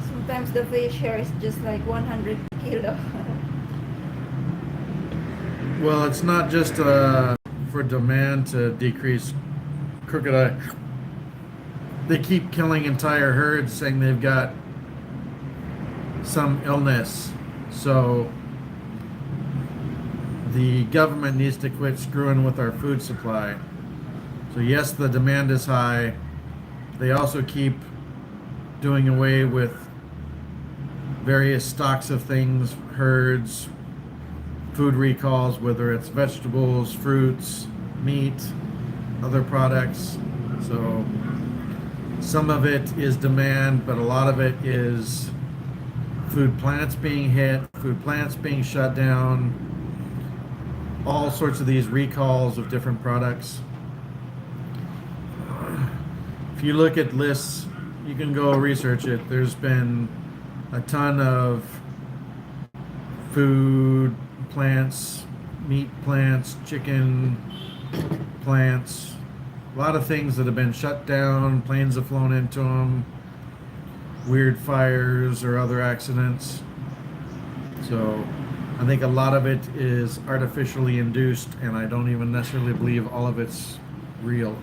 Sometimes the fish here is just like 100 kilo. Well, it's not just for demand to decrease crocodile. They keep killing entire herds saying they've got some illness. So the government needs to quit screwing with our food supply. So yes, the demand is high. They also keep doing away with various stocks of things, herds, food recalls, whether it's vegetables, fruits, meat, other products. So some of it is demand, but a lot of it is food plants being hit, food plants being shut down, all sorts of these recalls of different products. If you look at lists, you can go research it. There's been a ton of food plants, meat plants, chicken plants, a lot of things that have been shut down, planes have flown into them, weird fires or other accidents. So I think a lot of it is artificially induced, and I don't even necessarily believe all of it's real.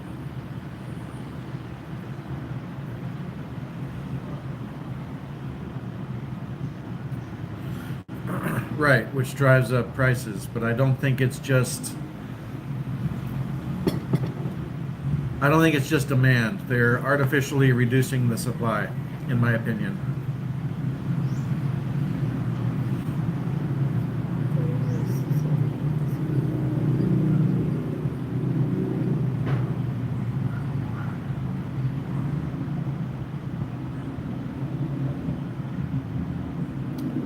Right, which drives up prices, but I don't think it's just demand. They're artificially reducing the supply, in my opinion.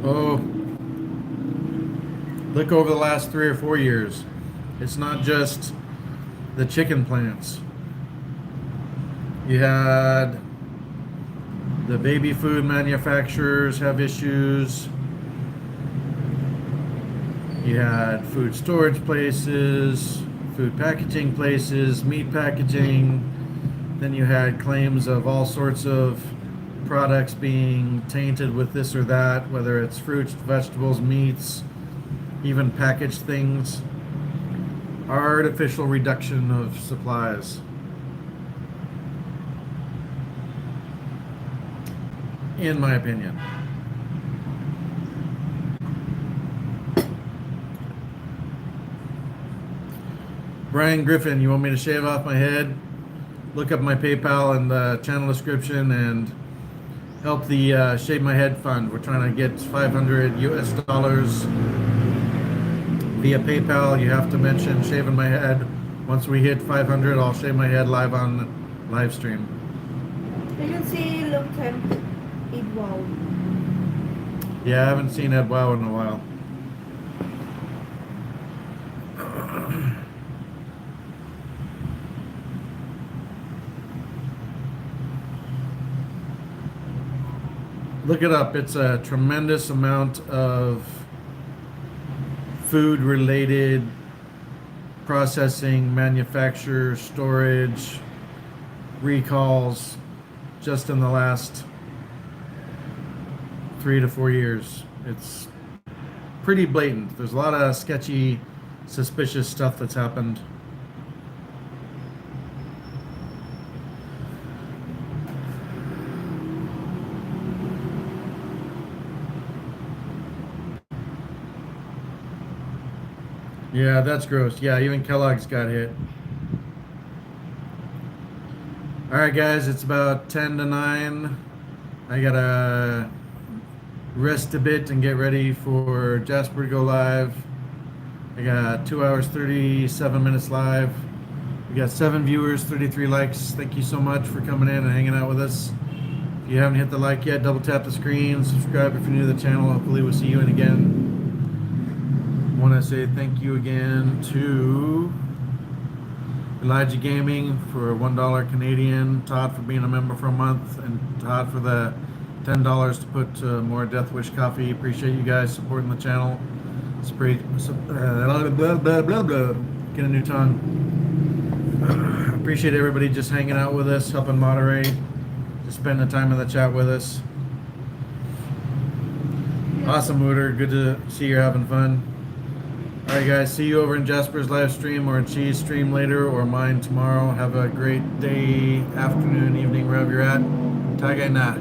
Oh, look over the last 3 or 4 years. It's not just the chicken plants. You had the baby food manufacturers have issues. You had food storage places, food packaging places, meat packaging. Then you had claims of all sorts of products being tainted with this or that, whether it's fruits, vegetables, meats, even packaged things. Artificial reduction of supplies. In my opinion. Brian Griffin, you want me to shave off my head? Look up my PayPal in the channel description and help the Shave My Head Fund. We're trying to get $500 US via PayPal. You have to mention shaving my head. Once we hit 500, I'll shave my head live on live stream. I can see long time Eid Wow. Yeah, I haven't seen Ed Wow in a while. Look it up. It's a tremendous amount of food related processing, manufacture, storage, recalls just in the last 3 to 4 years. It's pretty blatant. There's a lot of sketchy, suspicious stuff that's happened. Yeah, that's gross. Yeah, even Kellogg's got hit. All right, guys, it's about 10 to 9. I gotta rest a bit and get ready for Jasper to go live. I got 2 hours, 37 minutes live. We got 7 viewers, 33 likes. Thank you so much for coming in and hanging out with us. If you haven't hit the like yet, double tap the screen. Subscribe if you're new to the channel. Hopefully we'll see you in again. I want to say thank you again to Elijah Gaming for $1 Canadian, Todd for being a member for a month, and Todd for the $10 to put more Death Wish coffee. Appreciate you guys supporting the channel. Blah, blah, blah, blah. Get a new tongue. Appreciate everybody just hanging out with us, helping moderate, just spending the time in the chat with us. Awesome, Mooter. Good to see you're having fun. All right, guys. See you over in Jasper's live stream or in Cheese stream later or mine tomorrow. Have a great day, afternoon, evening, wherever you're at. Tagay na.